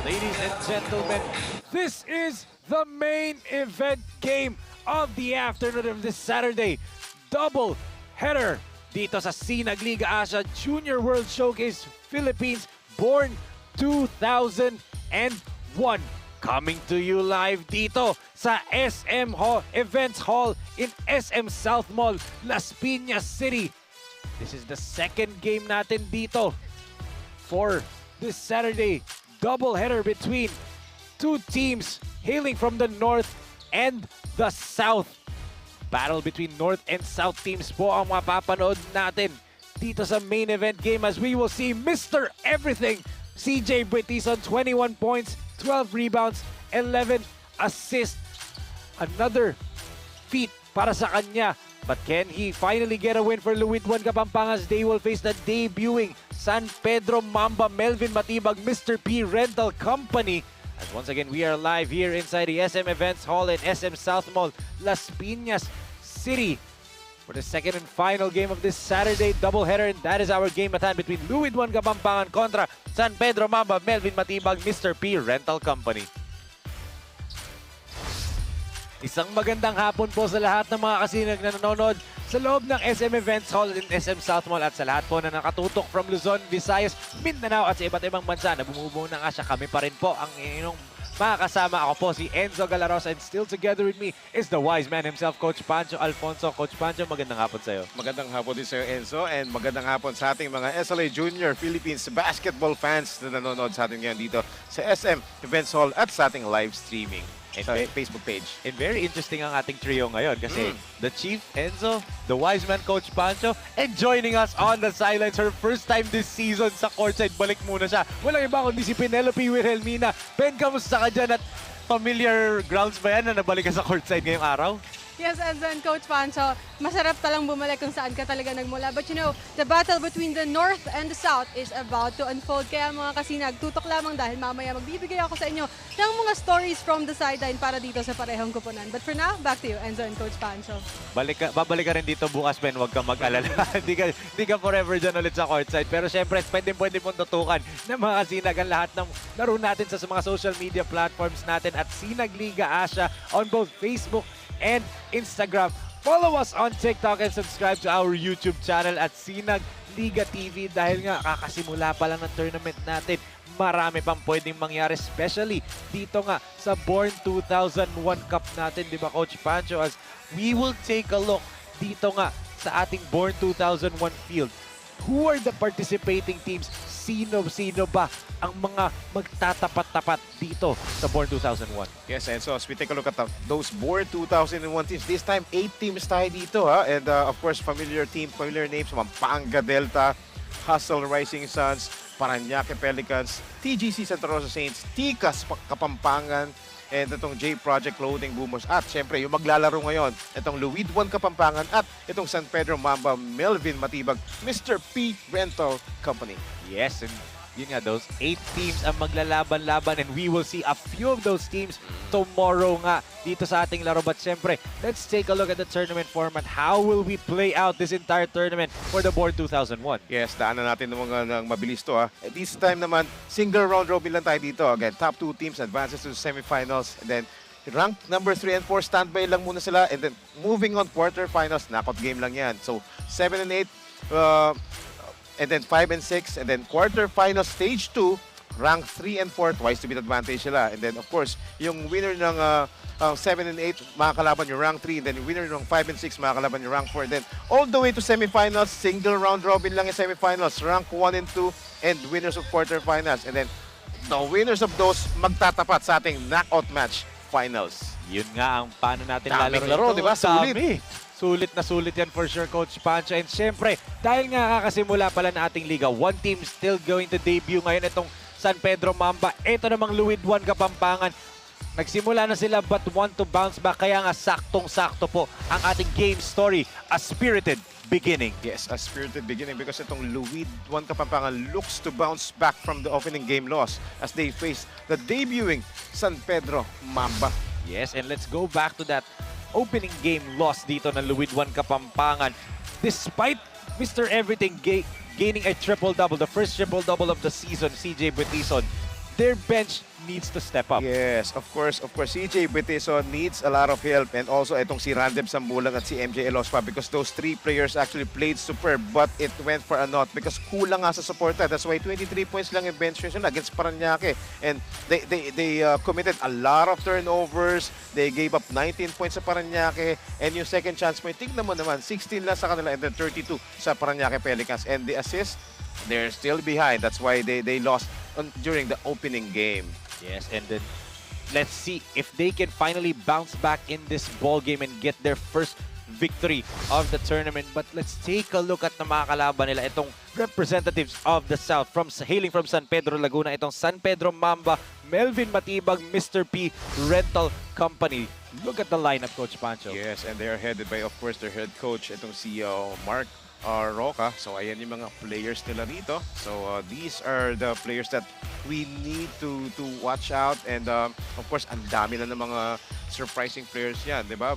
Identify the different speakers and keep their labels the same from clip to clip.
Speaker 1: Ladies and gentlemen, this is the main event game of the afternoon of this Saturday. Double header dito sa Sinag Liga Asia Junior World Showcase Philippines Born 2001. Coming to you live dito sa SM Events Hall in SM South Mall, Las Piñas City. This is the second game natin dito for this Saturday. Double header between two teams hailing from the north and the south. Battle between north and south teams po ang mapapanood natin dito sa main event game as we will see Mr. Everything, CJ Britison, 21 points, 12 rebounds, 11 assists. Another feat para sa kanya. But can he finally get a win for Luwidwan Kapampangan as they will face the debuting San Pedro Mamba Melvin Matibag Mr. P Rental Company. As once again, we are live here inside the SM Events Hall in SM South Mall, Las Piñas City for the second and final game of this Saturday doubleheader. And that is our game at hand between Luwidwan Kapampangan kontra San Pedro Mamba Melvin Matibag Mr. P Rental Company. Isang magandang hapon po sa lahat ng mga kasinag na nanonood sa loob ng SM Events Hall in SM South Mall at sa lahat po na nakatutok from Luzon, Visayas, Mindanao at sa iba't ibang bansa na bumubuo ng Asya. Kami pa rin po ang inyong makakasama. Ako po si Enzo Galarosa and still together with me is the wise man himself, Coach Pancho Alfonso. Coach Pancho, magandang hapon sa iyo.
Speaker 2: Magandang hapon din sa iyo, Enzo, and magandang hapon sa ating mga SLA Junior Philippines basketball fans na nanonood sa atin ngayon dito sa SM Events Hall at sa ating live streaming sa Facebook page.
Speaker 1: And very interesting ang ating trio ngayon kasi the Chief, Enzo, the wise man, Coach Pancho, and joining us on the sidelines her first time this season sa courtside. Balik muna siya. Walang iba kundi si Penelope Wilhelmina. Ben, kamusta ka dyan at familiar grounds ba yan na nabalik ka sa courtside ngayong araw?
Speaker 3: Yes, Enzo and Coach Pancho, masarap talang bumalik kung saan ka talaga nagmula. But you know, the battle between the North and the South is about to unfold. Kaya mga kasinag, tutok lamang dahil mamaya magbibigay ako sa inyo ng mga stories from the sideline para dito sa parehong kupunan. But for now, back to you, Enzo and Coach Pancho.
Speaker 1: Babalik ka rin dito bukas, Ben. Huwag kang mag-alala. Hindi ka forever dyan ulit sa courtside. Pero syempre, pwede mong tutukan ng mga kasinag ang lahat ng laro natin sa mga social media platforms natin at Sinag Liga Asia on both Facebook and Instagram. Follow us on TikTok and subscribe to our YouTube channel at Sinag Liga TV dahil nga kakasimula pa lang ng tournament natin. Marami pang pwedeng mangyari, especially dito nga sa Born 2001 Cup natin, di ba Coach Pancho? As we will take a look dito nga sa ating Born 2001 field. Who are the participating teams? Sino ba ang mga magtatapat-tapat dito sa Born 2001?
Speaker 2: Yes, and so as we take a look at those Born 2001 teams, this time 8 teams tayo dito. And of course, familiar names, Pampanga Delta, Hustle Rising Suns, Parañaque Pelicans, TGC Santa Rosa Saints, Ticas Kapampangan, and itong J Project Clothing Boomers. At syempre, yung maglalaro ngayon, itong Luwidwan Kapampangan at itong San Pedro Mamba Melvin Matibag, Mr. P Rental Company.
Speaker 1: Yes, and yun nga, those 8 teams ang maglalaban-laban and we will see a few of those teams tomorrow nga dito sa ating laro. But syempre, let's take a look at the tournament format. How will we play out this entire tournament for the Born 2001?
Speaker 2: Yes, daanan natin ng mabilis to. This time naman, single round robin lang tayo dito. Again, top 2 teams advances to the semifinals. And then, rank number 3 and 4, standby lang muna sila. And then, moving on quarterfinals, knockout game lang yan. So, 7 and 8, and then 5 and 6, and then quarterfinal stage 2, rank 3 and 4, twice to beat advantage sila. And then of course, yung winner ng 7 and 8, makakalaban yung rank 3, and then yung winner ng 5 and 6, makakalaban yung rank 4. And then all the way to semifinals, single round robin lang yung semifinals, rank 1 and 2, and winners of quarterfinals. And then the winners of those magtatapat sa ating knockout match finals.
Speaker 1: Yun nga ang paano natin
Speaker 2: Daming
Speaker 1: lalaro
Speaker 2: laro,
Speaker 1: ito.
Speaker 2: di ba? Sulit.
Speaker 1: Dami. Sulit na sulit yan for sure, Coach Pancho. And syempre, dahil nga kakasimula pala na ating liga, one team still going to debut ngayon itong San Pedro Mamba. Ito namang Luwid 1 Kapampangan. Nagsimula na sila but want to bounce back. Kaya nga saktong-sakto po ang ating game story. A spirited beginning.
Speaker 2: Yes, a spirited beginning because itong Luwid 1 Kapampangan looks to bounce back from the opening game loss as they face the debuting San Pedro Mamba.
Speaker 1: Yes, and let's go back to that opening game loss dito ng Luwid 1 Kapampangan. Despite Mr. Everything gaining a triple-double, the first triple-double of the season, CJ Butison, their bench needs to step up.
Speaker 2: Yes, of course, CJ Butison needs a lot of help and also itong si Randem Sambulang at si MJ Elospa because those three players actually played superb but it went for a naught because kulang nga sa suporta. That's why 23 points lang yung bench nila against Parañaque and they committed a lot of turnovers. They gave up 19 points sa Parañaque and yung second chance point, tignan mo naman, 16 lang sa kanila and then 32 sa Parañaque Pelicans and the assist, they're still behind. That's why they lost during the opening game.
Speaker 1: Yes, and then let's see if they can finally bounce back in this ball game and get their first victory of the tournament. But let's take a look at na mga kalaban nila, itong representatives of the South hailing from San Pedro Laguna, itong San Pedro Mamba, Melvin Matibag, Mr. P Rental Company. Look at the lineup, Coach Pancho.
Speaker 2: Yes, and they are headed by, of course, their head coach, itong si Mark Roca. So, ayan yung mga players nila rito. So, these are the players that we need to watch out. And, of course, ang dami na ng mga surprising players yan, di ba?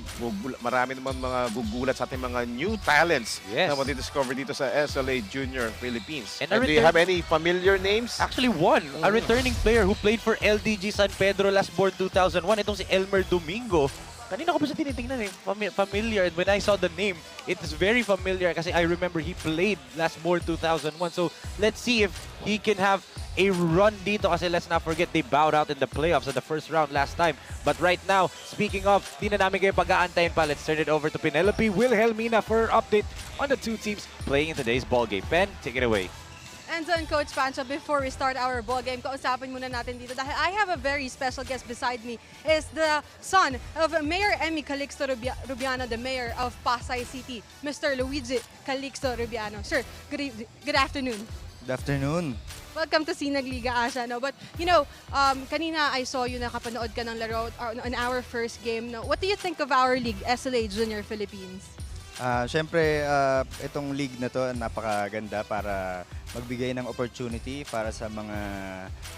Speaker 2: Marami naman mga gugulat sa ating mga new talents
Speaker 1: Yes.
Speaker 2: na mati-discover dito sa SLA Junior Philippines.
Speaker 1: And
Speaker 2: And do you have any familiar names?
Speaker 1: Actually, one. A returning player who played for LDG San Pedro last board 2001. Itong si Elmer Domingo. Kanina ko pa siya tinitingnan eh. Familiar. And when I saw the name, it is very familiar kasi I remember he played last board 2001. So, let's see if he can have a run dito kasi let's not forget they bowed out in the playoffs at the first round last time. But right now, speaking of, di na namin kayo pag-aantayin pa. Let's turn it over to Penelope Wilhelmina for an update on the two teams playing in today's ball game. Pen, take it away.
Speaker 3: And so, Coach Pancho, before we start our ball game, kausapin muna natin dito dahil I have a very special guest beside me. Is the son of Mayor Emmy Calixto Rubiano, the mayor of Pasay City, Mr. Luigi Calixto Rubiano. Sir, good afternoon.
Speaker 4: Good afternoon.
Speaker 3: Welcome to Sinag Liga Asia. No? But, you know, kanina I saw you nakapanood ka ng laro on our first game. No? What do you think of our league, SLA Junior Philippines?
Speaker 4: Siyempre, itong league na to napakaganda para magbigay ng opportunity para sa mga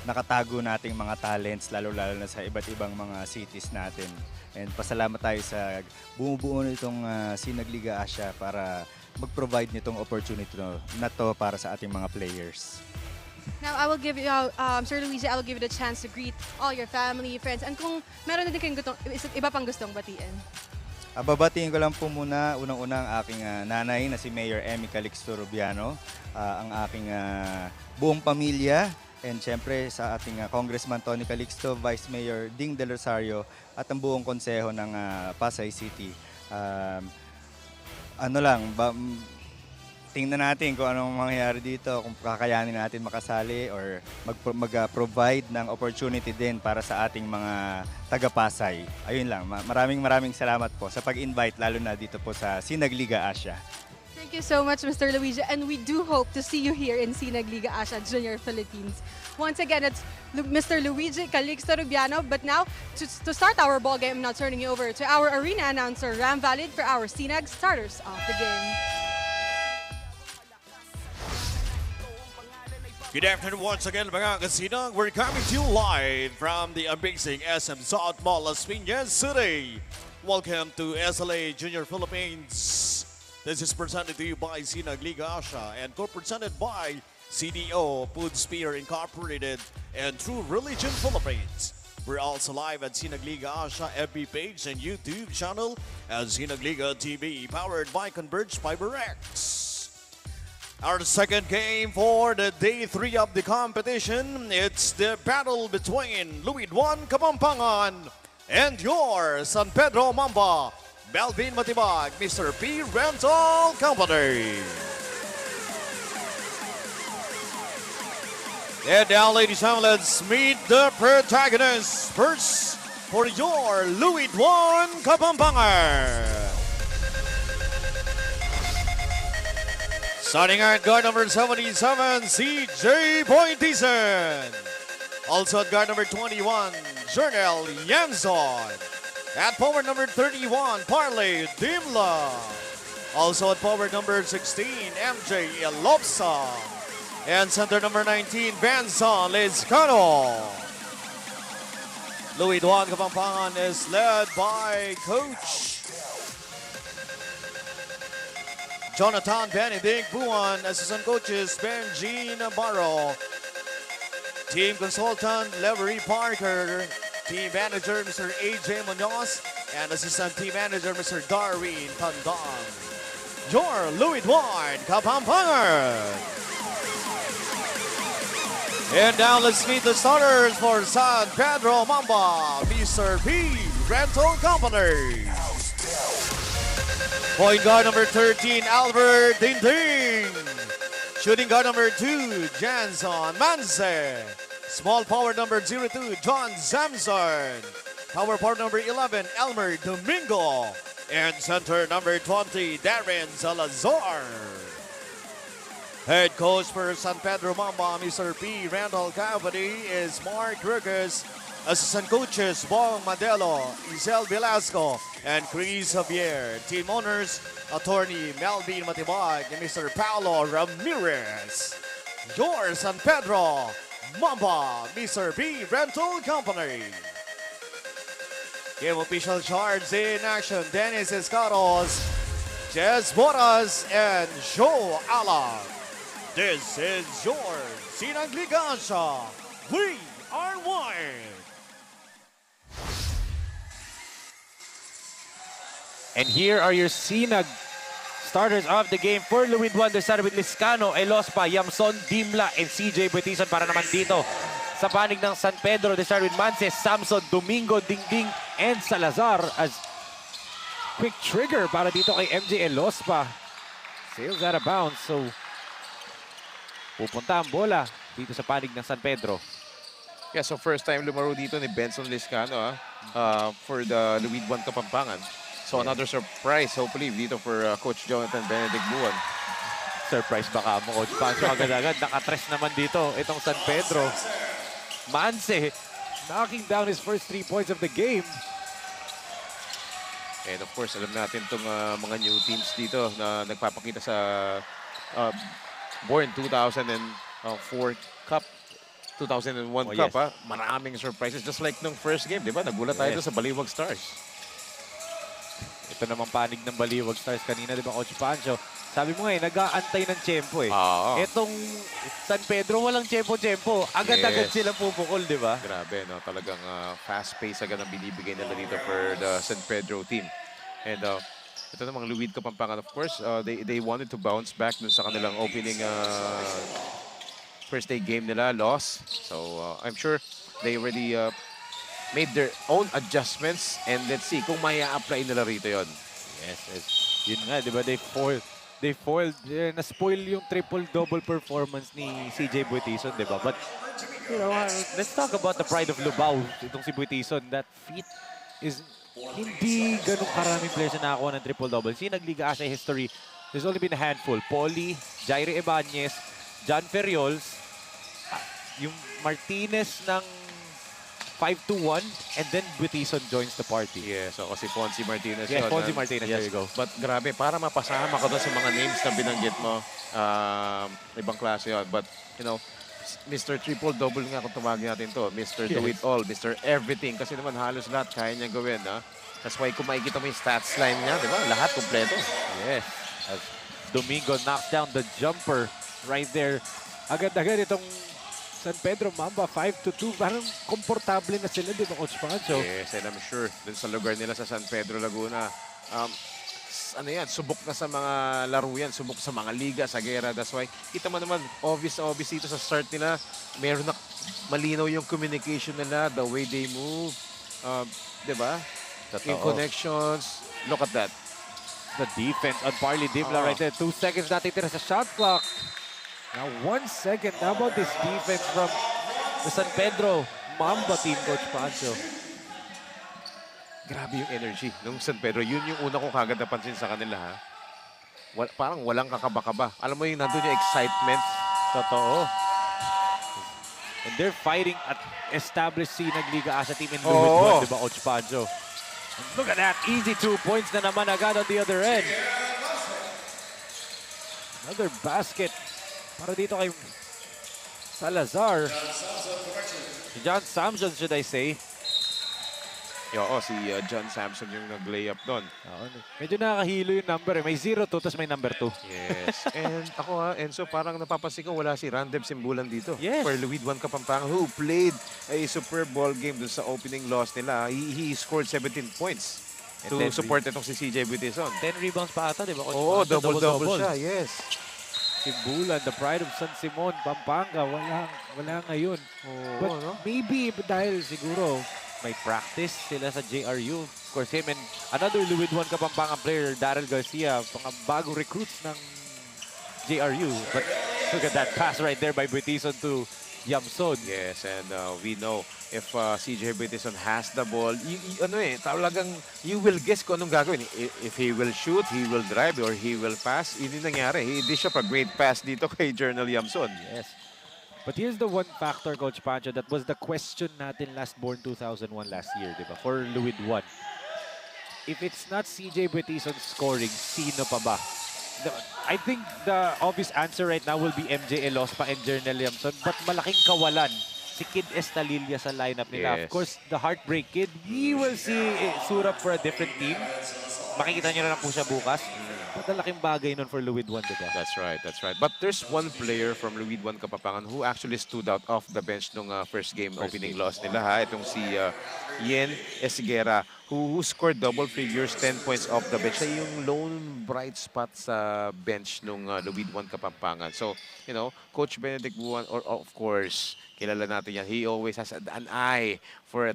Speaker 4: nakatago nating mga talents, lalo-lalo na sa iba't ibang mga cities natin. And pasalamat tayo sa bumubuo nitong Sinag Liga Asia para mag-provide nitong opportunity na to para sa ating mga players.
Speaker 3: Now, I will give you, Sir Luigi, I will give you the chance to greet all your family, friends, and kung meron na din kayong iba pang gustong batiin.
Speaker 4: Babatiin ko lang po muna, unang-unang aking nanay na si Mayor Emmy Calixto Rubiano, ang aking buong pamilya, and syempre sa ating Congressman Tony Calixto, Vice Mayor Ding Del Rosario, at ang buong konseho ng Pasay City. Tingnan natin kung anong mangyayari dito, kung kakayanin natin makasali or mag-provide ng opportunity din para sa ating mga taga-Pasay. Ayun lang, maraming salamat po sa pag-invite lalo na dito po sa Sinag Liga Asia.
Speaker 3: Thank you so much, Mr. Luigi, and we do hope to see you here in Sinag Liga Asia Junior Philippines. Once again, it's Mr. Luigi Calixto Rubiano, but now, to start our ball game, I'm now turning you over to our arena announcer, Ram Valid, for our Sinag starters of the game.
Speaker 5: Good afternoon once again, mga kasinang. We're coming to you live from the amazing SM South Mall, Las Piñas City. Welcome to SLA Junior Philippines. This is presented to you by Sinag Liga Asia and co-presented by CDO Food Spear Incorporated and True Religion Philippines. We're also live at Sinag Liga Asia FB page and YouTube channel at Sinag Liga TV, powered by Converge FiberX. Our second game for the day 3 of the competition, it's the battle between Luwid 1 Kapampangan and your San Pedro Mamba, Melvin Matibag, Mr. P Rental Company. And now, ladies and gentlemen, let's meet the protagonists. First, for your Louis Duan Kapampangan. Starting at guard number 77, CJ Boytison. Also at guard number 21, Jernel Yanzon. At forward number 31, Parley Dimla. Also at forward number 16, MJ Elopsa. And center number 19, Benson Lizcano. Louis Duan Kapampangan is led by Coach Jonathan Benedict Buwan. Assistant coaches, Benji Navarro. Team consultant, Levery Parker. Team manager, Mr. AJ Munoz. And assistant team manager, Mr. Darwin Tandang. Your Louis Duan Kapampangan. And now let's meet the starters for San Pedro Mamba, Mr. P Rental Company. Point guard number 13, Albert Dinding. Shooting guard number 2, Janson Manse. Small forward number 02, John Zamson. Power forward number 11, Elmer Domingo. And center number 20, Darren Salazar. Head coach for San Pedro Mamba, Mr. P. Randall Cavity, is Mark Ruckus. Assistant coaches, Bong Madelo, Isel Velasco, and Chris Javier. Team owners, attorney Melvin Matibag and Mr. Paulo Ramirez. Your San Pedro Mamba, Mr. P. Rental Company. Game official charge in action, Dennis Escaros, Jess Boras, and Joe Alam. This is your Sinag Ligansya. We are one.
Speaker 1: And here are your Sinag starters of the game for Louis Duan. They started with Lizcano, Elospa, Yamson, Dimla, and CJ Boytison para naman dito. Sa panig ng San Pedro, they started with Manses, Samson, Domingo, Dingding, and Salazar as quick trigger para dito kay MJ Elospa. Sails out of bounds, so pupunta ang bola dito sa panig ng San Pedro.
Speaker 2: Yeah, so first time lumaro dito ni Benson Lizcano for the Louis Duan Kapampangan. So another surprise, hopefully, dito for Coach Jonathan Benedict Buwan.
Speaker 1: Surprise baka mo, Coach Pancho. Agad-agad, nakatres naman dito itong San Pedro. Manse knocking down his first 3 points of the game.
Speaker 2: And of course, alam natin itong mga new teams dito na nagpapakita sa Born 2004 Cup, 2001 Cup.
Speaker 1: Yes.
Speaker 2: Maraming surprises. Just like nung first game, di ba? Nagulat tayo doon sa Baliwag Stars.
Speaker 1: Ito namang panig ng Baliwag Stars kanina, di ba, Coach Pancho? Sabi mo nga nag-aantay ng tiyempo eh. Itong San Pedro, walang tiyempo-tiyempo. Agad-agad sila pupukol, di ba?
Speaker 2: Grabe, no? Talagang fast pace agad ang binibigay nila dito for the San Pedro team. And ito namang Louis Kapampangan, of course, they wanted to bounce back dun sa kanilang opening first day game nila, loss. So I'm sure they already made their own adjustments, and let's see kung maya apply nila rito yon.
Speaker 1: Yes. Yun nga, di ba? They foiled, na-spoil yung triple-double performance ni CJ Boytison, di ba? But, you know, let's talk about the pride of Lubao. Itong si Boytison, that feat is hindi ganun karaming players na nakakuha ng triple-double. Sinag Liga Asia history, there's only been a handful. Paulie, Jaire Ibanez, John Ferriols, yung Martinez ng 5-2-1, and then Boytison joins the party.
Speaker 2: Yeah, so kasi Fonzie Martinez
Speaker 1: Yes,
Speaker 2: yun.
Speaker 1: Fonzie Martinez, there you go.
Speaker 2: But grabe, para mapasama ka doon sa mga names na binanggit mo, ibang klase yun. But, you know, Mr. Triple-Double nga kung tumagin natin to. Mr. Do It All, Mr. Everything. Kasi naman halos lahat kaya niyang gawin. That's why kung makikita mo yung stats line niya, di ba? Lahat kompleto.
Speaker 1: Yes. As Domingo knocks down the jumper right there. Agad-agad itong San Pedro Mamba, 5-2. Parang komportable na sila, di ba, Coach Pancho?
Speaker 2: Yes, and I'm sure dun sa lugar nila sa San Pedro Laguna, ano yan, subok na sa mga laro yan, subok sa mga liga, sa gera. That's why, kita mo naman, obvious dito sa start nila, meron na malinaw yung communication nila, the way they move, di ba? Yung connections, look at that.
Speaker 1: The defense on Parley Dimla right there. 2 seconds natitira sa shot clock. Now 1 second. How about this defense from the San Pedro Mamba team, Coach Pancho?
Speaker 2: Grabe yung energy nung San Pedro. Yun yung una kong kagad napansin sa kanila, ha? Parang walang kakaba-kaba. Alam mo yung nandun yung excitement.
Speaker 1: Totoo. And they're fighting at established Sinag Liga Asa team in
Speaker 2: Oo.
Speaker 1: Luwid 1, di ba, Coach Pancho? And look at that. Easy 2 points na naman agad on the other end. Another basket para dito kay Salazar. John Samson, should I say.
Speaker 2: Oo, si John Samson yung nag-layup doon.
Speaker 1: Medyo nakakahilo yung number eh. May 0-2, tapos may number 2.
Speaker 2: Yes. And ako Enzo, parang napapansin ko wala si Randeb Simbulan dito.
Speaker 1: Yes.
Speaker 2: For Luwid 1 Kapampangan, who played a super ball game dun sa opening loss nila. He scored 17 points to
Speaker 1: then
Speaker 2: support itong si CJ Buitison.
Speaker 1: 10 rebounds pa ata, di ba? Coach
Speaker 2: Oo,
Speaker 1: Pancho?
Speaker 2: double-double siya. Yes.
Speaker 1: Simbulan, the pride of San Simon, Pampanga, wala ngayon. But
Speaker 2: no?
Speaker 1: maybe dahil siguro may practice sila sa JRU. Of course, him and another Luwid 1 Kapampangan player, Daryl Garcia, mga bagong recruits ng JRU. But look at that pass right there by Buitison to Yamson.
Speaker 2: Yes, and we know if CJ Buitison has the ball, talagang you will guess kung anong gagawin. If he will shoot, he will drive, or he will pass. Yun yung nangyari. He dish up a great pass dito kay Journal Yamson.
Speaker 1: Yes. But here's the one factor, Coach Pancho, that was the question natin last born 2001 last year, di ba? For Luwid 1. If it's not CJ Buitison scoring, sino pa ba? I think the obvious answer right now will be MJ Elospa and Journal Yamson, but malaking kawalan si Kid Estalilla sa lineup nila.
Speaker 2: Yes.
Speaker 1: Of course, the Heartbreak Kid, we will see Surap for a different team. Makikita nyo na lang po siya bukas. But malaking bagay nun for Luwid 1, diba?
Speaker 2: That's right, that's right. But there's one player from Luwid 1 Kapampangan who actually stood out off the bench nung first game opening loss nila, ha. Itong si Yen Esguera, who scored double figures, 10 points off the bench. Siya yung lone bright spot sa bench nung Luwid 1 Kapampangan. So, you know, Coach Benedict Buwan, or of course, kilala natin yan. He always has an eye for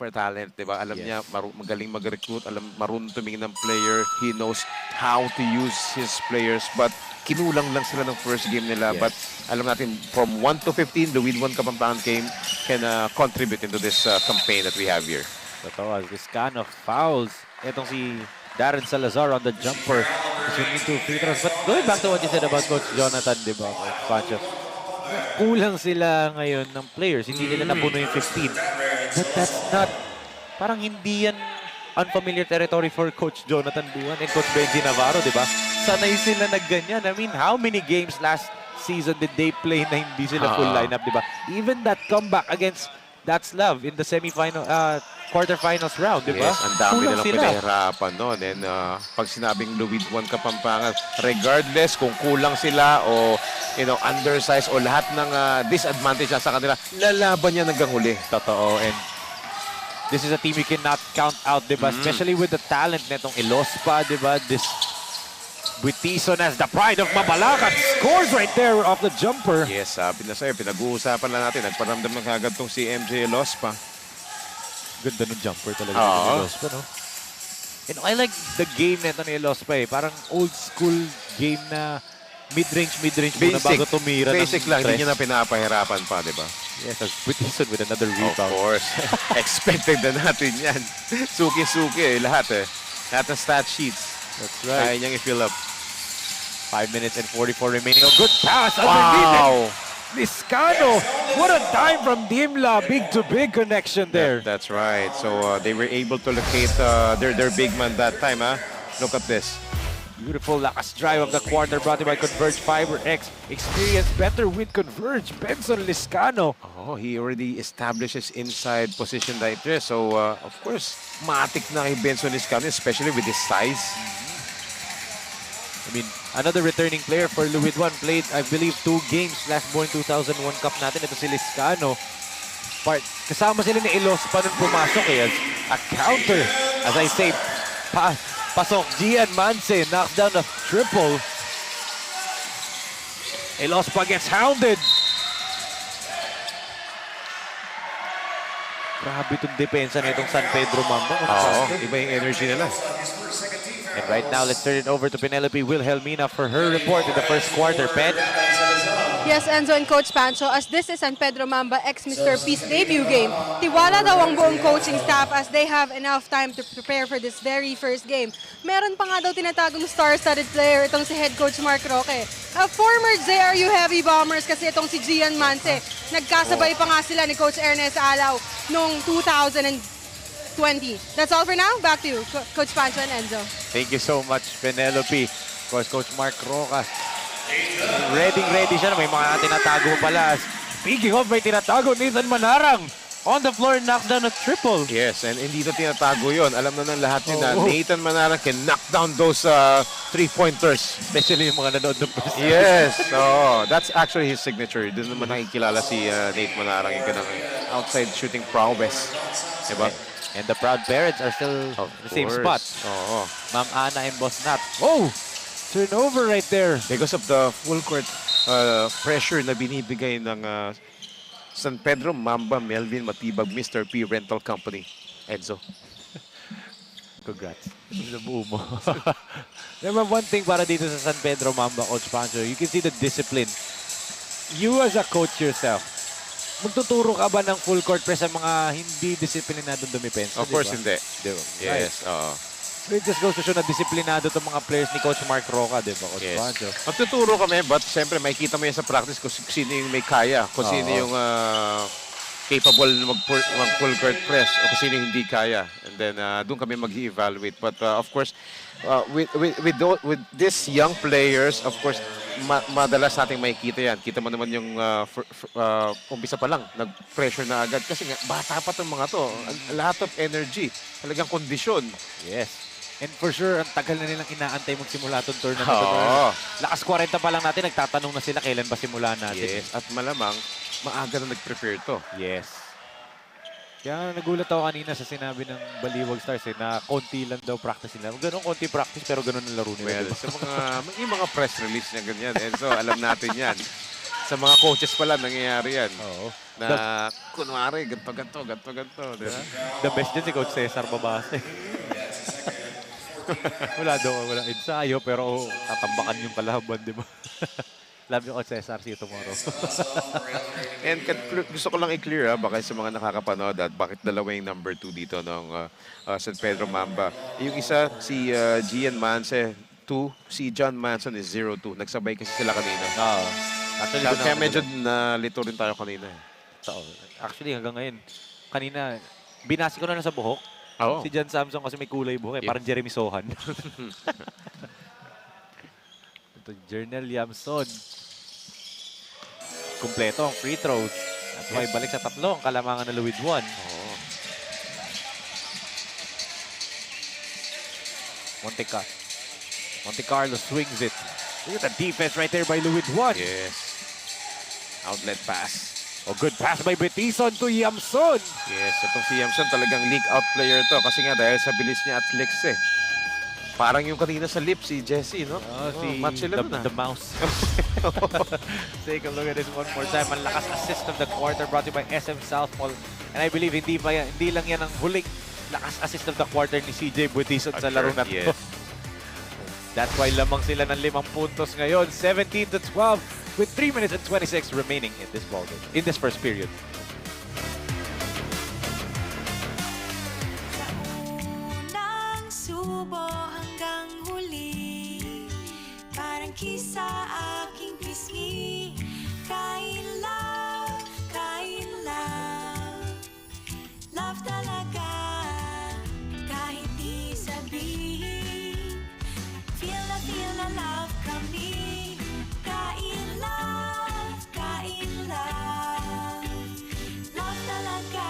Speaker 2: talent, diba? Alam
Speaker 1: Yes.
Speaker 2: niya, magaling mag-recruit, marunong tumingin ng player. He knows how to use his players, but kinulang lang sila ng first game nila.
Speaker 1: Yes.
Speaker 2: But alam natin, from 1 to 15, Luwid 1 Kapampangan can contribute into this campaign that we have here.
Speaker 1: Totoo, as this kind of fouls. Itong si Darren Salazar on the jumper. Swinging 2 free throws. But going back to what you said about Coach Jonathan, di ba, Coach Pancho? Kulang sila ngayon ng players. Hindi nila napuno yung 15. But that's not, parang hindi yan unfamiliar territory for Coach Jonathan Buwan and Coach Benji Navarro, di ba? Sanay sila nagganyan. I mean, how many games last season did they play na hindi sila full lineup, di ba? Even that comeback against That's Love in the semifinal, quarterfinals round, di ba?
Speaker 2: Yes, ang dami
Speaker 1: Kulang
Speaker 2: nilang pinahirapan noon. And pag sinabing Luwid 1 Kapampangan, regardless kung kulang sila o undersized o lahat ng disadvantage sa kanila, lalaban niya hanggang huli.
Speaker 1: Totoo. And this is a team you cannot count out, di ba? Especially with the talent netong Elospa, di ba? This Buitison as the pride of Mabalacat scores right there off the jumper.
Speaker 2: Yes, sabi na sa'yo, pinag-uusapan lang natin. Nagparamdam ng kagad tong si MJ Elospa.
Speaker 1: Ganda ng jumper talaga
Speaker 2: Oo.
Speaker 1: ni Elospa, no? And I like the game neto ni Elospa eh. Parang old school game na mid-range muna bago tumira
Speaker 2: Basic
Speaker 1: ng
Speaker 2: lang, hindi
Speaker 1: tres.
Speaker 2: niya na pinapahirapan pa, di ba?
Speaker 1: Yes, as Buitison with another
Speaker 2: Of
Speaker 1: rebound.
Speaker 2: course. Expected na natin yan. Suki-suki lahat eh. Lahat ng stat sheets.
Speaker 1: That's right.
Speaker 2: Kaya niyang i-fill up.
Speaker 1: 5 minutes and 44 remaining. A good pass underneath it.
Speaker 2: Wow!
Speaker 1: Liscano, what a time from Dimla. Big to big connection there.
Speaker 2: That's right. So they were able to locate their big man that time. Look at this.
Speaker 1: Beautiful last drive of the quarter brought to you by Converge Fiber X. Experience better with Converge. Benson Liscano.
Speaker 2: Oh, he already established his inside position right there. So, of course, matik na kay Benson Liscano, especially with his size.
Speaker 1: I mean, another returning player for Luwid 1 played, I believe, 2 games last born 2001 Cup natin. Ito si Liscano. Kasama sila ni Elospa nung pumasok eh. A counter. As I say, pasok. Gian Manse knocks down a triple. Elospa gets hounded. Grabe itong depensa na itong San Pedro Mamba.
Speaker 2: Oo, iba yung energy nila.
Speaker 1: And right now, let's turn it over to Penelope Wilhelmina for her report in the first quarter. Pen?
Speaker 3: Yes, Enzo and Coach Pancho, as this is San Pedro Mamba ex Mr. Peace debut game, tiwala daw ang buong coaching staff as they have enough time to prepare for this very first game. Meron pa nga daw tinatagong star-studded player itong si head coach Mark Roque. A former JRU Heavy Bombers kasi itong si Gian Manse. Nagkasabay pa nga sila ni Coach Ernest Alaw noong 2020. That's all for now. Back to you, Coach Pancho and Enzo.
Speaker 1: Thank you so much, Penelope. Of course, Coach Mark Roca. Ready siya. May mga tinatago pala. Speaking of, may tinatago, Nathan Manarang. On the floor, knocked down a triple.
Speaker 2: Yes, and hindi ito tinatago yun. Alam na ng lahat yun na Nathan Manarang can knock down those three-pointers.
Speaker 1: Especially yung mga nanood ng first.
Speaker 2: Yes, so that's actually his signature. Doon naman nakikilala si Nate Manarang yung kanang outside shooting prowess. Diba?
Speaker 1: And the proud parents are still
Speaker 2: Of
Speaker 1: the same
Speaker 2: course.
Speaker 1: spot.
Speaker 2: Oo.
Speaker 1: Ma'am Ana and Boss Nat. Oh! Turnover right there.
Speaker 2: Because of the full court pressure na binibigay ng San Pedro Mamba Melvin Matibag Mr. P Rental Company. Enzo.
Speaker 1: Congrats. Nabuo mo. Remember one thing para dito sa San Pedro Mamba, Coach Pancho, you can see the discipline. You as a coach yourself, magtuturo ka ba ng full court press sa mga hindi disiplinadong dumipensa?
Speaker 2: Of course, hindi.
Speaker 1: Diba?
Speaker 2: Yes, oo.
Speaker 1: So it just goes to show na disiplinado itong mga players ni Coach Mark Roca, di ba, Coach
Speaker 2: Yes.
Speaker 1: Pancho?
Speaker 2: Magtuturo kami, but siyempre makikita mo yan sa practice kung sino yung may kaya, kung sino
Speaker 1: Oo.
Speaker 2: yung capable na mag-full court press o kung sino yung hindi kaya. And then doon kami mag-evaluate. But of course, with these young players, of course, madalas nating makikita yan. Kita mo naman yung umpisa pa lang, nag-pressure na agad. Kasi nga, bata pa itong mga to. A lot of energy. Talagang kondisyon.
Speaker 1: Yes. And for sure, ang tagal na nilang inaantay magsimula itong tournament.
Speaker 2: Oo.
Speaker 1: Lakas 40 pa lang natin, nagtatanong na sila kailan ba simula natin.
Speaker 2: Yes. At malamang, maaga na nag-prepare to.
Speaker 1: Yes. Kaya nagulat ako kanina sa sinabi ng Baliwag Stars na konti lang daw practice nila. Ganun konti practice pero ganun ang laro nila.
Speaker 2: Well,
Speaker 1: diba?
Speaker 2: sa yung mga press release na ganyan, Enzo, alam natin yan. Sa mga coaches pala, nangyayari yan.
Speaker 1: Oo.
Speaker 2: Na, kunwari, ganto. Diba?
Speaker 1: The best din si Coach Cesar Babase. Walang ensayo pero tatambakan yung kalaban, di ba? Love you, Coach Cesar. See you tomorrow.
Speaker 2: And gusto ko lang i-clear, baka sa mga nakakapanood at bakit dalawa yung number 2 dito ng San Pedro Mamba. Yung isa, si Gian Manse, 2. Si John Manson is 0-2. Nagsabay kasi sila kanina.
Speaker 1: Oo. Actually,
Speaker 2: Kaya medyo nalito rin tayo kanina.
Speaker 1: Actually, hanggang ngayon, kanina, binasi ko na lang sa buhok.
Speaker 2: Oo.
Speaker 1: Si John Samson kasi may kulay buhok eh.
Speaker 2: Yep.
Speaker 1: Parang Jeremy Sohan. Ito, Jernel Yamson. Kompleto ang free throws. At may balik sa tatlo ang kalamangan na Louis Juan.
Speaker 2: Oo.
Speaker 1: Monte Carlo swings it. Look at the defense right there by Louis Juan.
Speaker 2: Yes. Outlet pass.
Speaker 1: Oh, good pass by Betison to Yamson.
Speaker 2: Yes, itong si Yamson talagang league out player to kasi nga dahil sa bilis niya at flex eh. Parang yung kanina sa lip, si Jesse, no? Match sila dun,
Speaker 1: the mouse. Take a look at this one more time. Ang lakas assist of the quarter brought to you by SM South Mall. And I believe hindi lang yan ang huling lakas assist of the quarter ni CJ Betison sa laro na to.
Speaker 2: Yes.
Speaker 1: That's why lamang sila ng 5 puntos ngayon. 17-12 with 3 minutes and 26 remaining in this ball game, in this first period.
Speaker 6: Unang subo hanggang huli, parang kisa aking pisngi. Kain love, love talaga, kahit di sabihin. Feel na love kami. Kain love, love talaga.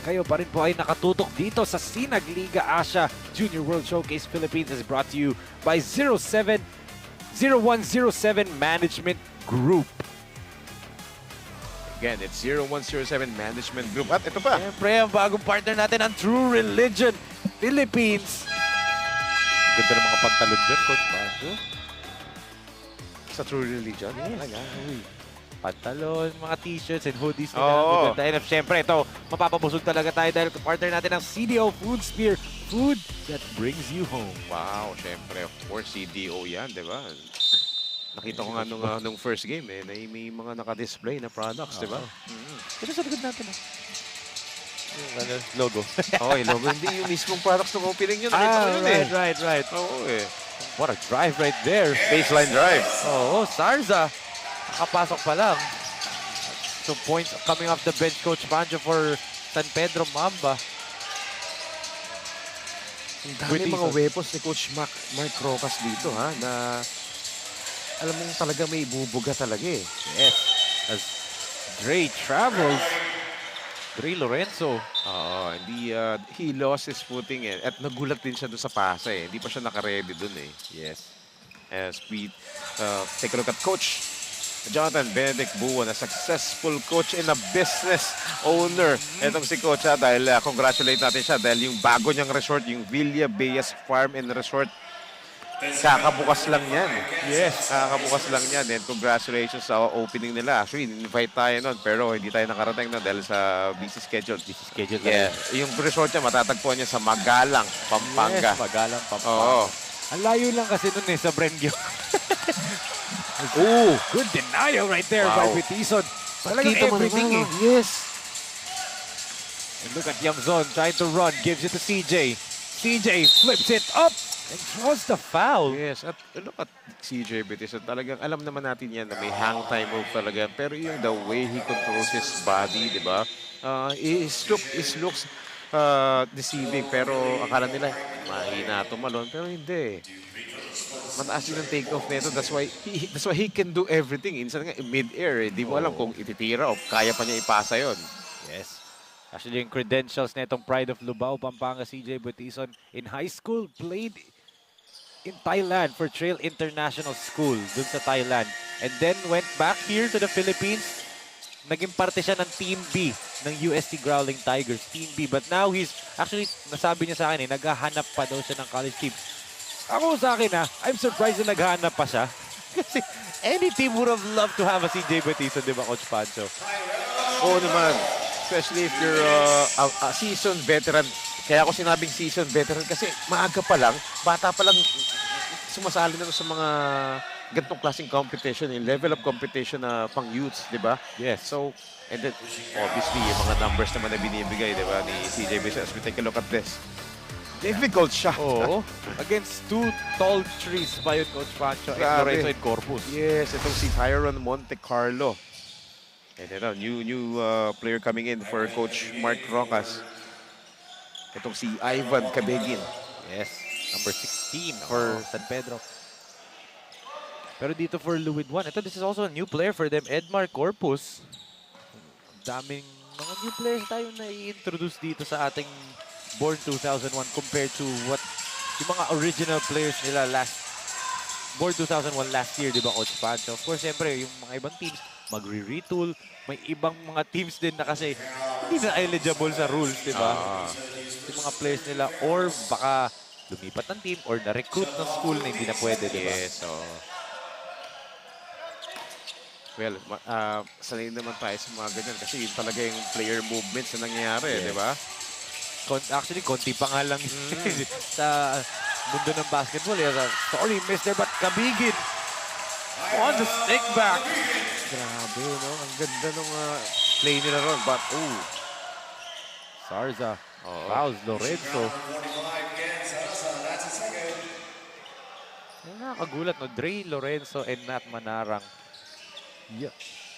Speaker 1: Kayo pa rin po ay nakatutok dito sa Sinag Liga Asia Junior World Showcase Philippines is brought to you by 0107 Management Group.
Speaker 2: Again, it's 0107 Management Group. At ito pa.
Speaker 1: Siyempre, ang bagong partner natin, ang True Religion Philippines. Ganda ng mga pantalon dyan, Coach Pancho.
Speaker 2: Sa True Religion.
Speaker 1: Pantalon, mga t-shirts and hoodies
Speaker 2: Oo.
Speaker 1: nila. Maganda. And siyempre, ito, mapapabusog talaga tayo dahil partner natin ang CDO Food Spear food that brings you home.
Speaker 2: Wow, syempre, of course, CDO yan, di ba? Nakita ko nga nung first game, may mga naka-display na products, di ba?
Speaker 1: Ito sa likod natin.
Speaker 4: Logo.
Speaker 2: Okay, logo. Hindi yung mismong products ng opening nyo. Nakita ko yun eh.
Speaker 1: right.
Speaker 2: Oo eh.
Speaker 1: What a drive right there.
Speaker 2: Baseline drive.
Speaker 1: Oo, Sarza. Nakapasok pa lang. So points coming off the bench, Coach Pancho for San Pedro Mamba.
Speaker 2: Ang dami mga weapons ni Coach Mark Rojas dito ha, na alam mong talaga may ibubuga talaga eh.
Speaker 1: Yes. As Dre travels. Dre Lorenzo.
Speaker 2: Oo, hindi, he lost his footing eh. At nagulat din siya doon sa pasa eh. Hindi pa siya nakaready doon eh.
Speaker 1: Yes.
Speaker 2: As we take a look at Coach Jonathan Benedict Buwan, a successful coach and a business owner. Etong si Coach ha, dahil congratulate natin siya dahil yung bago niyang resort, yung Villa Bayas Farm and Resort, kakabukas lang yan.
Speaker 1: Yes.
Speaker 2: Kakabukas lang yan. And congratulations sa opening nila. Actually, invite tayo nun pero hindi tayo nakarating nun dahil sa busy schedule. Yeah. Yung resort niya, matatagpuan niya sa Magalang, Pampanga.
Speaker 1: Yes, Magalang, Pampanga.
Speaker 2: Oo.
Speaker 1: Ang layo lang kasi nun eh, sa Brengyo. Oh, good denial right there by
Speaker 2: Wow.
Speaker 1: Betison. Talagang
Speaker 2: Kita mo
Speaker 1: everything
Speaker 2: naman,
Speaker 1: eh.
Speaker 2: Yes.
Speaker 1: And look at Yamzon trying to run, gives it to CJ. CJ flips it up and draws the foul.
Speaker 2: Yes, at look at CJ Betison. Talagang alam naman natin yan na may hang time move talaga. Pero yung the way he controls his body, di ba? His looks deceiving. Pero akala nila, mahina tumalon. Pero hindi. Mataas din ang take-off nito. That's why he can do everything. Insan nga, mid-air. Di mo alam kung ititira o kaya pa niya ipasa yon.
Speaker 1: Yes. Actually, yung credentials na itong Pride of Lubao, Pampanga, CJ Betison in high school, played in Thailand for Trail International School dun sa Thailand. And then went back here to the Philippines. Naging parte siya ng Team B ng UST Growling Tigers, Team B. But now he's, actually, nasabi niya sa akin naghahanap pa daw siya ng college team. Ako sa akin I'm surprised na naghahanap pa siya. Kasi any team would have loved to have a CJ Betison, di ba, Coach Pancho?
Speaker 2: Oo naman. Especially if you're a seasoned veteran. Kaya ako sinabing seasoned veteran kasi maaga pa lang, bata pa lang sumasali na sa mga ganitong klaseng competition, yung level of competition na pang youths, di ba?
Speaker 1: Yes.
Speaker 2: So, and then obviously, yung mga numbers naman na binibigay, di ba, ni CJ Betison. As we take a look at this. Difficult shot.
Speaker 1: Oo. Against two tall trees pa yun, Coach Pancho. And
Speaker 2: Grabe.
Speaker 1: Lorenzo and Corpus.
Speaker 2: Yes, itong si Tyron Monte Carlo. And ito, new player coming in for Coach Mark Rojas. Itong si Ivan Cabegin.
Speaker 1: Yes. Number 16 for San Pedro. Pero dito for Luwid 1, this is also a new player for them, Edmar Corpus. Daming mga new players tayo na i-introduce dito sa ating Born 2001 compared to what yung mga original players nila Born 2001 last year, di ba, Coach Pancho? Of course, siyempre, yung mga ibang teams magre-retool. May ibang mga teams din na kasi hindi na eligible sa rules, di ba? Yung mga players nila or baka lumipat ng team or na-recruit ng school na hindi na pwede, di ba?
Speaker 2: Yes, so... Well, sanay naman tayo sa mga ganyan kasi yun talaga yung player movements na nangyayari, di ba?
Speaker 1: Actually, konti pa nga lang sa mundo ng basketball. Sorry, mister, but Cabigin on the stick back.
Speaker 2: Grabe, no? Ang ganda ng play nila ron. But,
Speaker 1: Sarza fouls Lorenzo. Nakakagulat, no? Dre Lorenzo and Nat Manarang. Yeah.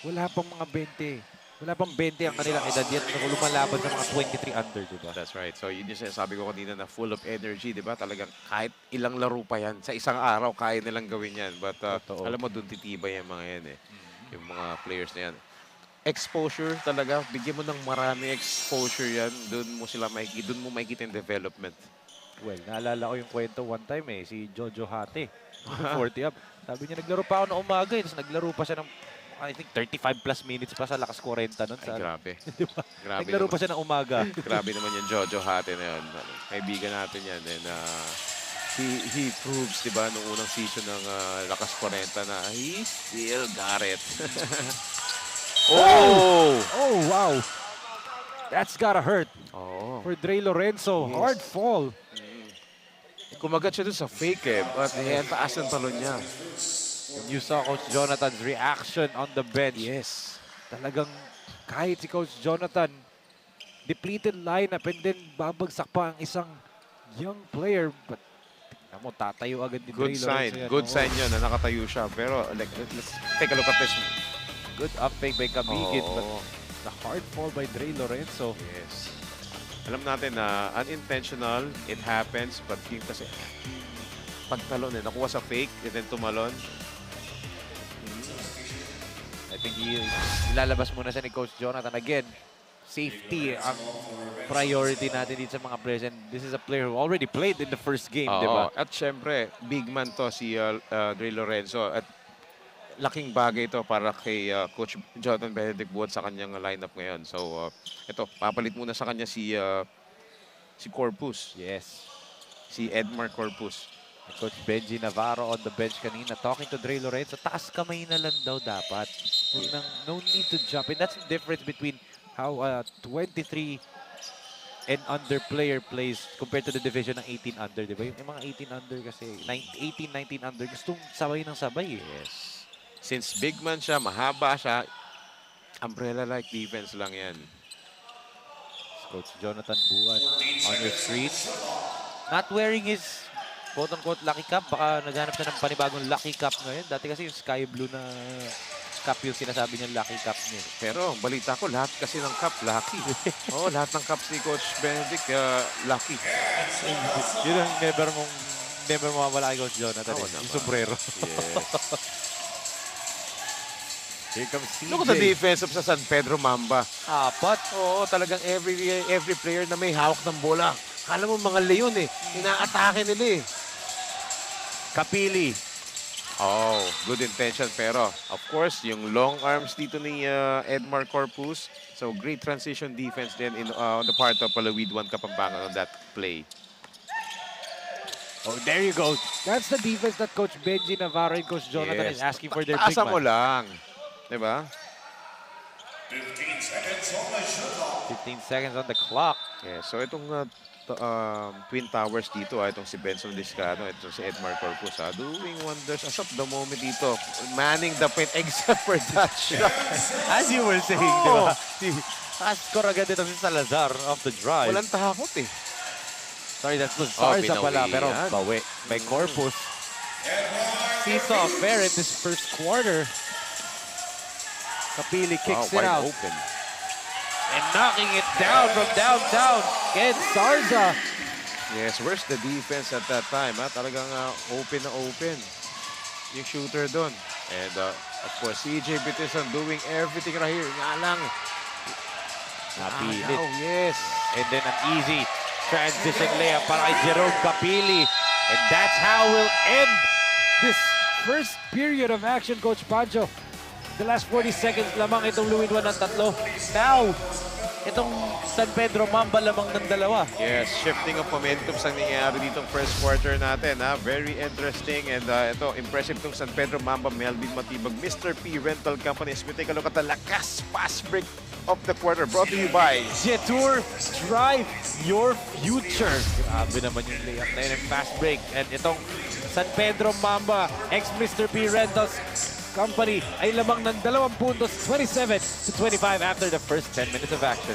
Speaker 1: Wala pang mga 20. Wala pang 20 ang kanilang edad yan. Lumalaban sa mga 23 under, di ba?
Speaker 2: that's right. So, yun yung sinasabi ko kanina na full of energy, di ba? Talagang kahit ilang laro pa yan. Sa isang araw, kaya nilang gawin yan. But,
Speaker 1: Totoo.
Speaker 2: alam mo, dun titibay yung mga yan eh. Yung mga players na yan. Exposure talaga. Bigyan mo ng marami exposure yan. Dun mo makikita yung development.
Speaker 1: Well, naalala ko yung kwento one time si Jojo Hate. 40 up. Sabi niya, naglaro pa ako ng umaga. Tapos naglaro pa siya ng I think 35 plus minutes pa sa lakas 40 nun.
Speaker 2: Ay, grabe.
Speaker 1: Diba?
Speaker 2: Grabe
Speaker 1: Naglaro
Speaker 2: naman.
Speaker 1: pa siya ng umaga.
Speaker 2: Grabe naman yung Jojo Hate na yun. Kaibigan natin yan. And he proves, di ba, nung unang season ng Lakas 40 na he still got it.
Speaker 1: Oh, wow. That's gotta hurt
Speaker 2: Oo.
Speaker 1: for Dre Lorenzo.
Speaker 2: Yes.
Speaker 1: Hard fall.
Speaker 2: Kumagat siya dun sa fake eh. But ang taas ng talon niya.
Speaker 1: And you saw Coach Jonathan's reaction on the bench.
Speaker 2: Yes.
Speaker 1: Talagang kahit si Coach Jonathan, depleted lineup and then babagsak pa ang isang young player. But tignan mo, tatayo agad ni
Speaker 2: Good
Speaker 1: Dre
Speaker 2: sign.
Speaker 1: Lorenzo yan.
Speaker 2: Good
Speaker 1: Oo.
Speaker 2: sign yun na nakatayo siya. Pero like, let's take a look at this.
Speaker 1: Good up fake by Kabigit. But
Speaker 2: Oo.
Speaker 1: the hard fall by Dre Lorenzo.
Speaker 2: Yes. Alam natin na unintentional, it happens. But yung kasi, pagtalon eh, nakuha sa fake and then tumalon.
Speaker 1: I think ilalabas muna siya ni Coach Jonathan. Again, safety ang priority natin dito sa mga players. And this is a player who already played in the first game, di ba?
Speaker 2: At syempre, big man to si Dre Lorenzo. At laking bagay to para kay Coach Jonathan Benedict buhat sa kanyang lineup ngayon. So, ito, papalit muna sa kanya si Corpus.
Speaker 1: Yes.
Speaker 2: Si Edmar Corpus.
Speaker 1: Coach Benji Navarro on the bench kanina talking to Dre Lorenzo. Taas kamay na lang daw dapat. No need to jump in. That's the difference between how 23 and under player plays compared to the division ng 18 under, di ba? Yung mga 18 under kasi, 18, 19 under, gustong sabay ng sabay eh.
Speaker 2: Yes. Since big man siya, mahaba siya, umbrella-like defense lang yan.
Speaker 1: Coach Jonathan Buan on your screen. Not wearing his quote-unquote lucky cup. Baka naghanap siya ng panibagong lucky cup ngayon. Dati kasi yung sky blue na cup yung sinasabi niya lucky cup niya.
Speaker 2: Pero balita ko, lahat kasi ng cup, lucky. Oo, lahat ng cups ni Coach Benedict, lucky.
Speaker 1: Yun ang never mawawala kay Coach Jonathan.
Speaker 2: Oo
Speaker 1: Yung
Speaker 2: naman.
Speaker 1: sombrero.
Speaker 2: Yes.
Speaker 1: Here comes CJ.
Speaker 2: Look at the defense of sa San Pedro Mamba.
Speaker 1: Apat.
Speaker 2: Oo, talagang every player na may hawak ng bola. Kala mo mga leon eh. Inaatake nila eh.
Speaker 1: Kapili.
Speaker 2: Oh, good intention pero of course yung long arms dito ni Edmar Corpus. So great transition defense din on the part of Palawid One Kapampangan on that play.
Speaker 1: Oh, there you go. That's the defense that Coach Benji Navarro and Coach Jonathan is asking for their big
Speaker 2: Taasan mo
Speaker 1: man.
Speaker 2: lang. Diba?
Speaker 5: 15 seconds on the shot clock.
Speaker 1: 15 seconds on the clock.
Speaker 2: Yeah, so itong Twin Towers dito, itong si Benson Liscano, itong si Edmar Corpus, doing wonders as of the moment dito. Manning the paint except for that shot.
Speaker 1: As you were saying, di ba? Score agad ito si Salazar off the drive.
Speaker 2: Walang takot eh.
Speaker 1: Sorry, that's the Sarza pala,
Speaker 2: binawi
Speaker 1: pero
Speaker 2: yan.
Speaker 1: bawi by Corpus. Seesaw affair in this first quarter. Kapili kicks it
Speaker 2: wide
Speaker 1: out.
Speaker 2: open.
Speaker 1: And knocking it down from downtown. Ken Sarza.
Speaker 2: Yes, where's the defense at that time? Talagang open na open. Yung shooter doon. And of course, CJ Bitison doing everything right here. Nga lang.
Speaker 1: Napilit.
Speaker 2: Oh, yes.
Speaker 1: And then an easy transition layup para kay Jerome Kapili. And that's how we'll end this first period of action, Coach Pancho. The last 40 seconds lamang itong luwin-wan ng tatlo. Now, itong San Pedro Mamba lamang ng dalawa.
Speaker 2: Yes, shifting of momentum sa nangyayari ditong first quarter natin. Very interesting. And ito, impressive tong San Pedro Mamba, Melvin Matibag, Mr. P Rental Company. As we take a look at the lakas fast break of the quarter brought to you by
Speaker 1: Jetour, drive your future. Grabe naman yung layup na yun, fast break. And itong San Pedro Mamba, ex-Mr. P Rentals Company ay lamang ng 2 puntos, 27-25 after the first 10 minutes of action.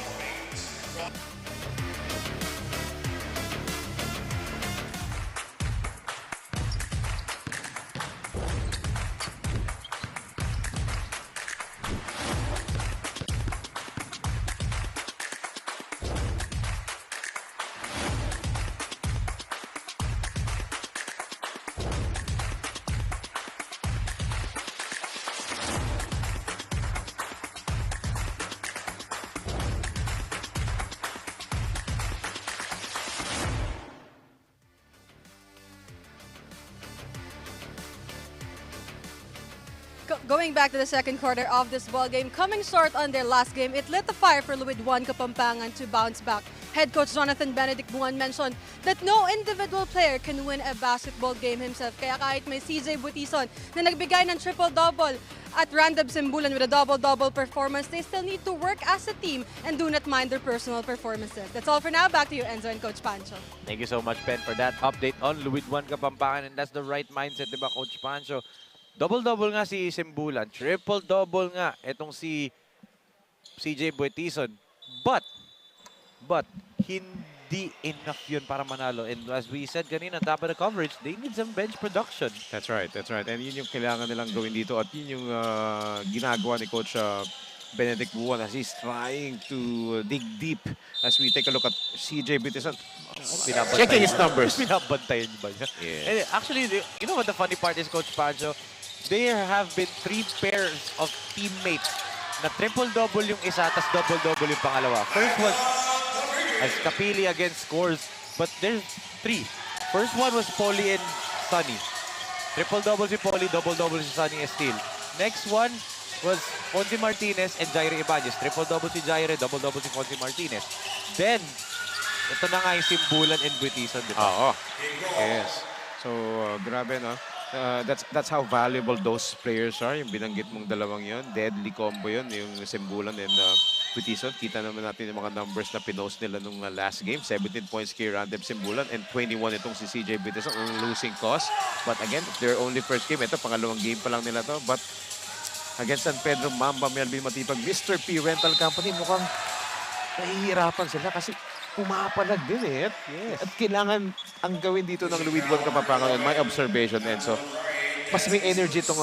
Speaker 3: Going back to the second quarter of this ball game, coming short on their last game, it lit the fire for Luwid One Kapampangan to bounce back. Head coach Jonathan Benedict Buan mentioned that no individual player can win a basketball game himself. Kaya kahit may CJ Butison na nagbigay ng triple-double at Random Simbulan with a double-double performance. They still need to work as a team and do not mind their personal performances. That's all for now. Back to you, Enzo and Coach Pancho.
Speaker 1: Thank you so much, Pen, for that update on Luwid 1 Kapampangan. And that's the right mindset, di ba, Coach Pancho? Double-double nga si Simbulan. Triple-double nga itong si CJ Buetison. But, hindi enough yun para manalo. And as we said kanina, top of the coverage, they need some bench production.
Speaker 2: That's right, that's right. And yun yung kailangan nilang gawin dito at yun yung ginagawa ni Coach Benedict Buwan as he's trying to dig deep as we take a look at CJ Buetison. Checking his numbers.
Speaker 1: Pinabantayan ba niya?
Speaker 2: Yes.
Speaker 1: And actually, you know what the funny part is, Coach Pancho? There have been 3 pairs of teammates na triple-double yung isa, tas double-double yung pangalawa. First was as Kapili against scores, but there's 3. First one was Polly and Sunny. Triple-double si Polly, double-double si Sunny Estil. Next one was Fonzie Martinez and Jaire Ibanez. Triple-double si Jaire, double-double si Fonzie Martinez. Then, ito na nga yung Simbulan and Buetison, di ba?
Speaker 2: Oo. Yes. So, grabe, no? That's how valuable those players are. Yung binanggit mong dalawang yon, deadly combo yun, yung Simbulan and Buetison. Kita naman natin yung mga numbers na pinost nila nung last game. 17 points kay Random Simbulan and 21 itong si CJ Buetison on losing cause. But again, their only first game. Ito, pangalawang game pa lang nila to. But against San Pedro Mamba, Melvin Matipag, Mr. P Rental Company, mukhang nahihirapan sila kasi pumapalag din eh. At kailangan ang gawin dito ng Luwid 1 Kapampangan, my observation, and so mas may energy itong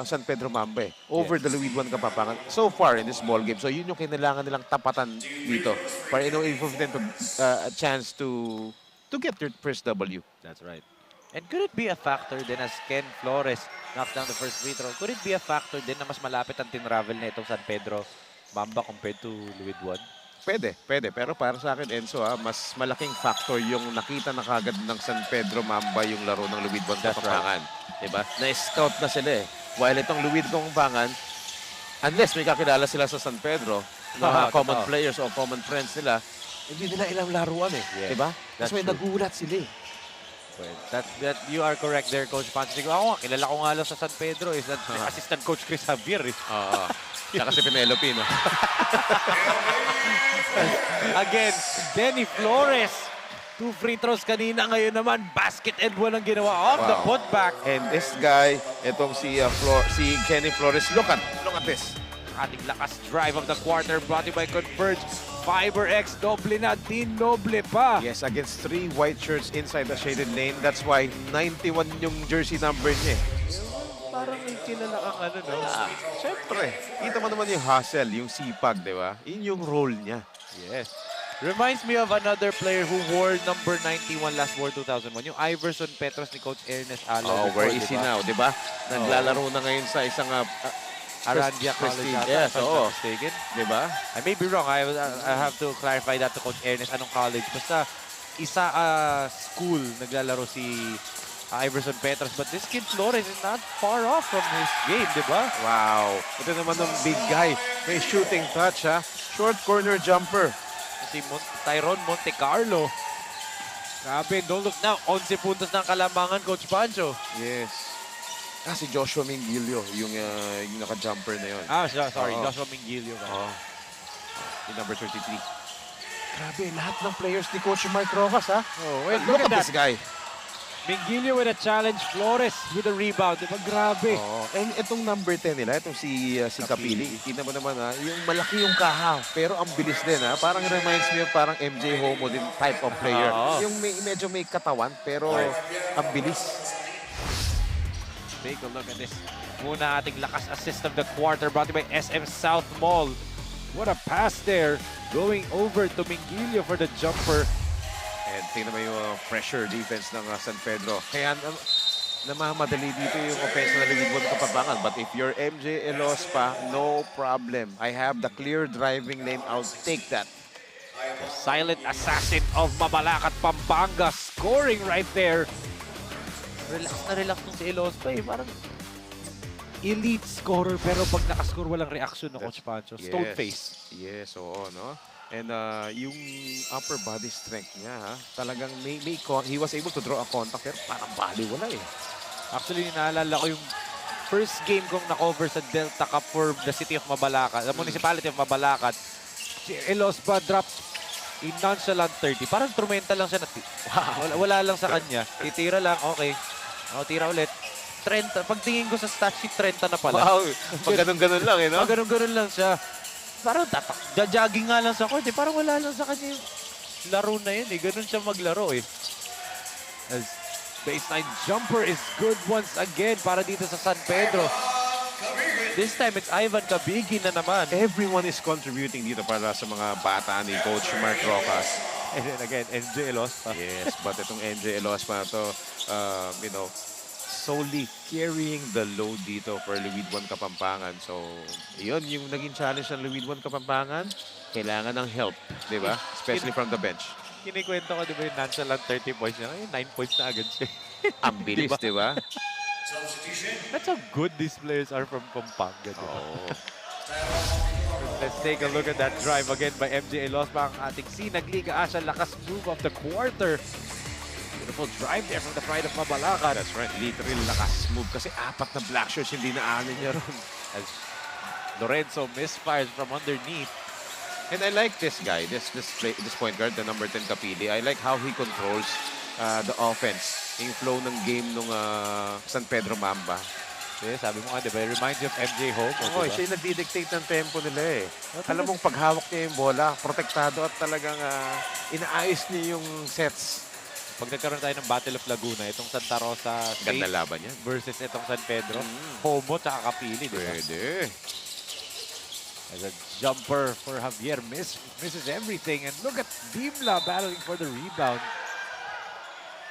Speaker 2: San Pedro Mamba over the Luwid 1 Kapampangan so far in this ball game. So yun yung kailangan nilang tapatan dito para in-give them a chance to get their first W.
Speaker 1: That's right. And could it be a factor din as Ken Flores knocks down the first free throw? Could it be a factor din na mas malapit ang tinravel na itong San Pedro Mamba compared to Luwid 1?
Speaker 2: Pwede. Pero para sa akin, Enzo, mas malaking factor yung nakita na kagad ng San Pedro Mamba yung laro ng Luwid 1 Kapampangan. Diba? Na-scout na sila eh. While itong Luwid Kapampangan, unless may kakilala sila sa San Pedro, na common players o common friends nila, hindi nila ilang laruan eh.
Speaker 1: Yes,
Speaker 2: Diba?
Speaker 1: that's
Speaker 2: Kasi may
Speaker 1: true.
Speaker 2: nagulat sila eh.
Speaker 1: Well, that you are correct there, Coach Pancho. Ako, kilala ko nga lang sa San Pedro is that assistant coach Chris Javier. Eh.
Speaker 2: Oo. Tsaka si Penelope, no?
Speaker 1: Again, Denny Flores. 2 free throws kanina. Ngayon naman, basket and one ang ginawa off the putback.
Speaker 2: And this guy, itong si Kenny Flores, look at this.
Speaker 1: Ating lakas drive of the quarter brought to you by Converge. FiberX, doble na, din doble pa.
Speaker 2: Yes, against 3 white shirts inside the shaded lane. That's why 91 yung jersey number niya eh.
Speaker 1: Parang may kilala kang ano, no?
Speaker 2: Siyempre, kita mo naman yung hustle, yung sipag, di ba? Yun yung role niya.
Speaker 1: Yes. Reminds me of another player who wore number 91 last World 2001. Yung Iverson Petros ni Coach Ernest Alo.
Speaker 2: Oh, where is he now, di ba? Naglalaro na ngayon sa isang
Speaker 1: Arandia College
Speaker 2: Prestige.
Speaker 1: yata,
Speaker 2: Yes,
Speaker 1: if I'm
Speaker 2: oo.
Speaker 1: not mistaken.
Speaker 2: Di ba?
Speaker 1: I may be wrong. I have to clarify that to Coach Ernest. Anong college? Basta isa school naglalaro si Iverson Petros. But this kid Flores is not far off from his game, di ba?
Speaker 2: Wow. Ito naman ng big guy. May shooting touch, ha? Short corner jumper.
Speaker 1: Si Tyrone Monte Carlo. Grabe, don't look now. 11 puntos ng kalamangan, Coach Pancho.
Speaker 2: Yes. Si Joshua Mingilio, yung naka-jumper na yun.
Speaker 1: Sorry.
Speaker 2: Oo.
Speaker 1: Joshua Mingilio.
Speaker 2: Yung number 33. Grabe, lahat ng players ni Coach Mark Rojas, ha?
Speaker 1: Oh, well,
Speaker 2: Look at this guy.
Speaker 1: Mingilio with a challenge. Flores with a rebound. Diba? Grabe.
Speaker 2: Oh, and itong number 10 nila, itong si Kapili, kita mo naman ha, yung malaki yung kaha, pero ang bilis din ha. Parang reminds me of parang MJ Homo din type of player.
Speaker 1: Oo.
Speaker 2: Yung medyo may katawan, pero ang bilis.
Speaker 1: Take a look at this. Muna ating lakas assist of the quarter brought to you by SM South Mall. What a pass there. Going over to Mingilio for the jumper.
Speaker 2: And tingnan mo yung pressure defense ng San Pedro. Kaya namamadali dito yung offense na Luwid 1 Kapampangan. But if you're MJ Elospa, no problem. I have the clear driving lane. I'll take that.
Speaker 1: Silent assassin of Mabalacat, Pampanga. Scoring right there. Relax tong si Elospa eh. Parang elite scorer pero pag nakascore walang reaction na Coach Pancho. Stone face.
Speaker 2: Yes, oo, no? And yung upper body strength niya, ha? Talagang he was able to draw a contact pero parang bali wala eh.
Speaker 1: Actually, naalala ko yung first game kong na-cover sa Delta Cup for the city of Mabalacat, the municipality of Mabalacat, si Elospa dropped in nonchalant 30. Parang instrumental lang siya na wala lang sa kanya. Titira lang, okay. O, tira ulit. 30. Pagtingin ko sa stat sheet, 30 na pala.
Speaker 2: Wow, pag ganun-ganun lang, no?
Speaker 1: Pag ganun-ganun lang siya. Parang jogging nga lang sa court, eh. Parang wala lang sa kanya yung laro na yun, eh. Ganun siya maglaro, eh. As baseline jumper is good once again para dito sa San Pedro. This time, it's Ivan Cabigi na naman.
Speaker 2: Everyone is contributing dito para sa mga bata ni Coach Mark Rocas.
Speaker 1: And then again, NJ Elospa.
Speaker 2: Yes, but itong NJ Elospa na to, you know, solely carrying the load dito for Luid 1 Kapampangan. So, yun yung naging challenge ng Luid 1 Kapampangan. Kailangan ng help, di ba? Especially from the bench.
Speaker 1: Kinikwento ko, di ba yung nonchalant 30 points niya? Ay, 9 points na agad siya.
Speaker 2: Ang bilis, di ba?
Speaker 1: That's how good these players are from Pampanga. Diba?
Speaker 2: Oo.
Speaker 1: Let's take a look at that drive again by MJ Elospa, ang ating Sinag Liga Asia. Lakas move of the quarter. Beautiful drive there from the pride of Mabalacat.
Speaker 2: That's right. Literal lakas move kasi 4 na black shirts hindi naanin niya ron.
Speaker 1: As Lorenzo misfires from underneath.
Speaker 2: And I like this guy, this point guard, the number 10 Kapili. I like how he controls the offense. Yung flow ng game nung San Pedro Mamba.
Speaker 1: Yeah, sabi mo nga, diba? It reminds you of MJ Hope.
Speaker 2: Oo, siya yung nagdi-dictate ng tempo nila eh. Alam mong paghawak niya yung bola, protektado at talagang inaayos niya yung sets.
Speaker 1: Pag nagkaroon tayo ng Battle of Laguna, itong Santa Rosa
Speaker 2: Ganda
Speaker 1: State
Speaker 2: laban yan.
Speaker 1: versus itong San Pedro, Homo tsaka Kapili, diba?
Speaker 2: Pwede.
Speaker 1: As a jumper for Javier, misses everything. And look at Dimla battling for the rebound.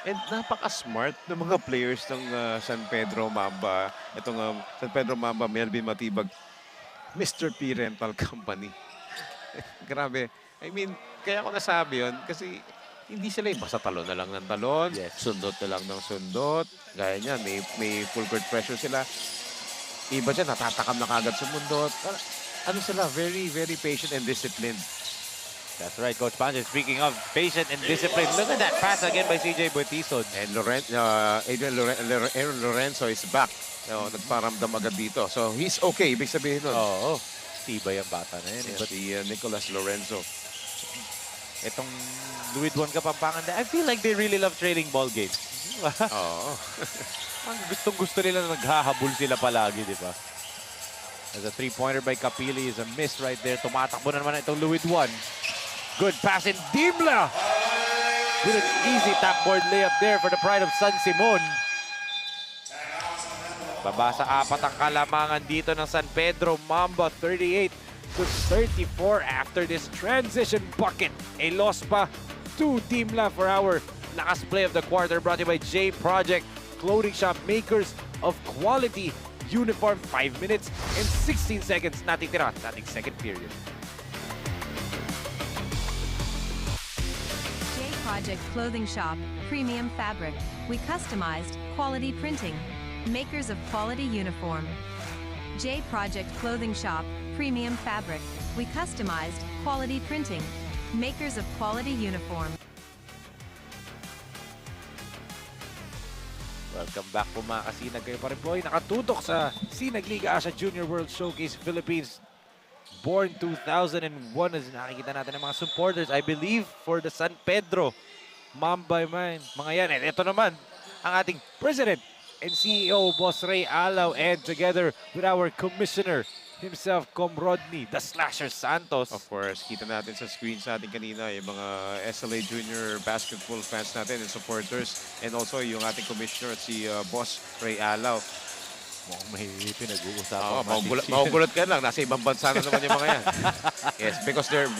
Speaker 2: And napaka-smart ng mga players ng San Pedro Mamba. Itong San Pedro Mamba, Melvin Matibag, Mr. P Rental Company. Grabe. I mean, kaya ko nasabi yun kasi hindi sila basta talon na lang ng talon, sundot na lang ng sundot. Gaya niyan, may full court pressure sila. Iba dyan, natatakam na kagad sa mundot. Ano sila, very, very patient and disciplined.
Speaker 1: That's right, Coach Pancho. Speaking of patient and discipline, look at that pass again by CJ Buetison.
Speaker 2: And Aaron Lorenzo is back. Nagparamdam agad dito. So, he's okay. Ibig sabihin nun.
Speaker 1: Oo. Tibay ang bata na yun. But
Speaker 2: Si Nicolas Lorenzo.
Speaker 1: itong Luid 1 Kapampangan, I feel like they really love trading ball games.
Speaker 2: Oo.
Speaker 1: Ang gustong-gusto nila na naghahabol sila palagi, di ba? As a three-pointer by Kapili is a miss right there. Tumatakbo na naman itong Luid 1. Good pass in Dimla. With an easy tapboard layup there for the pride of San Simon. Babasa 4 ang kalamangan dito ng San Pedro. Mamba 38 to 34 after this transition bucket. Elospa, 2 Dimla for our lakas play of the quarter brought to you by J Project, clothing shop makers of quality uniform. 5 minutes and 16 seconds natitira sa ating second period.
Speaker 7: J Project Clothing Shop, premium fabric. We customized quality printing. Makers of quality uniform. J Project Clothing Shop, premium fabric. We customized quality printing. Makers of quality uniform.
Speaker 1: Welcome back po mga kasinag. Kayo pa rin po ay nakatutok sa Sinag Liga Asia Junior World Showcase Philippines. Born 2001 as nakikita natin ng mga supporters, I believe, for the San Pedro Mamba man. Mga yan. And ito naman ang ating President and CEO, Boss Ray Alaw, and together with our Commissioner himself, Com Rodney, the Slasher Santos.
Speaker 2: Of course, kita natin sa screen sa atin kanina yung mga SLA Junior basketball fans natin and supporters. And also yung ating commissioner, si Boss Ray Alaw.
Speaker 1: Mukhang may pinag-uusapan.
Speaker 2: Magugulat ka lang. Nasa ibang bansa na naman yung mga yan. Yes, because they're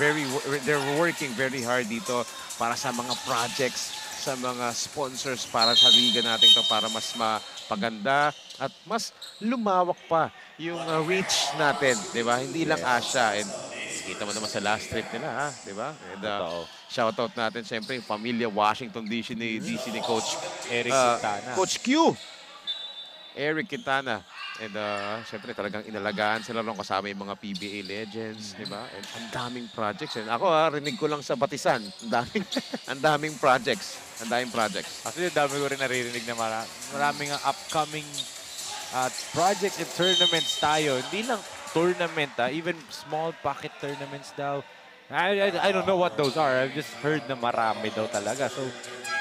Speaker 2: working very hard dito para sa mga projects, sa mga sponsors para sa liga natin to para mas mapaganda at mas lumawak pa yung reach natin, di ba? Hindi lang Asia. And kita mo naman sa last trip nila, ha? Di ba? And shoutout natin, siyempre, yung pamilya Washington DC ni Coach
Speaker 1: Eric Quintana.
Speaker 2: Coach Q. Eric Quintana. And siyempre talagang inalagaan sila rin kasama yung mga PBA legends, di ba? And ang daming projects. And ako rinig ko lang sa Batisan. Ang daming projects. Ang daming projects.
Speaker 1: Actually, dami ko rin naririnig na maraming upcoming At projects and tournaments tayo. Hindi lang tournament, even small pocket tournaments daw. I don't know what those are. I've just heard na marami daw talaga. So,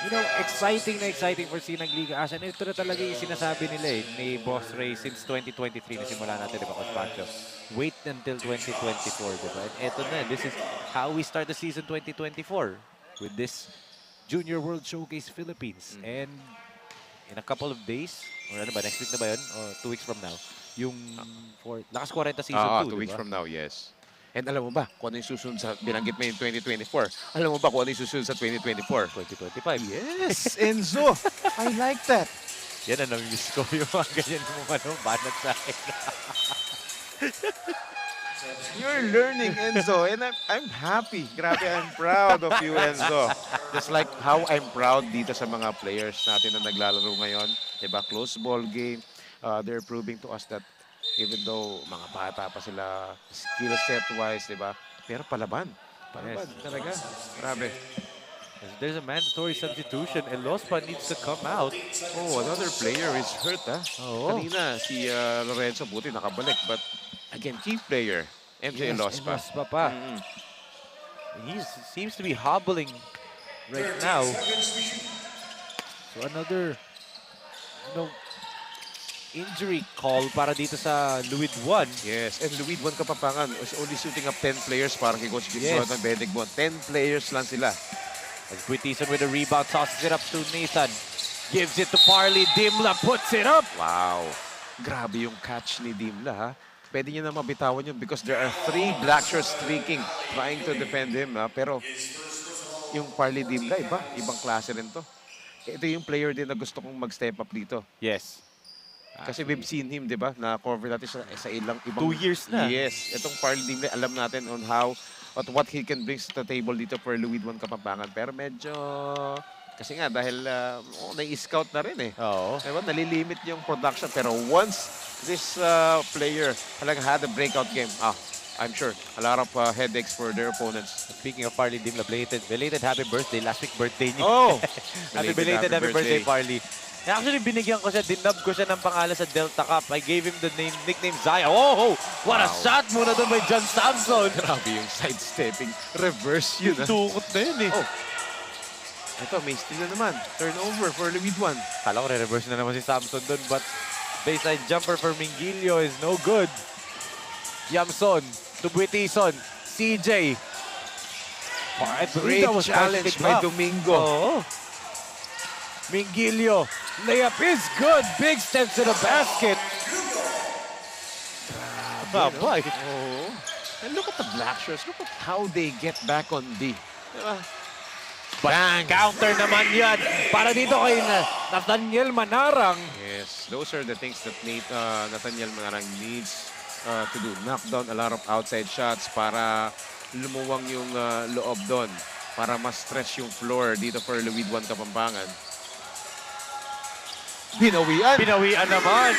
Speaker 1: you know, exciting na exciting for Sinag Liga As. And ito na talaga yung sinasabi nila ni Boss Ray since 2023 na simula natin, di ba, Coach Pancho? Wait until 2024, di ba? And ito na, this is how we start the season 2024 with this Junior World Showcase Philippines. And in a couple of days, or ano ba, next week na ba yun? O 2 weeks from now, yung Lakas 40 season 2,
Speaker 2: 2 weeks
Speaker 1: diba?
Speaker 2: from now, yes. And alam mo ba kung ano yung susunod sa, binanggit mo yung 2024, alam mo ba kung ano yung susunod sa 2024?
Speaker 1: 2025.
Speaker 2: Yes, Enzo! I like that.
Speaker 1: Yan ang nami-miss ko, yung mga ganyan mo banat sa akin.
Speaker 2: You're learning, Enzo, and I'm happy. Grabe, I'm proud of you, Enzo. Just like how I'm proud dito sa mga players natin na naglalaro ngayon. Diba? Close ball game. They're proving to us that even though mga bata pa sila, skill set-wise, diba? Pero palaban. Palaban talaga. Grabe.
Speaker 1: There's a mandatory substitution and Lospa needs to come out.
Speaker 2: Oh, another player is hurt, ha?
Speaker 1: Oo.
Speaker 2: Kanina, si Lorenzo buti nakabalik. But again, key player, MJ Lospa.
Speaker 1: Lospa pa. He seems to be hobbling right now. So another, injury call para dito sa Luid 1.
Speaker 2: Yes, and Luid 1 Kapapangan is only shooting up 10 players parang kay Coach
Speaker 1: Yes.
Speaker 2: Gibson ng Bendigbon. 10 players lang sila.
Speaker 1: As Quintison with a rebound, tosses it up to Nathan. Gives it to Parley. Dimla puts it up.
Speaker 2: Wow. Grabe yung catch ni Dimla, ha? Pwede niya na mabitawan yun because there are 3 black shirts streaking trying to defend him, ha? Pero yung Parley Dimla, ibang klase rin to. Ito yung player din na gusto kong mag-step up dito.
Speaker 1: Yes.
Speaker 2: Kasi we've seen him, di ba? Na-cover natin sa ilang ibang...
Speaker 1: 2 years na.
Speaker 2: Yes. Itong Parley Dimla, alam natin on how at what he can bring to the table dito for Luid 1 Kapampangan. Pero medyo... Kasi nga, dahil nai-scout na rin eh.
Speaker 1: Oo.
Speaker 2: Diba? Nalilimit yung production. Pero once this player talagang had a breakout game, I'm sure a lot of headaches for their opponents.
Speaker 1: Speaking of Parley Dimla, belated happy birthday. Last week birthday niya.
Speaker 2: Oh!
Speaker 1: happy birthday, Parley. Actually, binigyan ko siya, dinub ko siya ng pangalan sa Delta Cup. I gave him the nickname Zaya. Oh, what a shot muna doon by John Samson.
Speaker 2: Grabe yung sidestepping. Reverse yun.
Speaker 1: Tukot na yun eh.
Speaker 2: Oh. Ito, may steal na naman. Turnover for Luid 1.
Speaker 1: Kala ko re-reverse na naman si Samson doon, but baseline jumper for Mingilio is no good. Yamson to Buitison. CJ.
Speaker 2: Great challenge by Domingo.
Speaker 1: Oo. Mingilio. Layup is good. Big steps to the basket. Boy.
Speaker 2: Oh. And look at the black shirts. Look at how they get back on D. Diba?
Speaker 1: Bang! Counter naman yan. Para dito kay Nathaniel Manarang.
Speaker 2: Yes, those are the things that Nathaniel Manarang needs to do. Knock down a lot of outside shots para lumuwang yung loob doon. Para mas stretch yung floor dito for Luid 1 Kapampangan. Binawian.
Speaker 1: Binawian naman.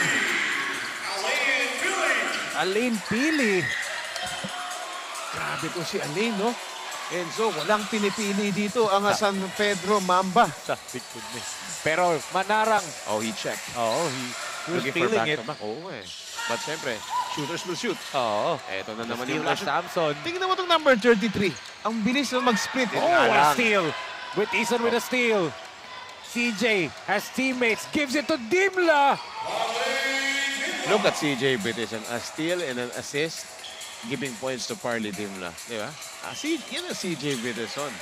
Speaker 1: Alain Pili.
Speaker 2: Grabe ko si Alain, no? Enzo, walang pinipili dito ang San Pedro Mamba.
Speaker 1: Sabi ko na. Pero Manarang.
Speaker 2: Oh, he checked.
Speaker 1: Oo, he was
Speaker 2: Looking for
Speaker 1: feeling
Speaker 2: back
Speaker 1: it.
Speaker 2: to back. Oo eh. But siyempre, shooters will shoot.
Speaker 1: Oo.
Speaker 2: Eto na naman
Speaker 1: Steal
Speaker 2: yung
Speaker 1: by
Speaker 2: last.
Speaker 1: Samson.
Speaker 2: Tingnan mo itong number 33. Ang bilis na mag-split.
Speaker 1: Oh, what a steal. Buitison with a steal. CJ has teammates. Gives it to Dimla.
Speaker 2: Look at CJ Buitison. A steal and an assist. Giving points to Parley Dimla. Di ba? Yan ang CJ Buitison.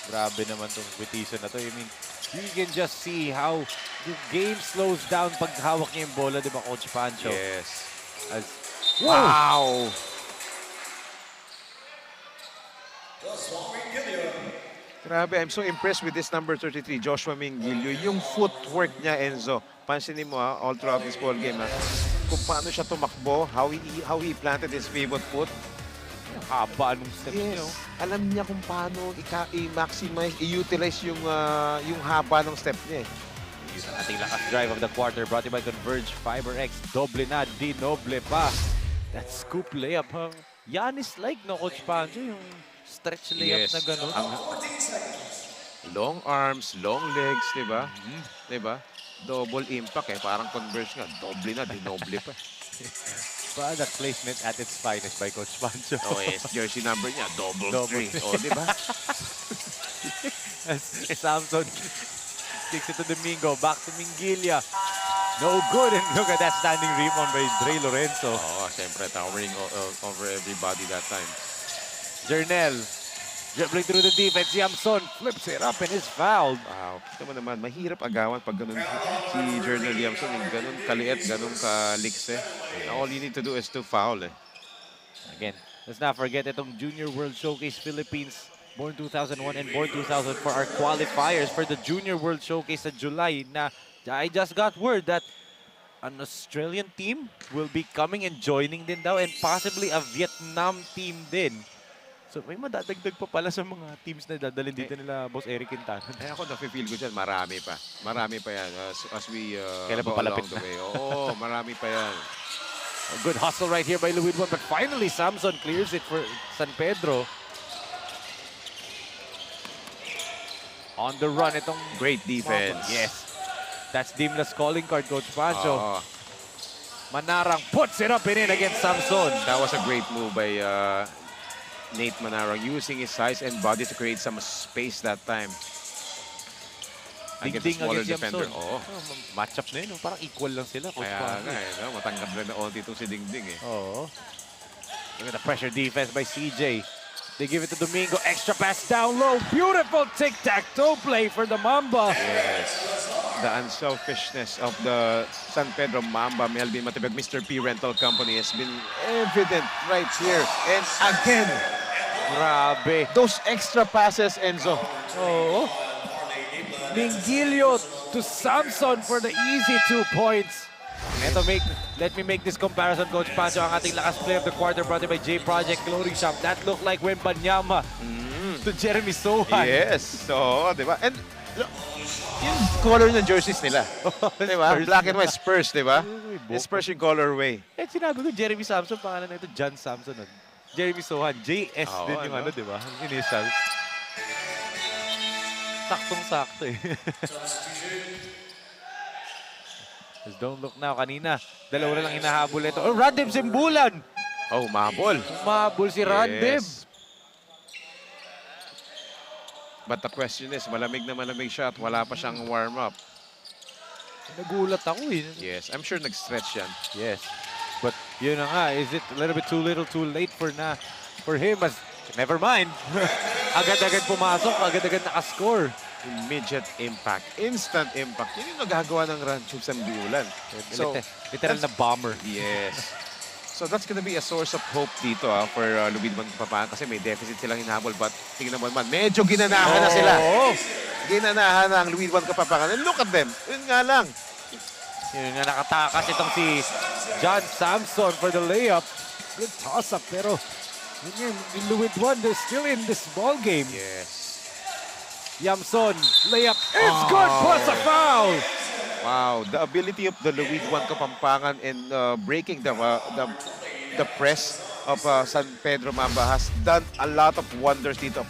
Speaker 1: Grabe naman tong Buitison na to. I mean, you can just see how the game slows down pag hawak niya yung bola, di ba, Coach Pancho?
Speaker 2: Yes.
Speaker 1: Wow!
Speaker 2: Grabe, I'm so impressed with this number 33, Joshua Mingilio. Yung footwork niya, Enzo. Pansinin mo all throughout this ball game. Kung paano siya tumakbo, how he planted his pivot foot.
Speaker 1: Haba nung step
Speaker 2: Yes.
Speaker 1: niyo.
Speaker 2: Alam niya kung paano i-maximize, i-utilize yung haba ng step niya.
Speaker 1: Yung ating lakas drive of the quarter brought to you by Converge FiberX. Doble na, di noble pa. That scoop layup, Giannis-like, no, Coach Pancho? Yung stretch layup na gano'n.
Speaker 2: Long arms, long legs, di ba? Di ba? Double impact eh. Parang converse nga. Doble na, dinoble pa.
Speaker 1: Product placement at its finest by Coach Pancho.
Speaker 2: Oh, yes. Jersey number niya, double
Speaker 1: Double
Speaker 2: 3. Oh, di ba?
Speaker 1: Samson kicks it to Domingo. Back to Mingilia. No good. And look at that standing rebound by Dre Lorenzo.
Speaker 2: Oo, siyempre, towering over everybody that time.
Speaker 1: Jernel dribbling through the defense. Yamson flips it up and is fouled.
Speaker 2: Wow, kita mo naman, mahirap agawan pag ganun si Jernel Liamson. Ganun kaliit, ganun kaliks eh. All you need to do is to foul eh.
Speaker 1: Again, let's not forget itong Junior World Showcase Philippines. Born 2001 and born 2000 for our qualifiers for the Junior World Showcase sa July na I just got word that an Australian team will be coming and joining din daw and possibly a Vietnam team din. So may madadagdag pa pala sa mga teams na dadalhin dito nila Boss Eric Quintana.
Speaker 2: Eh ako nafe-feel ko dyan, marami pa. Marami pa yan as we
Speaker 1: Kailan pa
Speaker 2: go
Speaker 1: palapit
Speaker 2: along the
Speaker 1: na?
Speaker 2: way. Oo, marami pa yan.
Speaker 1: A good hustle right here by Luidwan, but finally Samson clears it for San Pedro. On the run itong
Speaker 2: Great defense.
Speaker 1: Yes. That's Dimla's calling card, Coach Pancho.
Speaker 2: Oo.
Speaker 1: Manarang puts it up and in against Samson.
Speaker 2: That was a great move by Nate Manarang, using his size and body to create some space that time.
Speaker 1: Ding-ding against
Speaker 2: defender.
Speaker 1: Yamson.
Speaker 2: Oo.
Speaker 1: Matchup na yun. Parang equal lang sila, Coach
Speaker 2: Kaya
Speaker 1: Pancho.
Speaker 2: nga eh, no? Matangkad rin na onti itong si Ding-Ding eh.
Speaker 1: Oh. Look at the pressure defense by CJ. They give it to Domingo. Extra pass down low. Beautiful tic-tac-toe play for the Mamba.
Speaker 2: Yes. The unselfishness of the San Pedro Mamba, Melvin Matibag, Mr. P Rental Company has been evident right here. And again,
Speaker 1: Grabe.
Speaker 2: those extra passes, Enzo.
Speaker 1: Oh. Mingilio to Samson for the easy 2 points. Let me make this comparison, Coach Pancho. Ang ating lakas player of the quarter brought in by J Project Clothing Shop. That looked like Wembanyama to Jeremy Sohan.
Speaker 2: Yes. So, di ba? And yung color ng jerseys nila. Di ba?
Speaker 1: Spurs.
Speaker 2: Black and white Spurs, di ba?
Speaker 1: Uy,
Speaker 2: Spurs yung colorway.
Speaker 1: Eh, sinabi ko, Jeremy Samson, pangalan na ito, John Samson. Jeremy Sohan, JS
Speaker 2: Oo,
Speaker 1: din yung
Speaker 2: ano?
Speaker 1: di ba? Initials. Saktong-sakto eh. Just don't look now. Kanina, dalawa na lang hinahabol ito. Oh, Radib Simbulan!
Speaker 2: Oh, mabol.
Speaker 1: Umabol si Radib.
Speaker 2: Yes. But the question is, malamig na malamig siya at wala pa siyang warm-up.
Speaker 1: Nagulat ako eh.
Speaker 2: Yes, I'm sure nag-stretch yan.
Speaker 1: Yes. But yun na nga, is it a little bit too little, too late for him? As never mind. Agad-agad pumasok, agad-agad nakascore.
Speaker 2: Immediate impact, instant impact. Yun yung nagagawa ng Rancho Sanbiulan. So,
Speaker 1: Literal na bomber.
Speaker 2: yes. So that's gonna be a source of hope dito for Luidwan Kapampangan kasi may deficit silang hinahabol. But tingnan mo naman, medyo ginanahan na sila.
Speaker 1: Oo.
Speaker 2: Ginanahan na ang Luidwan Kapampangan. And look at them. Yun nga lang.
Speaker 1: Yun nga, nakatakas itong si John Samson for the layup. Good toss-up, pero yun, yung Luidwan, they're still in this ball game.
Speaker 2: Yes.
Speaker 1: Yamson, layup, it's good, plus a foul!
Speaker 2: Wow, the ability of the Luidwan Kapampangan in breaking the press of San Pedro Mamba has done a lot of wonders dito,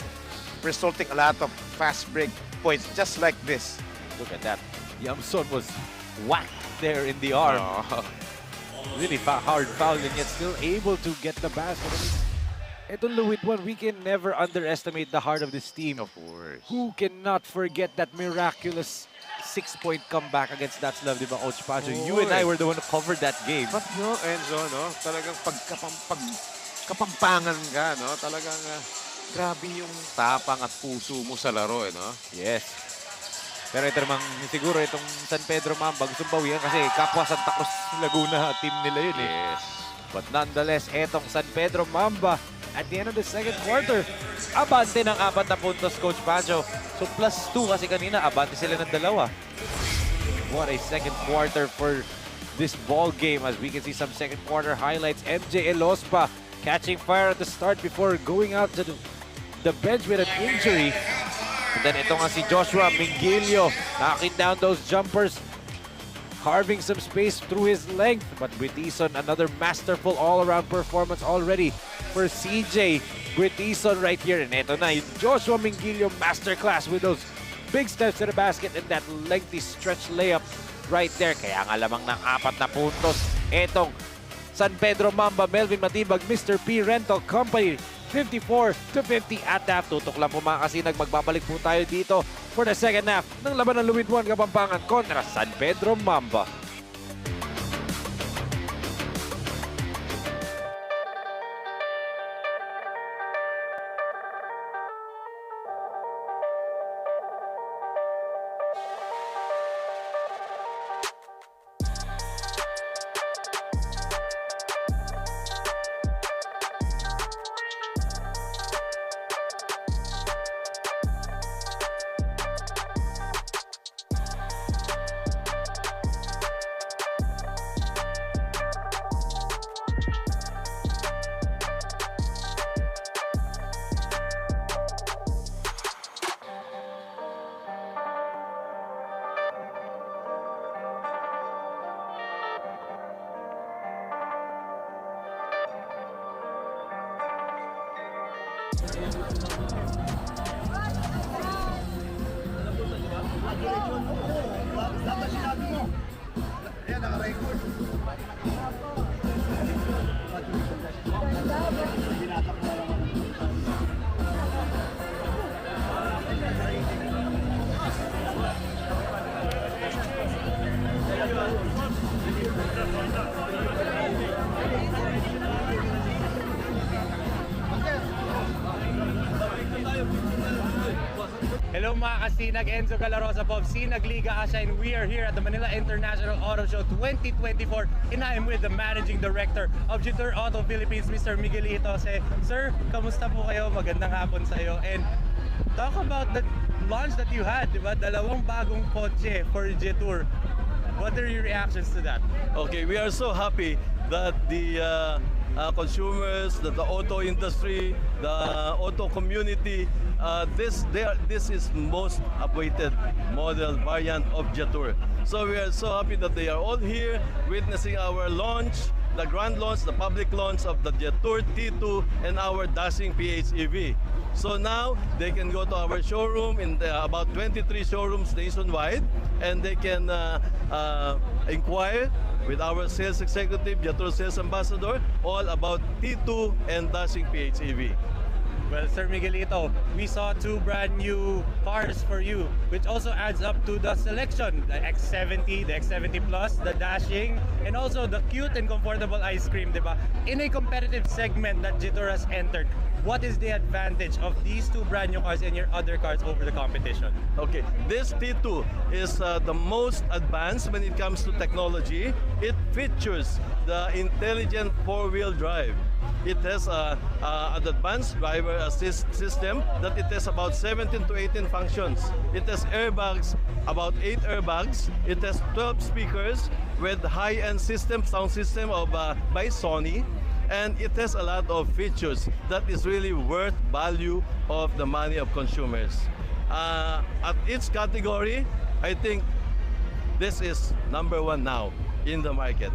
Speaker 2: resulting a lot of fast break points just like this.
Speaker 1: Look at that. Yamson was whacked there in the arm.
Speaker 2: Oh.
Speaker 1: Really hard foul and yet still able to get the basket. I mean, itong Luidwan, we can never underestimate the heart of this team.
Speaker 2: Of course.
Speaker 1: Who cannot forget that miraculous 6-point comeback against Datslav, di ba, Coach Pancho? You and I were the one who covered that game.
Speaker 2: But no, Enzo, no? Talagang kapampangan ka, no? Talagang grabe yung tapang at puso mo sa laro, no?
Speaker 1: Yes. Pero ito namang siguro itong San Pedro Mamba gustong bawian kasi kapwa Santa Cruz Laguna team nila yun eh.
Speaker 2: Yes.
Speaker 1: But nonetheless, etong San Pedro Mamba at the end of the second quarter, abante ng 4 na puntos, Coach Pancho. So plus 2 kasi kanina, abante sila ng 2. What a second quarter for this ball game as we can see some second quarter highlights. MJ Elospa catching fire at the start before going out to the bench with an injury. And then ito nga si Joshua Mingilio, knocking down those jumpers, carving some space through his length. But Britison, another masterful all-around performance already for CJ Britison right here. And ito na, Joshua Mingilio masterclass with those big steps to the basket and that lengthy stretch layup right there. Kaya nga lamang ng 4 na puntos etong San Pedro Mamba. Melvin Matibag, Mr. P Rental Company, 54-50 at half. Tutok lang po mga kasinag. Magbabalik po tayo dito for the second half ng laban ng Lumidwan Kapampangan kontra San Pedro Mamba.
Speaker 8: Hello mga kasinag, Enzo Galarosa po of Sinag Liga Asia, and we are here at the Manila International Auto Show 2024 and I am with the Managing Director of Jetur Auto Philippines, Mr. Miguelito. Sir, kamusta po kayo? Magandang hapon sa iyo. And talk about the launch that you had, diba? Dalawang bagong kotse for Jetur. What are your reactions to that?
Speaker 9: Okay, we are so happy that the consumers, that the auto industry, the auto community, this is most awaited model variant of Jetur. So we are so happy that they are all here witnessing our launch, the grand launch, the public launch of the Jetur T2 and our dashing PHEV. So now they can go to our showroom in about 23 showrooms nationwide, and they can inquire with our sales executive, Jetur Sales Ambassador, all about T2 and dashing PHEV.
Speaker 8: Well, Sir Miguelito, we saw 2 brand new cars for you, which also adds up to the selection, the X70, the X70 Plus, the dashing, and also the cute and comfortable ice cream, diba? In a competitive segment that Jetur has entered, what is the advantage of these 2 brand new cars and your other cars over the competition?
Speaker 9: Okay, this T2 is the most advanced when it comes to technology. It features the intelligent 4-wheel drive. It has an advanced driver assist system that it has about 17 to 18 functions. It has airbags, about 8 airbags. It has 12 speakers with high-end sound system of by Sony. And it has a lot of features that is really worth value of the money of consumers. At each category, I think this is number 1 now in the market.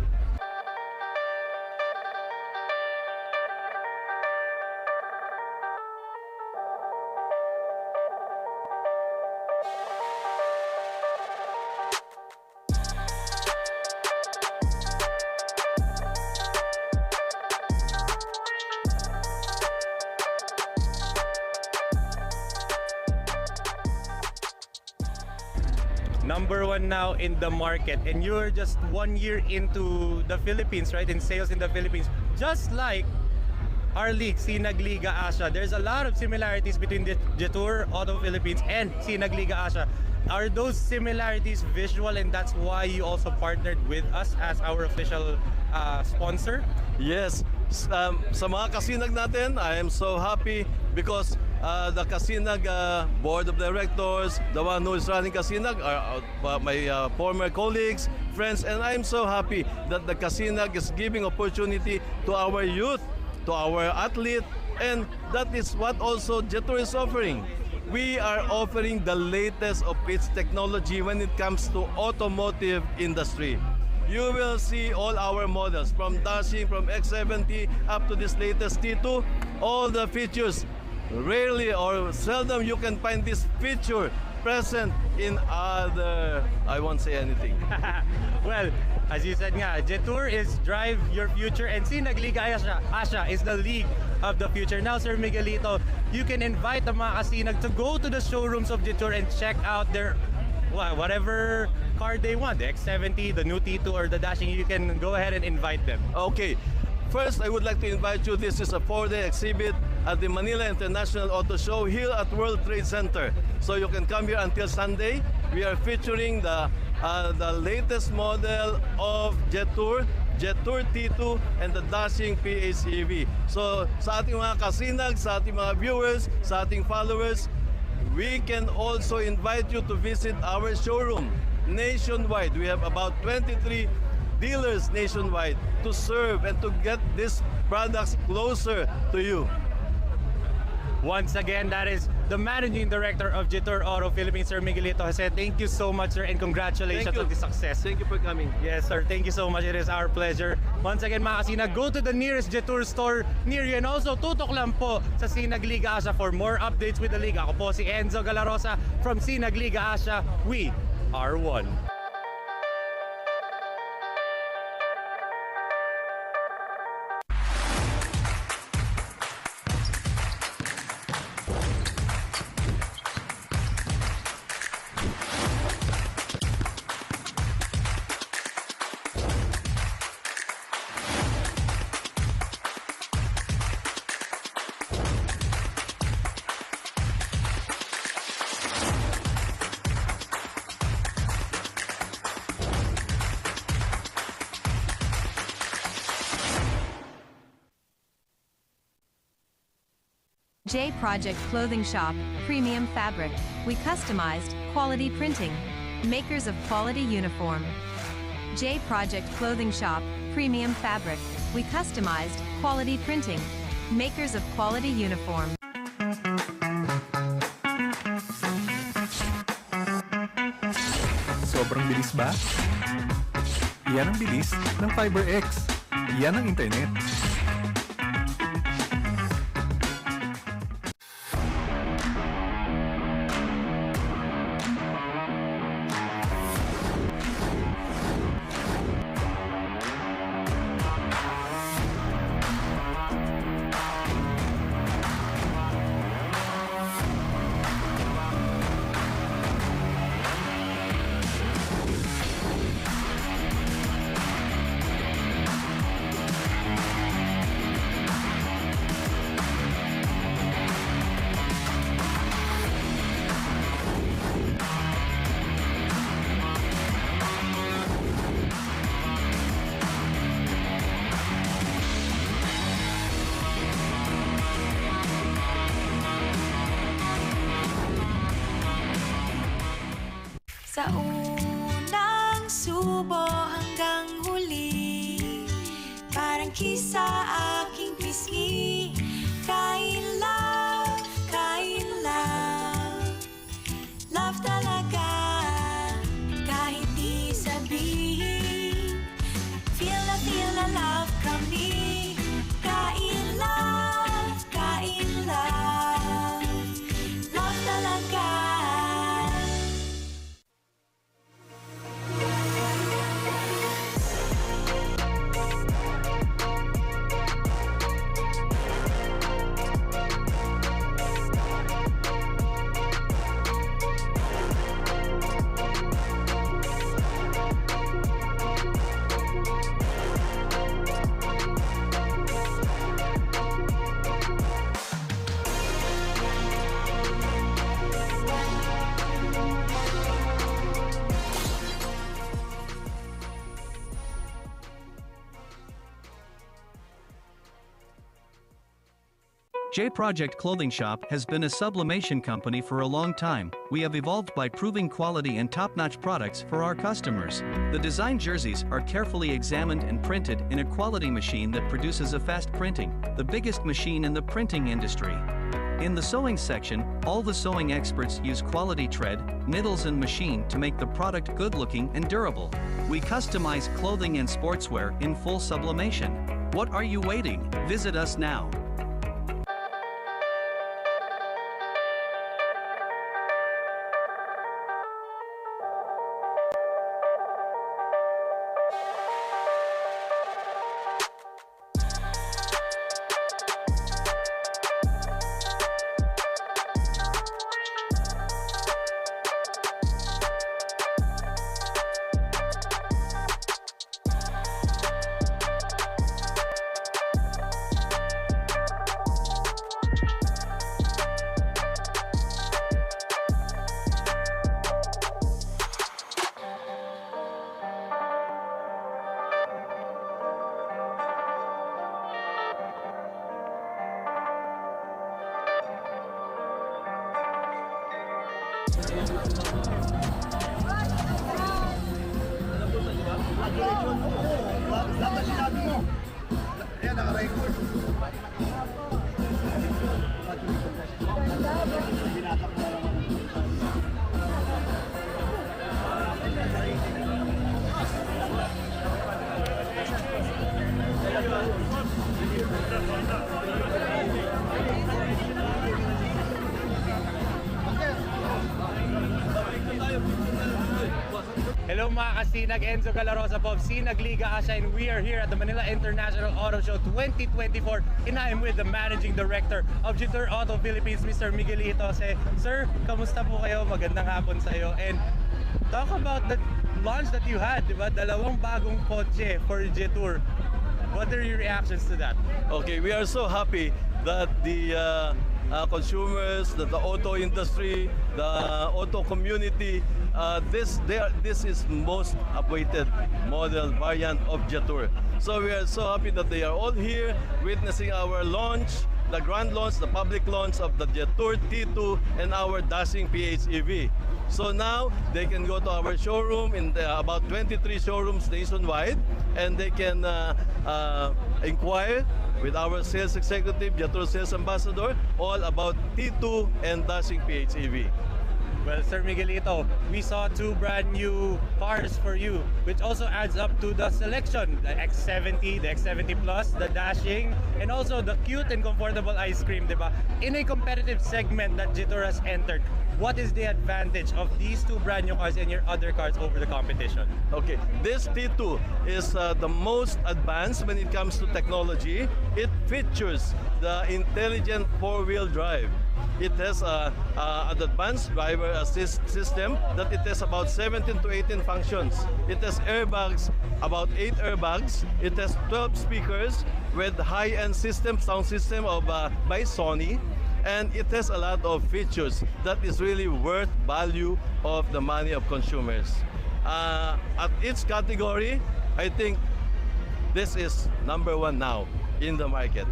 Speaker 8: Number 1 now in the market, and you're just 1 year into the Philippines, right? In sales in the Philippines, just like our league, Sinag Liga Asia. There's a lot of similarities between the Jetur Auto Philippines and Sinag Liga Asia. Are those similarities visual, and that's why you also partnered with us as our official sponsor?
Speaker 9: Yes, sa mga kasinag natin, I am so happy because the Kasinag board of directors, the one who is running Kasinag, are my former colleagues, friends, and I'm so happy that the Kasinag is giving opportunity to our youth, to our athlete, and that is what also Jetur is offering. We are offering the latest of its technology when it comes to automotive industry. You will see all our models from dashing, from X70 up to this latest T2, all the features. Rarely or seldom you can find this feature present in other, I won't say anything.
Speaker 8: Well, as you said nga, Jetour is drive your future and Sinag Liga Asia is the league of the future. Now, Sir Miguelito, you can invite the mga kasinag to go to the showrooms of Jetour and check out their whatever card they want, the X70, the new T2, or the Dashing. You can go ahead and invite them.
Speaker 9: Okay. First, I would like to invite you. This is a 4-day exhibit at the Manila International Auto Show here at World Trade Center. So you can come here until Sunday. We are featuring the latest model of Jetour T2, and the Dashing PHEV. So sa ating mga kasinag, sa ating mga viewers, sa ating followers, we can also invite you to visit our showroom nationwide. We have about 23 dealers nationwide to serve and to get these products closer to you.
Speaker 8: Once again, that is the Managing Director of Jetour Auto Philippines, Sir Miguelito Jose. Thank you so much, sir, and congratulations
Speaker 9: Thank you.
Speaker 8: on the success.
Speaker 9: Thank you for coming.
Speaker 8: Yes, sir. Thank you so much. It is our pleasure. Once again, mga kasinag, go to the nearest Jetour store near you. And also, tutok lang po sa Sinag Liga Asia for more updates with the league. Ako po si Enzo Galarosa from Sinag Liga Asia. We are one.
Speaker 7: J Project Clothing Shop, Premium Fabric. We customized, quality printing. Makers of quality uniform. J Project Clothing Shop, Premium Fabric. We customized, quality printing. Makers of quality uniform.
Speaker 10: Sobrang bilis ba? Yan ang bilis ng FiberX. Yan ang internet.
Speaker 6: Sa unang subo hanggang huli, parang kisa aking pisngi. Kain love, love talaga. Kahit di sabihin, feel na love kami. Kain love, love talaga.
Speaker 11: J Project Clothing Shop has been a sublimation company for a long time. We have evolved by proving quality and top-notch products for our customers. The design jerseys are carefully examined and printed in a quality machine that produces a fast printing, the biggest machine in the printing industry. In the sewing section, all the sewing experts use quality thread, needles and machine to make the product good-looking and durable. We customize clothing and sportswear in full sublimation. What are you waiting? Visit us now.
Speaker 8: Hello mga kasinag, Enzo Galarosa po of Sinag Liga Asia, and we are here at the Manila International Auto Show 2024, and I am with the Managing Director of Jitur Auto Philippines, Mr. Miguelito. Sir, kamusta po kayo? Magandang hapon sa iyo. And talk about the launch that you had, diba? Dalawang bagong kotse for Jitur. What are your reactions to that?
Speaker 9: Okay, we are so happy that the consumers, that the auto industry, the auto community, this is most awaited model variant of Jitur. So we are so happy that they are all here witnessing our launch, the grand launch, the public launch of the Jitur T2 and our dashing PHEV. So now they can go to our showroom in about 23 showrooms nationwide, and they can inquire with our sales executive, Jitur Sales Ambassador, all about T2 and dashing PHEV.
Speaker 8: Well, Sir Miguelito, we saw two brand new cars for you, which also adds up to the selection, the X70, the X70 Plus, the dashing, and also the cute and comfortable ice cream, diba? In a competitive segment that Jitur has entered, what is the advantage of these two brand new cars and your other cars over the competition?
Speaker 9: Okay, this T2 is the most advanced when it comes to technology. It features the intelligent four-wheel drive. It has an advanced driver assist system that it has about 17 to 18 functions. It has airbags, about 8 airbags. It has 12 speakers with high-end sound system of by Sony. And it has a lot of features that is really worth value of the money of consumers. At each category, I think this is #1 now in the market.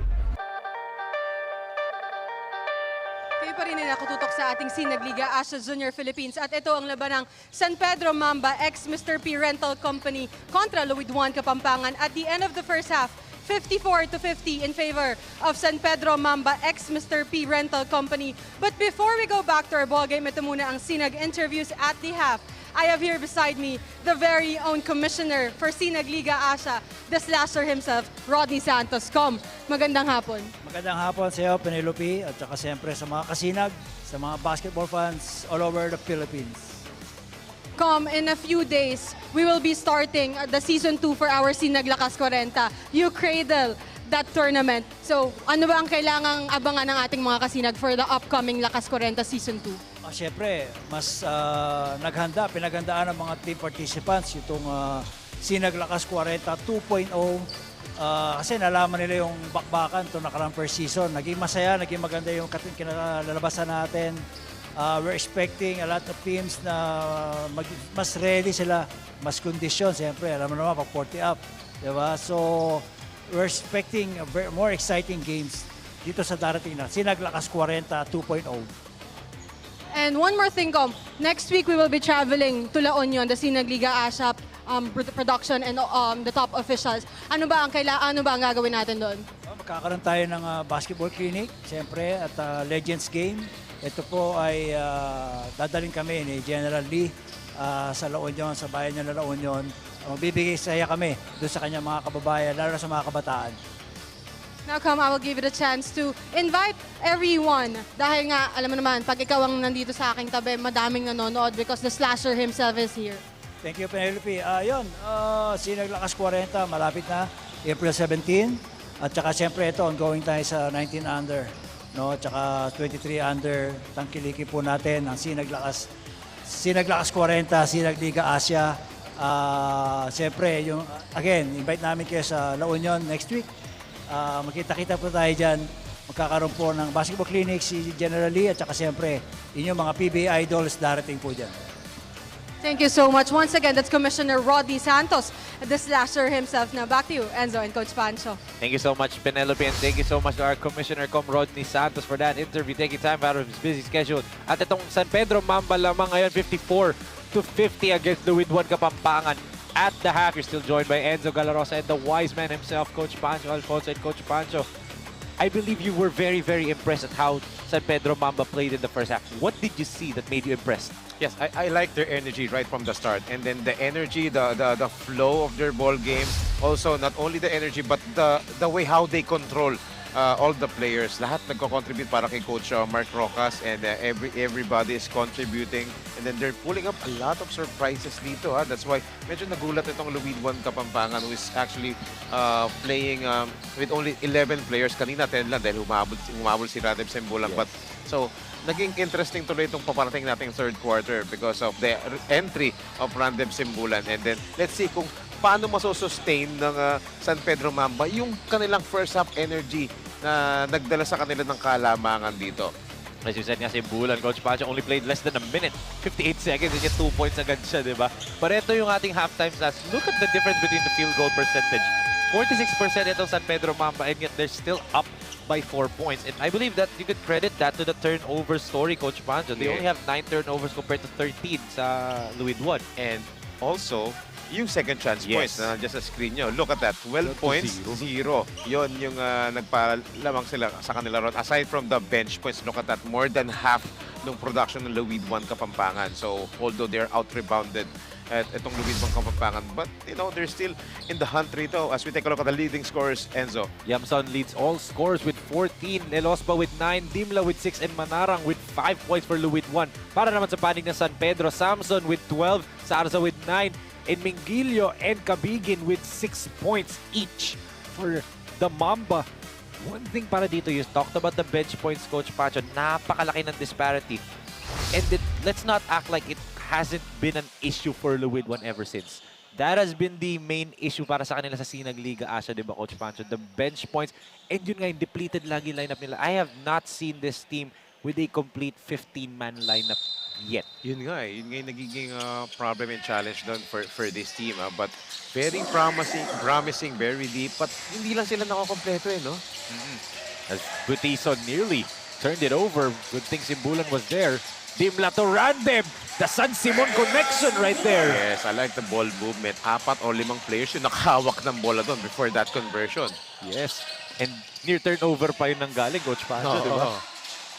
Speaker 3: Kayo pa rin ay nakututok sa ating Sinag Liga Asia Junior Philippines. At ito ang laban ng San Pedro Mamba ex Mr. P Rental Company kontra Louis Juan Kapampangan. At the end of the first half, 54-50 in favor of San Pedro Mamba ex Mr. P Rental Company. But before we go back to our ballgame, ito muna ang Sinag interviews at the half. I have here beside me the very own commissioner for Sinag Liga Asia, the slasher himself, Rodney Santos. Magandang hapon.
Speaker 12: Magandang hapon sa iyo, Penelope, at saka siyempre sa mga kasinag, sa mga basketball fans all over the Philippines.
Speaker 3: In a few days, we will be starting the Season 2 for our Sinag Lakas 40. You cradle that tournament. So, ano ba ang kailangang abangan ng ating mga kasinag for the upcoming Lakas 40 Season 2?
Speaker 12: Siyempre, mas pinaghandaan ng mga team participants itong Sinag Lakas 40 2.0 kasi nalaman nila yung bakbakan itong nakarang first season. Naging masaya, naging maganda yung kinalalabasan natin. We're expecting a lot of teams na mas ready sila, mas kondisyon. Siyempre, alam mo naman, pag 40 up. Diba? So, we're expecting more exciting games dito sa darating na Sinag Lakas 40 2.0.
Speaker 3: And one more thing, next week we will be traveling to La Union, the Sinag Liga Asia production and the top officials. Ano ba ang gagawin natin doon?
Speaker 12: Magkakaroon tayo ng basketball clinic, siyempre, at Legends Game. Ito po ay dadaling kami ni General Lee sa La Union, sa bayan niya na La Union. Bibigay saya kami doon sa kanyang mga kababayan, lalo na sa mga kabataan.
Speaker 3: Now, I will give you the chance to invite everyone. Dahil nga, alam mo naman, pag ikaw ang nandito sa aking tabi, madaming nanonood because the slasher himself is here.
Speaker 12: Thank you, Penelope. Sinag Lakas 40, malapit na, April 17. At saka siyempre ito, ongoing tayo sa 19 under. No? Tsaka 23 under, tangkilikin po natin ang Sinag Lakas 40, Sinag Liga Asia. Siyempre, again, invite namin kayo sa La Union next week. Magkita-kita po tayo dyan. Magkakaroon po ng basketball clinic si General Lee at saka siyempre inyong mga PBA idols darating po dyan.
Speaker 3: Thank you so much. Once again, that's Commissioner Rodney Santos. the slasher himself. Now back to you, Enzo and Coach Pancho.
Speaker 1: Thank you so much, Penelope, and thank you so much to our Commissioner Com Rodney Santos for that interview, taking time out of his busy schedule. At itong San Pedro Mamba lamang ngayon, 54-50 against the Widwan Kapampangan. At the half, you're still joined by Enzo Galarosa and the wise man himself, Coach Pancho Alfonso. And Coach Pancho, I believe you were very, very impressed at how San Pedro Mamba played in the first half. What did you see that made you impressed?
Speaker 2: Yes, I like their energy right from the start. And then the energy, the flow of their ball game. Also, not only the energy, but the way how they control all the players. Lahat nagko-contribute para kay Coach Mark Rocas, and everybody is contributing. And then they're pulling up a lot of surprises dito. That's why medyo nagulat itong Luidwan Kapampangan, who is actually playing with only 11 players. Kanina 10 lang dahil humabol si Radeb Sembulan.
Speaker 1: Yes.
Speaker 2: But so, naging interesting tuloy itong paparating nating third quarter because of the entry of Radeb Sembulan. And then, let's see kung paano masosustain ng San Pedro Mamba yung kanilang first half energy na nagdala sa kanila ng kalamangan dito.
Speaker 1: As you said nga, Sembulan, Coach Pancho only played less than a minute. 58 seconds, and yet 2 points agad siya, di ba? Pero ito yung ating halftime stats. Look at the difference between the field goal percentage. 46% itong San Pedro Mamba, and yet they're still up by 4 points. And I believe that you could credit that to the turnover story, Coach Pancho. They only have 9 turnovers compared to 13 sa Luidwan.
Speaker 2: And also, yung second chance points na nandiyan sa screen nyo. Look at that. 12 points, 0. Yon yung nagpalamang sila sa kanila ron. Aside from the bench points, look at that. More than half ng production ng Luidwan Kapampangan. So, although they're out-rebounded at itong Luidwan Kapampangan, but, you know, they're still in the hunt rito. As we take a look at the leading scorers, Enzo.
Speaker 1: Yamson leads all scores with 14, Elospa with 9, Dimla with 6, and Manarang with 5 points for Luidwan. Para naman sa panig ng San Pedro, Samson with 12, Sarza with 9, and Mingilio and Cabigin with 6 points each for the Mamba. One thing para dito, you talked about the bench points, Coach Pancho. Napakalaki ng disparity. And let's not act like it hasn't been an issue for Luidwan ever since. That has been the main issue para sa kanila sa Sinag Liga Asia, di ba, Coach Pancho? The bench points. And yun nga, yung depleted lagi lineup nila. I have not seen this team with a complete 15-man lineup yet.
Speaker 2: Yun nga yun nga yung nagiging problem and challenge doon for this team. But very promising, very deep. But hindi lang sila nakakompleto no?
Speaker 1: As Butison nearly turned it over. Good thing Sembulan was there. Dimla to Randem. The San Simon connection right there.
Speaker 2: Yes, I like the ball movement. 4 o 5 players yung nakahawak ng bola doon before that conversion.
Speaker 1: Yes. And near turnover pa yun nanggaling, Coach Pancho, di ba?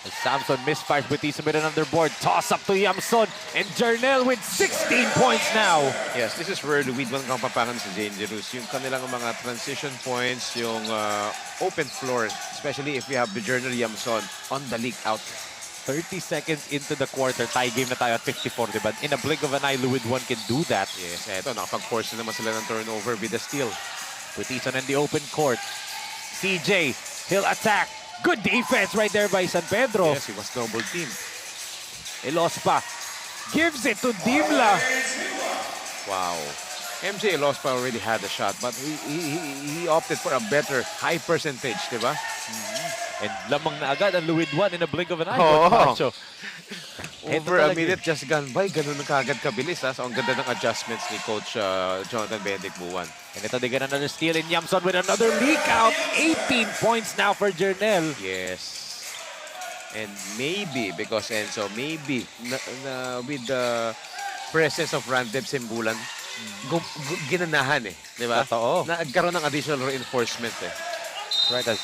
Speaker 1: As Samson misfires, Butison with another board. Toss up to Yamson. And Jarnell with 16 points now.
Speaker 2: Yes, this is where Luidwan Kapampangan is dangerous. Yung kanilang mga transition points, yung open floor, especially if you have the Jarnell Yamson on the leak out.
Speaker 1: 30 seconds into the quarter, tie game na tayo at 54, diba? In a blink of an eye, Luidwan can do that.
Speaker 2: Yes, eto, nakapag-force na naman sila ng turnover with the steal.
Speaker 1: Butison in the open court. CJ, he'll attack. Good defense right there by San Pedro.
Speaker 2: Yes, he was double team.
Speaker 1: Elospa gives it to Dimla.
Speaker 2: Wow. MJ Elospa already had a shot, but he opted for a better high percentage, diba?
Speaker 1: And lamang na agad ang Luidwan in a blink of an eye.
Speaker 2: Over a minute just gone by, ganun na kagad kabilis. So, ang ganda ng adjustments ni Coach Jonathan Bendic Buwan.
Speaker 1: And ito, they get another steal in Yamson with another leak out. 18 points now for Jarnell.
Speaker 2: Yes. And maybe, because Enzo, maybe with the presence of Randeb Sembulan, ginanahan di ba?
Speaker 1: Totoo.
Speaker 2: Nagkaroon ng additional reinforcement
Speaker 1: Right, as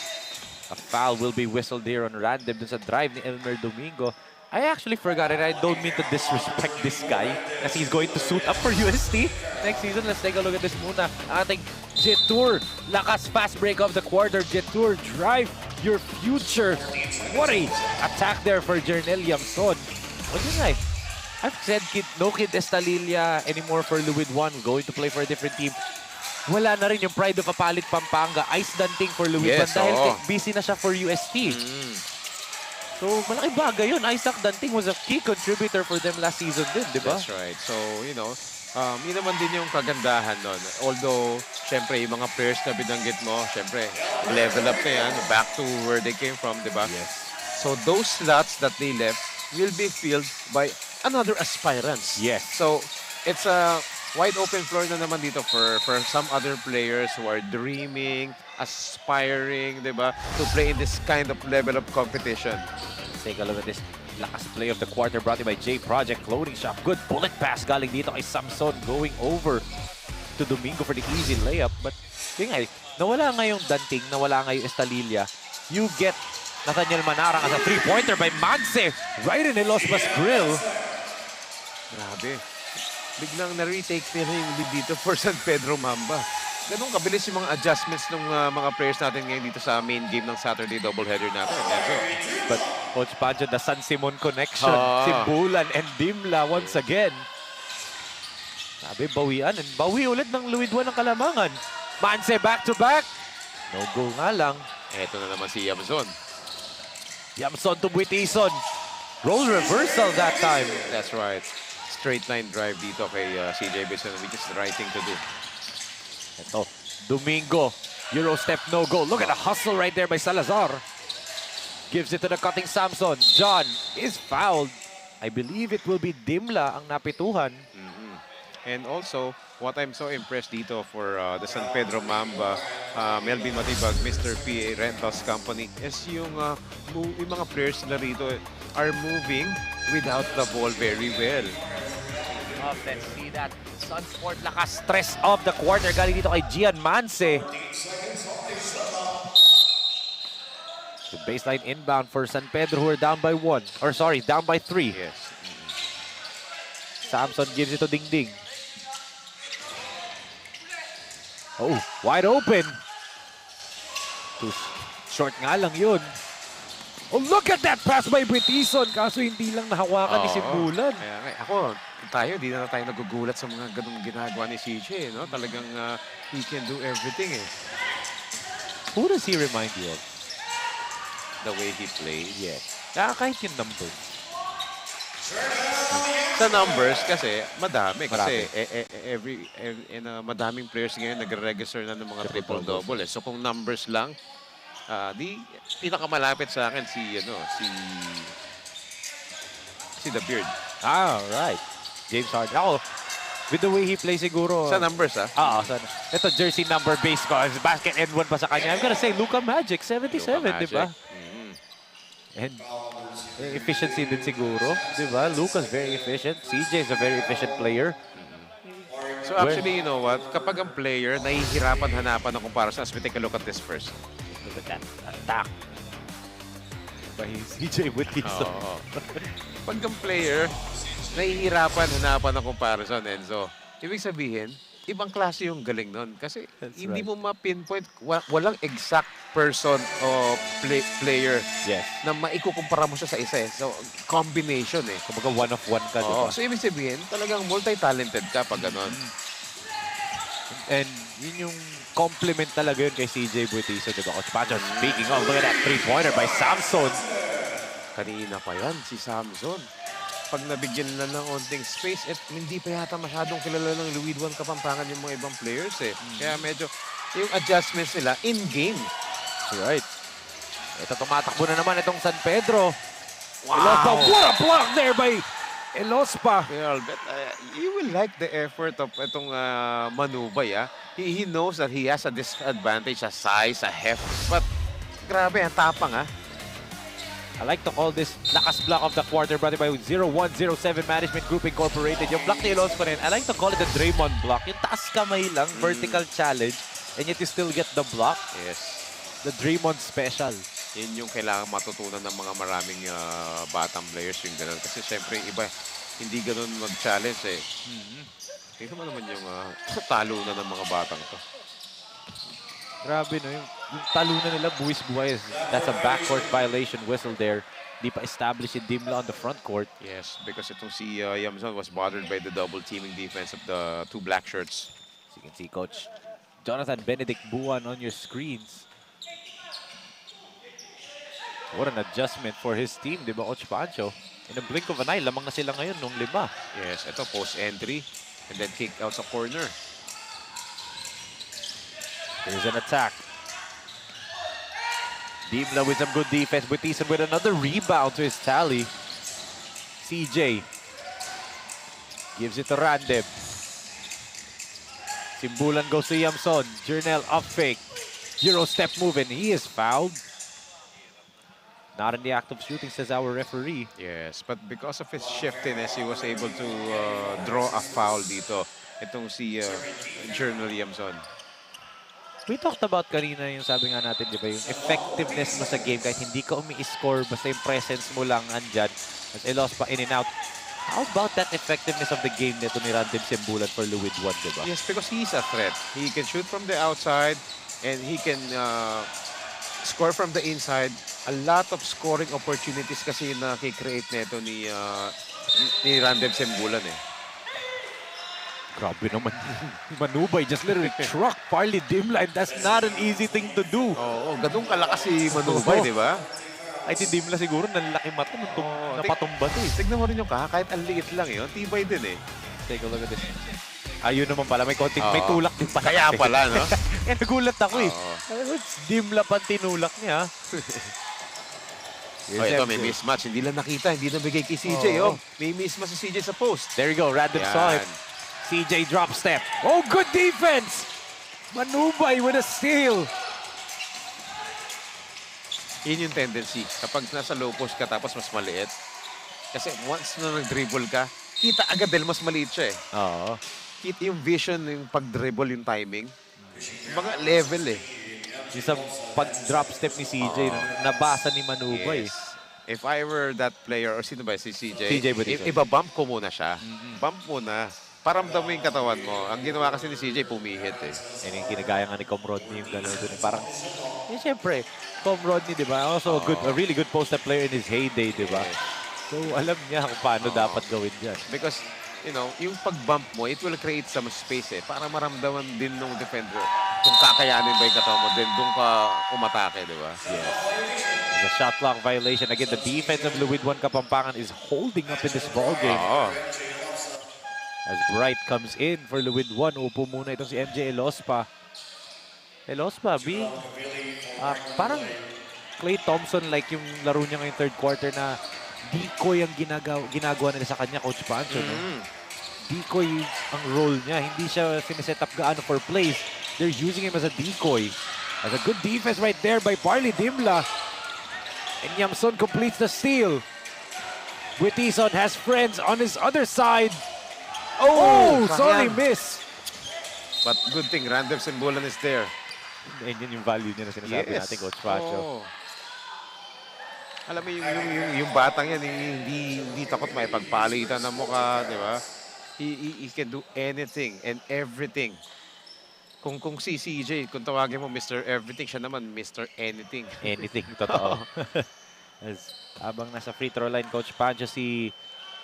Speaker 1: a foul will be whistled here on Randem dun sa drive ni Elmer Domingo. I actually forgot it. I don't mean to disrespect this guy as he's going to suit up for UST next season. Let's take a look at this muna. Ating Jetour. Lakas fast break of the quarter. Jetour, drive your future. What a attack there for Jarnell Yamson. What do you like? I've said no Kid Estalilla anymore for Luidwan. Going to play for a different team. Wala na rin yung pride of Papalit Pampanga. Ice Danting for Luidwan dahil busy na siya for UST. So, malaki bagay yun. Isaac Danting was a key contributor for them last season din, di ba?
Speaker 2: That's right. So, you know, yun naman din yung kagandahan nun. Although, syempre, yung mga players na binanggit mo, syempre, level up na yan, back to where they came from, di ba?
Speaker 1: Yes.
Speaker 2: So, those slots that they left will be filled by another aspirants.
Speaker 1: Yes.
Speaker 2: So, it's wide open floor na naman dito for some other players who are dreaming, aspiring, di ba, to play in this kind of level of competition.
Speaker 1: Take a look at this lakas play of the quarter brought to you by J Project Clothing Shop. Good bullet pass galing dito kay Samson going over to Domingo for the easy layup. But yun nga, nawala nga yung Danting, nawala nga yung Estalilla. You get Nathaniel Manarang as a three-pointer by Magse right in Elospa's grill.
Speaker 2: Grabe. Biglang na-retake nila yung lead dito for San Pedro Mamba. Ganun kabilis yung mga adjustments ng mga players natin ngayon dito sa main game ng Saturday doubleheader natin.
Speaker 1: But Coach Pancho, the San Simon connection. Si Bulan and Dimla once again. Sabi, bawian. And bawi ulit ng Luid 1 ng Kalamangan. Manse back-to-back. No goal nga lang.
Speaker 2: Eto na naman si Yamson.
Speaker 1: Yamson to Buitison. Role reversal that time.
Speaker 2: That's right. Straight line drive dito kay CJ Bison, which is the right thing to do.
Speaker 1: Ito, Domingo. Euro step, no goal. Look at the hustle right there by Salazar. Gives it to the cutting Samson. John is fouled. I believe it will be Dimla ang napituhan.
Speaker 2: And also, what I'm so impressed dito for the San Pedro Mamba, Melvin Matibag, Mr. PA Rentals Company, is yung mga players na rito are moving without the ball very well.
Speaker 1: Let's see that. Sunsport lakas stress of the quarter. Galing dito kay Gian Manse. The baseline inbound for San Pedro who are down by 1. Or sorry, down by 3.
Speaker 2: Yes.
Speaker 1: Samson gives it to Ding Ding. Oh, wide open. Too short nga lang yun. Oh, look at that pass by Buitison. Kaso hindi lang nahawakan ni Simbulan.
Speaker 2: Kaya nga, tayo, di na tayo nagugulat sa mga ganung ginagawa ni CJ, no? Talagang he can do everything, eh.
Speaker 1: Who does he remind you of?
Speaker 2: The way he plays.
Speaker 1: Yes. Kahit yung numbers.
Speaker 2: Sa numbers, kasi madami. Kasi madaming players ngayon nagre-register na ng mga triple-double. So kung numbers lang, di pinakamalapit sa akin si The Beard.
Speaker 1: Right. James Harden. Ako, with the way he plays siguro.
Speaker 2: Sa numbers,
Speaker 1: Ito jersey number base ko. Basket and 1 pa sa kanya. I'm gonna say Luka Magic, 77, di ba? And efficiency din siguro, di ba? Luka's very efficient. CJ is a very efficient player.
Speaker 2: So actually, you know what? Kapag ang player, nahihirapan hanapan ng comparison. As we take a look at this first.
Speaker 1: Look at that attack by CJ Buitison.
Speaker 2: Pag ang player, nahihirapan hanapan ng comparison, Enzo. Ibig sabihin, ibang klase yung galing nun. Kasi hindi mo ma-pinpoint, walang exact person o player na maikukumpara mo siya sa isa. So, combination eh.
Speaker 1: Kumbaga one of one ka, diba?
Speaker 2: So, ibig sabihin, talagang multi-talented ka pag ganon.
Speaker 1: And yun yung compliment talaga yun kay CJ Buitison, diba? Coach Pancho, speaking of, look at that three-pointer by Samson.
Speaker 2: Kanina pa yan, si Samson. Pag nabigyan na ng onting space, hindi pa yata masyadong kilala ng Luid 1 Kapampangan yung mga ibang players eh. Kaya medyo yung adjustments nila in-game.
Speaker 1: Right. Ito tumatakbo na naman itong San Pedro.
Speaker 2: Wow!
Speaker 1: Elospa, what a block there by Elospa.
Speaker 2: Well, but, you will like the effort of itong Manubay. He knows that he has a disadvantage, a size, a heft. But grabe, ang tapang
Speaker 1: I like to call this lakas block of the quarter brought by 0107 Management Group Incorporated. Yung block ni Elospa rin, I like to call it the Draymond block. Yung taas kamay lang, vertical challenge, and yet you still get the block.
Speaker 2: Yes.
Speaker 1: The Draymond special.
Speaker 2: Yun yung kailangan matutunan ng mga maraming batang players yung gano'n. Kasi syempre iba, hindi gano'n mag-challenge eh. Tingnan mo naman yung talo na ng mga batang to.
Speaker 1: Grabe no, yung talunan nila buwis-buwis. That's a backcourt violation whistle there. Di pa established si Dimla on the front court.
Speaker 2: Yes, because itong si Yamson was bothered by the double teaming defense of the two black shirts.
Speaker 1: As you can see, Coach Jonathan Benedict Buwan on your screens. What an adjustment for his team, di ba, Coach Pancho? In a blink of an eye, lamang na sila ngayon nung 5.
Speaker 2: Yes, ito post-entry and then kick out sa corner.
Speaker 1: Here's an attack. Dimla with some good defense. Buitison with another rebound to his tally. CJ gives it to Randem. Simbulan goes to Yamson. Jernel up fake. Euro step move and he is fouled. Not in the act of shooting, says our referee.
Speaker 2: Yes, but because of his shiftiness, he was able to draw a foul dito. Itong si Jernel Yamson.
Speaker 1: We talked about kanina yung sabi nga natin, di ba, yung effectiveness mo sa game kahit hindi ka umi-score, basta yung presence mo lang andyan. As Elospa in and out. How about that effectiveness of the game nito ni Random Simbulan for Luwid 1, di ba?
Speaker 2: Yes, because he's a threat. He can shoot from the outside and he can score from the inside. A lot of scoring opportunities kasi na-create nito ni Random Simbulan eh.
Speaker 1: Grabe naman. Manubay just literally truck Parley Dimla and that's not an easy thing to do.
Speaker 2: Oo, ganun kalakas si Manubay, di ba?
Speaker 1: Ay, si Dimla siguro nanlaki mata nung napatumba to eh.
Speaker 2: Tignan mo rin yung kahit ang liit lang yun, tibay din eh.
Speaker 1: Take a look at this. Ayun naman pala, may konting, may tulak din pala.
Speaker 2: Kaya pala, no?
Speaker 1: Kaya nagulat ako eh. Dimla pa tinulak niya.
Speaker 2: Oh, ito, may mismatch. Hindi lang nakita, hindi nabigay kay CJ. Oh. May mismatch si CJ sa post.
Speaker 1: There you go, Random saw it. CJ drop step. Oh, good defense! Manubay with a steal.
Speaker 2: Yun yung tendency. Kapag nasa low post ka tapos mas maliit. Kasi once na nag-dribble ka, kita agad dahil mas maliit siya eh.
Speaker 1: Oo.
Speaker 2: Kita yung vision, yung pag-dribble, yung timing. Mga level eh.
Speaker 1: Yung sa pag-drop step ni CJ, nabasa ni Manubay.
Speaker 2: Yes. If I were that player, or sino ba si CJ?
Speaker 1: CJ Budiso.
Speaker 2: Iba-bump ko muna siya. Bump muna. Paramdam mo yung katawan mo. Ang ginawa kasi ni CJ, pumihit eh.
Speaker 1: Yan yung kinagaya nga ni Com Rodney yung gano'n dun. Parang, siyempre, Com Rodney, di ba? Also a really good post-up player in his heyday, di ba?
Speaker 2: Yes.
Speaker 1: So, alam niya kung paano dapat gawin dyan.
Speaker 2: Because, you know, yung pag-bump mo, it will create some space eh. Para maramdaman din ng defender kung kakayanin ba yung katawan mo, then doon ka umatake, di ba?
Speaker 1: Yes. The shot clock violation. Again, the defense of Luwid 1 Kapampangan is holding up in this ballgame. As Bright comes in for Luwid 1. Upo muna itong si MJ Elospa. Elospa being parang Klay Thompson-like yung laro niya ngayong third quarter na decoy ang ginagawa nila sa kanya, Coach Pancho. No? Decoy ang role niya. Hindi siya siniset up gaano for plays. They're using him as a decoy. As a good defense right there by Parley Dimla. And Yamson completes the steal. Buitison has friends on his other side. Oh, sorry, miss.
Speaker 2: But good thing, Random Simbulan is there.
Speaker 1: And yun yung value niya na sinasabi natin, Coach Pacho.
Speaker 2: Alam mo, yung batang yan, hindi takot maipagpalitan ng mukha, di ba? He can do anything and everything. Kung si CJ, kung tawagin mo Mr. Everything, siya naman Mr. Anything.
Speaker 1: Anything, totoo. Habang nasa free throw line, Coach Pancho, si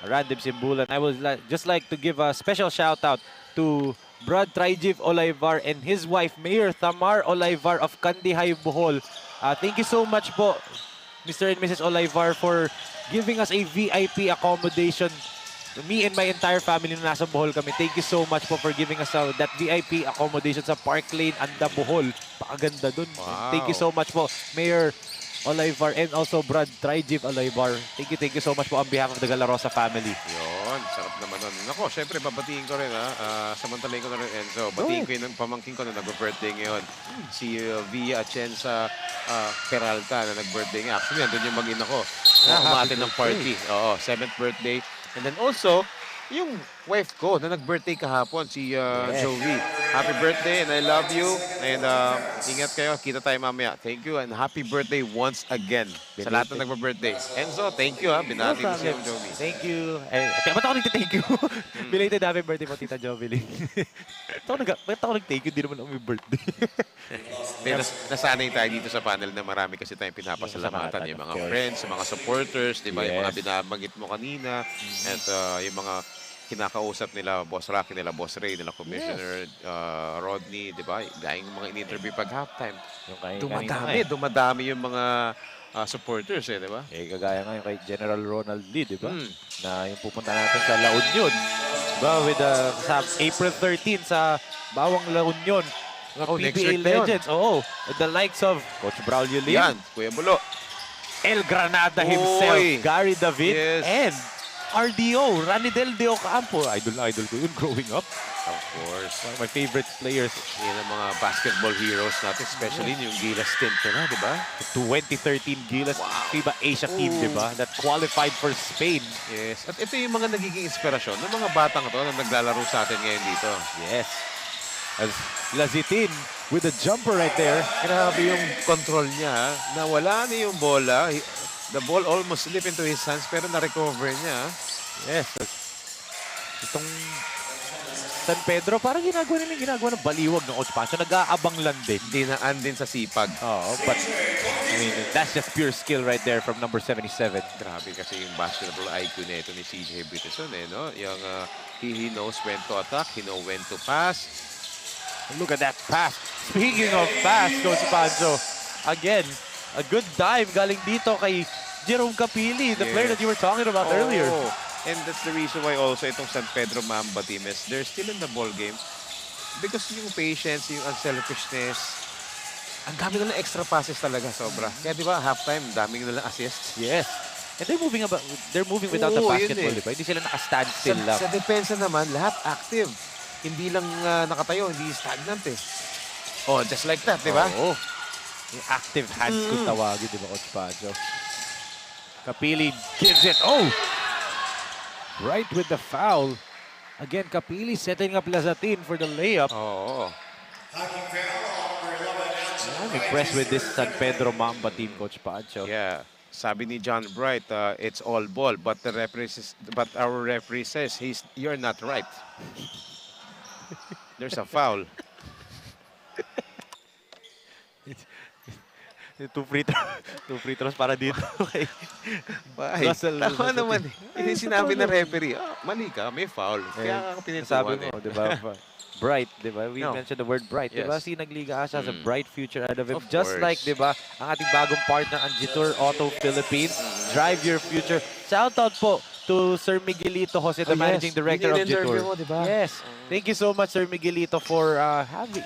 Speaker 1: Random Simbulan. I would just like to give a special shout out to Brad Trijiv Olaivar and his wife, Mayor Tamar Olaivar of Kandihay, Bohol. Thank you so much po, Mr. and Mrs. Olaivar, for giving us a VIP accommodation. Me and my entire family na nasa Bohol kami. Thank you so much po for giving us that VIP accommodation sa Park Lane, Anda, Bohol. Pakaganda dun.
Speaker 2: Wow.
Speaker 1: Thank you so much po, Mayor Olaivar and also Brad Trijiv Olaivar. Thank you so much po on behalf of the Galarosa family.
Speaker 2: Yun, sarap naman nun. Nako, syempre, babatiin ko rin samantalayin ko na rin, Enzo. Batiin ko yung pamangkin ko na nag-birthday ngayon. Si Via Atienza Peralta na nag-birthday nga. Actually, nandun yung mag-ina ko. Umaatin ng party. Oo, 7th birthday. And then also, yung wife ko na nag-birthday kahapon, si Jovi. Happy birthday and I love you. And ingat kayo. Kita tayo mamaya. Thank you and happy birthday once again sa lahat na nag-birthday. Enzo, thank you ha. Binati mo siya yung Jovi.
Speaker 1: Thank you. Ba't ako nag-thank you? Belated happy birthday po, Tita Jovi. Ba't ako nag-thank you? Hindi naman ako may birthday.
Speaker 2: Nasanay tayo dito sa panel na marami kasi tayong pinapasalamatan. Yung mga friends, yung mga supporters, di ba? Yung mga binabanggit mo kanina. At yung mga kinakausap nila, Boss Rocky, nila Boss Ray, nila Commissioner Rodney, di ba? Dahil mga in-interview pag halftime. Dumadami yung mga supporters di ba?
Speaker 1: Kagaya nga yung kay General Ronald Lee, di ba? Na yung pupunta natin sa La Union. Diba? With sa April 13 sa Bawang La Union. PBA legends. With the likes of Coach Braulio Lim.
Speaker 2: Yan, Kuya Bulo.
Speaker 1: El Granada himself, Gary David, and RDO, Ranidel De Ocampo. Idol ko yun growing up.
Speaker 2: Of course.
Speaker 1: One of my favorite players.
Speaker 2: Yan ang mga basketball heroes natin, especially yung Gilas team na, di ba?
Speaker 1: 2013 Gilas FIBA Asia team, di ba? That qualified for Spain.
Speaker 2: Yes. At ito yung mga nagiging inspirasyon ng mga batang to na naglalaro sa atin ngayon dito.
Speaker 1: Yes. As Lazitin with a jumper right there.
Speaker 2: Grabe yung control niya, ha? Nawala na yung bola. The ball almost slipped into his hands pero na-recover niya.
Speaker 1: Yes. Itong San Pedro, parang ginagawa ng baliwag ng Coach Pancho. Nag-aabang lang din.
Speaker 2: Dinaan din sa sipag.
Speaker 1: Oo, but I mean, that's just pure skill right there from number 77.
Speaker 2: Grabe kasi yung basketball IQ nito ni CJ Briteson, eh, no? Yung, he knows when to attack, he knows when to pass.
Speaker 1: Look at that pass. Speaking of pass, Coach Pancho, again, a good dive galing dito kay Jerome Capili, the player that you were talking about earlier.
Speaker 2: And that's the reason why also itong San Pedro Mamba team is they're still in the ball game because yung patience, yung unselfishness, ang dami nila extra passes talaga, sobra. Kaya di ba, halftime, daming nila assists.
Speaker 1: Yes. And they're moving without the basketball, di ba? Hindi sila naka-standstill lang.
Speaker 2: Sa depensa naman, lahat active. Hindi lang nakatayo, hindi stagnant eh. Oh, just like that, di ba?
Speaker 1: Oo. Yung active hands kung tawagin, di ba, Coach Pancho? Capili gives it. Oh! Right with the foul. Again, Capili setting up Lazatin for the layup.
Speaker 2: Oo.
Speaker 1: I'm impressed with this San Pedro Mamba team, Coach Pancho.
Speaker 2: Yeah. Sabi ni John Bright, it's all ball, but our referee says you're not right. There's a foul.
Speaker 1: Two free throws para dito. Okay.
Speaker 2: Russell, tama naman eh. Yung sinabi ng referee, mali ka, may foul. Kaya
Speaker 1: sabi
Speaker 2: pinituan
Speaker 1: mo, di ba? Bright, di ba? We
Speaker 2: No.
Speaker 1: mentioned the word bright. Di ba?
Speaker 2: Yes.
Speaker 1: Sinagliga Asa has a bright future ahead of him.
Speaker 2: Of
Speaker 1: Just
Speaker 2: course.
Speaker 1: like, di ba, ang ating bagong partner, ang Jitur Auto Philippines. Drive your future. Shout out po to Sir Miguelito Jose, the managing director of Jitur.
Speaker 2: Mo, diba?
Speaker 1: Yes. Thank you so much, Sir Miguelito, for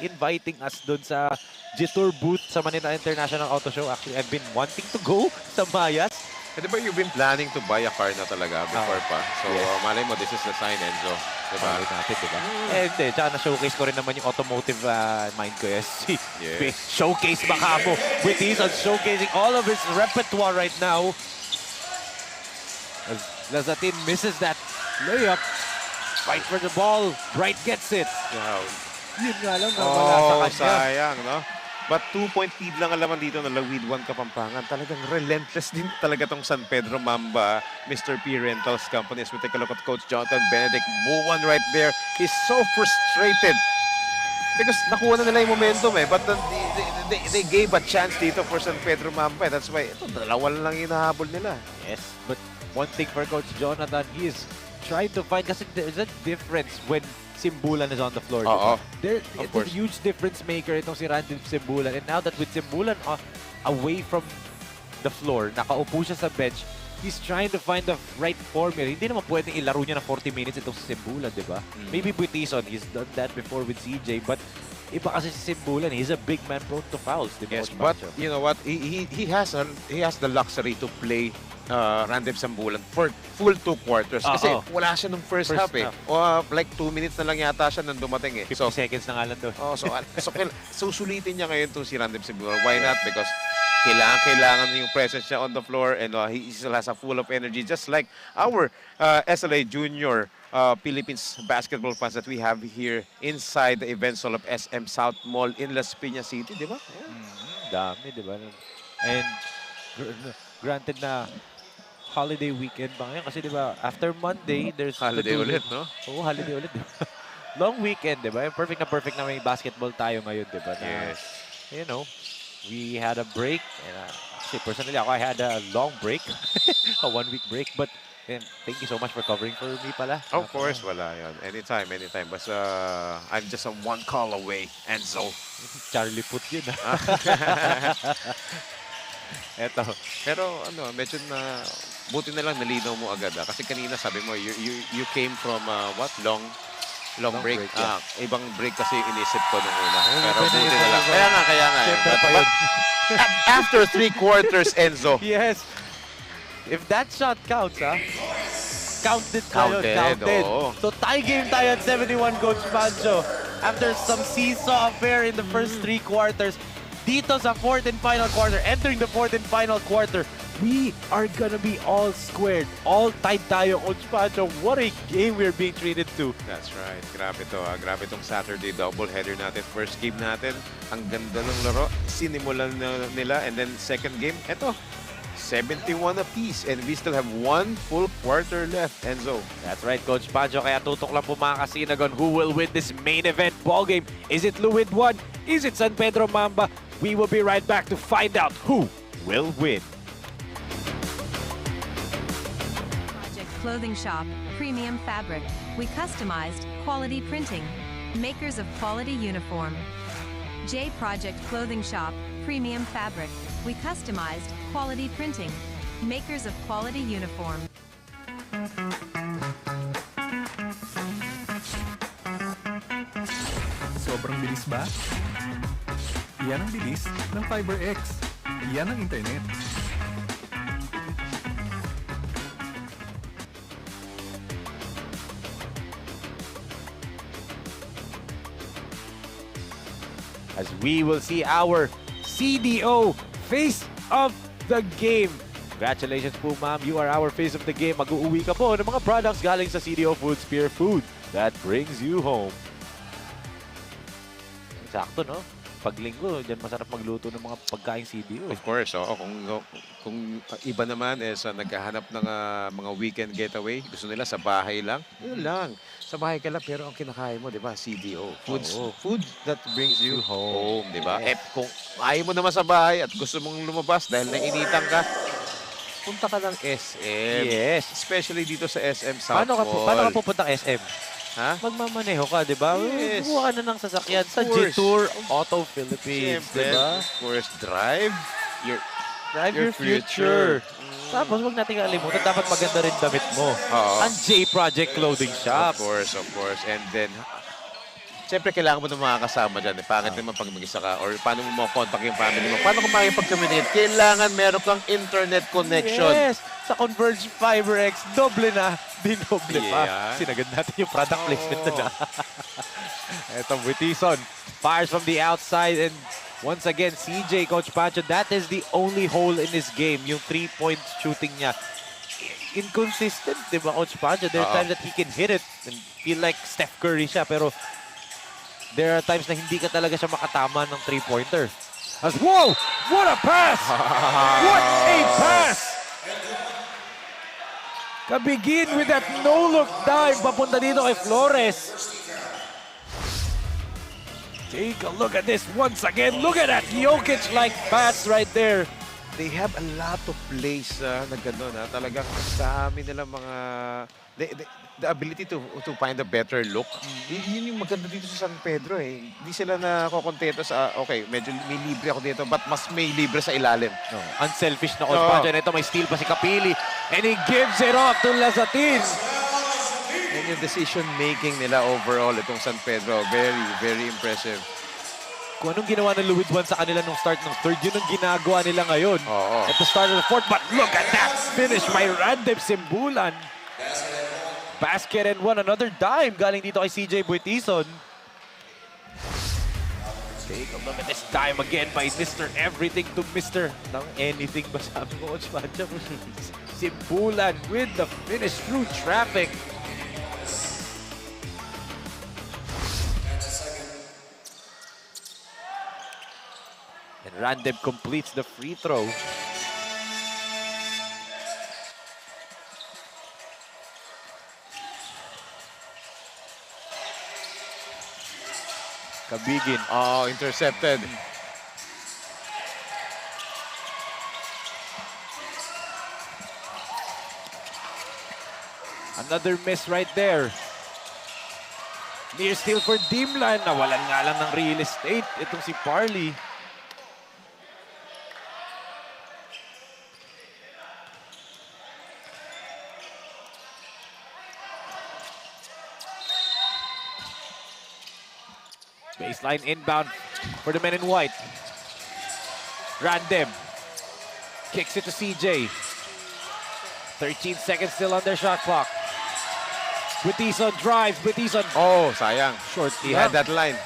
Speaker 1: inviting us dun sa Jitur booth sa Manila International Auto Show. Actually, I've been wanting to go sa Mayas.
Speaker 2: Eh, di ba you've been planning to buy a car na talaga before pa? So, malay mo, this is the sign, Enzo. Diba?
Speaker 1: Natin, diba? Eh, hindi. Tsaka na-showcase ko rin naman yung automotive mind ko. Yes.
Speaker 2: Yes.
Speaker 1: Showcase Macamo with ease on showcasing all of his repertoire right now. As Lazatin misses that layup. Fight for the ball. Bright gets it.
Speaker 2: Wow.
Speaker 1: Yun nga lang na wala sa kanya.
Speaker 2: Sayang, no? But 2-point lead lang alaman dito ng Lawid 1 Kapampangan. Talagang relentless din talaga tong San Pedro Mamba, Mr. P Rentals Company. As we take a look at Coach Jonathan Benedict Buwan right there. He's so frustrated because nakuha na nila yung momentum eh. But they gave a chance dito for San Pedro Mamba. That's why ito, dalawa lang hinahabol nila.
Speaker 1: Yes, but one thing for Coach Jonathan, he is trying to find, kasi there's a difference when Simbulan is on the floor.
Speaker 2: Oo.
Speaker 1: It's a
Speaker 2: course.
Speaker 1: huge difference maker itong si Randy Simbulan. And now that with Simbulan away from the floor, nakaupo siya sa bench, he's trying to find the right formula. Hindi naman pwedeng ilaro niya na 40 minutes itong si Simbulan, di ba? Maybe Buitison, he's done that before with CJ, but iba kasi si Simbulan, he's a big man prone to fouls, di ba?
Speaker 2: Yes,
Speaker 1: Coach
Speaker 2: but
Speaker 1: Pancho?
Speaker 2: you know what? He has the luxury to play Randev Sambulan for full 2 quarters. Kasi wala siya nung first half eh. O, like 2 minutes na lang yata siya nang dumating eh.
Speaker 1: 50 seconds na nga lang doon.
Speaker 2: So susulitin niya ngayon to si Randev Sambulan. Why not? Because kailangan yung presence niya on the floor and he still has a full of energy just like our SLA Junior Philippines basketball fans that we have here inside the events hall of SM South Mall in Las Piñas City, di ba?
Speaker 1: Dami, di ba? And granted na holiday weekend ba ngayon? Kasi di ba, after Monday, there's
Speaker 2: Holiday ulit, no?
Speaker 1: Oo, holiday ulit, di ba? Long weekend, di ba? Perfect na may basketball tayo ngayon, di ba?
Speaker 2: Yes.
Speaker 1: You know, we had a break. And, actually, personally, ako, I had a long break. A 1-week break. But thank you so much for covering for me pala.
Speaker 2: Of course, wala yan. Anytime. Basta I'm just a 1 call away. Enzo.
Speaker 1: Charlie Put yun,
Speaker 2: Eto. Pero medyo na buti na lang nalinaw mo agad kasi kanina sabi mo you came from what long break.
Speaker 1: Yeah.
Speaker 2: Ibang break kasi yung inisip ko nung una. Pero buti na lang. Kaya nga. But after 3 quarters, Enzo.
Speaker 1: Yes. If that shot counts,
Speaker 8: counted na yun.
Speaker 2: Counted, oo.
Speaker 8: So tie game tayo at 71, Coach Pancho. After some seesaw affair in the first 3 quarters, dito sa 4th and final quarter, entering the 4th and final quarter, we are gonna be all squared. All tied tayo, Coach Pancho. What a game we're being treated to.
Speaker 2: That's right. Grabe to. Grabe tong Saturday doubleheader natin. First game natin, ang ganda ng laro. Sinimulan nila. And then second game, eto, 71 apiece. And we still have 1 full quarter left, Enzo.
Speaker 1: That's right, Coach Pancho. Kaya tutok lang po mga kasinag on who will win this main event ballgame. Is it Luwid 1? Is it San Pedro Mamba? We will be right back to find out who will win.
Speaker 7: Project Clothing Shop, premium fabric. We customized quality printing. Makers of quality uniform. J Project Clothing Shop, premium fabric. We customized quality printing. Makers of quality uniform.
Speaker 10: Sobrang bilis ba? Yan ang bilis ng FiberX. Yan ang internet.
Speaker 1: As we will see our CDO face of the game. Congratulations po, ma'am. You are our face of the game. Mag-uuwi ka po ng mga products galing sa CDO Foods, Pure Food that brings you home. Sakto, no? Pag linggo, dyan masarap magluto ng mga pagkain CDO.
Speaker 2: Of course, oo. Kung iba naman is naghahanap ng mga weekend getaway, gusto nila sa bahay lang, yun lang. Sa bahay ka lang, pero ang kinakain mo, di ba, CDO. Food that brings you home, di ba? Eh, kung ayaw mo naman sa bahay at gusto mong lumabas dahil nainitan ka, punta ka ng SM.
Speaker 1: Yes.
Speaker 2: Especially dito sa SM South Mall.
Speaker 1: Paano ka pupunta SM?
Speaker 2: Ha?
Speaker 1: Magmamaneho ka, di ba?
Speaker 2: Yes.
Speaker 1: Buha ka na ng sasakyan sa
Speaker 2: course.
Speaker 1: G-Tour Auto Philippines, di
Speaker 2: Siyempre,
Speaker 1: ba?
Speaker 2: of course, drive your
Speaker 1: future. Tapos, wag natin kalimutan, dapat maganda rin damit mo.
Speaker 2: Oo.
Speaker 1: Ang J Project Clothing Shop.
Speaker 2: Of course. And then, siyempre, kailangan mo ng mga kasama dyan. Pangit naman pag mag-isa ka. Or paano mo makontak yung family mo. Paano kung makipag-communicate? Kailangan meron kang internet connection.
Speaker 1: Yes! Sa Converge FiberX, doble na, dinoble pa.
Speaker 2: Yeah.
Speaker 1: Sinagad natin yung product placement na. Ito, Witison fires from the outside and once again, CJ, Coach Pancho, that is the only hole in his game. Yung 3-point shooting niya. Inconsistent, di ba, Coach Pancho? There are times that he can hit it and feel like Steph Curry siya, pero there are times na hindi ka talaga siya makatama ng 3-pointer. As, whoa! What a pass! What a pass! Kabigin with that no-look dive papunta dito kay Flores. Take a look at this once again. Look at that Jokic-like pass right there.
Speaker 2: They have a lot of plays na gano'n. Talagang sa amin nila mga... The ability to find a better look. Yun yung maganda dito sa San Pedro eh. Hindi sila nakokontento sa, okay, medyo may libre ako dito, but mas may libre sa ilalim.
Speaker 1: Unselfish na Coach Pancho. Ito may steal pa si Kapili. And he gives it off to Lazatin.
Speaker 2: And yung decision-making nila overall, itong San Pedro, very, very impressive.
Speaker 1: Kung anong ginawa ng Luwid 1 sa kanila nung start ng third, yun ang ginagawa nila ngayon. At the start of the fourth, but look at that finish by Randep Simbulan. Basket and one, another dime galing dito kay CJ Buitison. Take a look at this dime again by Mr. Everything to Mr. ng anything ba sabi ko, Coach Pancho? Simbulan with the finish through traffic. And Randep completes the free throw. Kabigin.
Speaker 2: Oh, intercepted.
Speaker 1: Another miss right there. Near steal for Dimlan. Nawalan nga lang ng real estate. Itong si Parley. Baseline inbound for the men in white. Random. Kicks it to CJ. 13 seconds still on their shot clock. Buetison drives. Buetison.
Speaker 2: Oh, sayang.
Speaker 1: Short
Speaker 2: He had that line.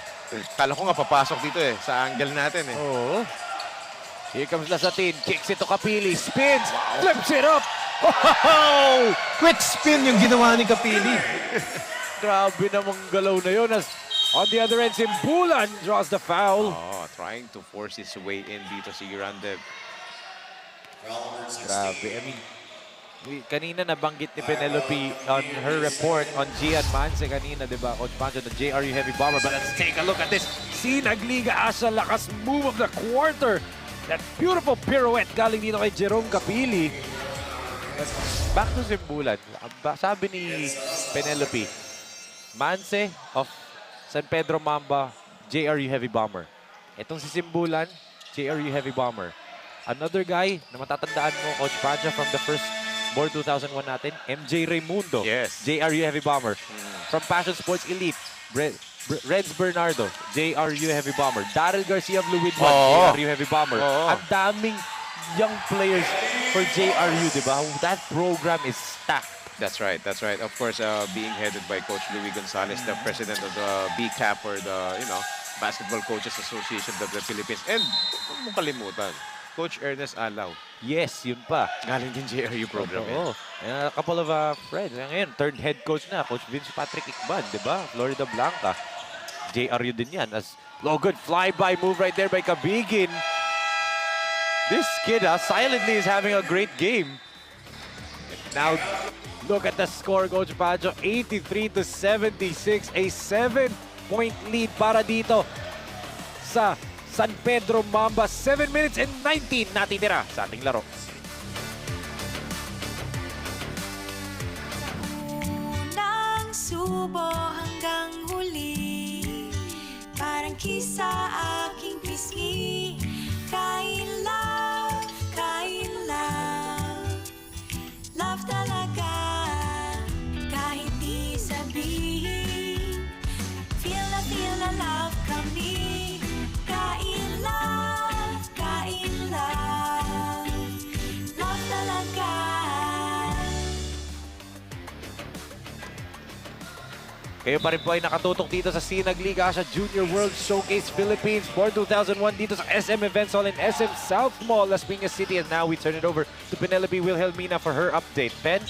Speaker 2: Kala ko nga papasok dito eh, sa angle natin eh.
Speaker 1: Oh. Here comes Lazatin. Kicks it to Kapili. Spins. Flips it up. Oh!
Speaker 2: Quick spin yung ginawa ni Kapili.
Speaker 1: Grabe namang galaw na yun. As on the other end, Simbulan draws the foul.
Speaker 2: Oh, trying to force his way in dito si Randev.
Speaker 1: Grabe. I mean, kanina nabanggit ni Penelope on her report on Gian Manse kanina, di ba? Coach Pancho, the JRU Heavy Bomber. But let's take a look at this. Sinagliga Asa, lakas move of the quarter. That beautiful pirouette galing dito kay Jerome Kapili. But back to Simbulan. Sabi ni Penelope, Manse of San Pedro Mamba, JRU Heavy Bomber. Itong si Simbulan, JRU Heavy Bomber. Another guy na matatandaan mo, Coach Pancho, from the first Board 2001 natin, MJ Raimundo.
Speaker 2: Yes.
Speaker 1: JRU Heavy Bomber. From Passion Sports Elite, Reds Bernardo, JRU Heavy Bomber. Daryl Garcia of Luwidwan, JRU Heavy Bomber. Ang daming young players for JRU, di ba? That program is stacked.
Speaker 2: That's right, that's right. Of course, being headed by Coach Louis Gonzalez, the president of the BCAP or the, Basketball Coaches Association of the Philippines. And, huwag mong kalimutan, Coach Ernest Alaw.
Speaker 1: Yes, yun pa.
Speaker 2: Galing din JRU program.
Speaker 1: Oo. A couple of friends. Ngayon, third head coach na, Coach Vince Patrick Ikban, di ba? Florida Blanca. JRU din yan. As good fly-by move right there by Kabigin. This kid, silently is having a great game. Now, look at the score, Coach Pancho. 83-76. A 7-point lead para dito sa San Pedro Mamba. 7 minutes and 19 natitira sa ating laro.
Speaker 6: Unang subo hanggang huli, parang kisa aking pisngi. Kain love, love talaga, kahit di sabihin. Feel na love kami. Kain love, love talaga.
Speaker 1: Kayo pa rin po ay nakatutok dito sa Sinag Liga Asia Junior World Showcase Philippines for 2001 dito sa SM Events Hall in SM South Mall, Las Piñas City. And now we turn it over to Penelope Wilhelmina for her update. Pen?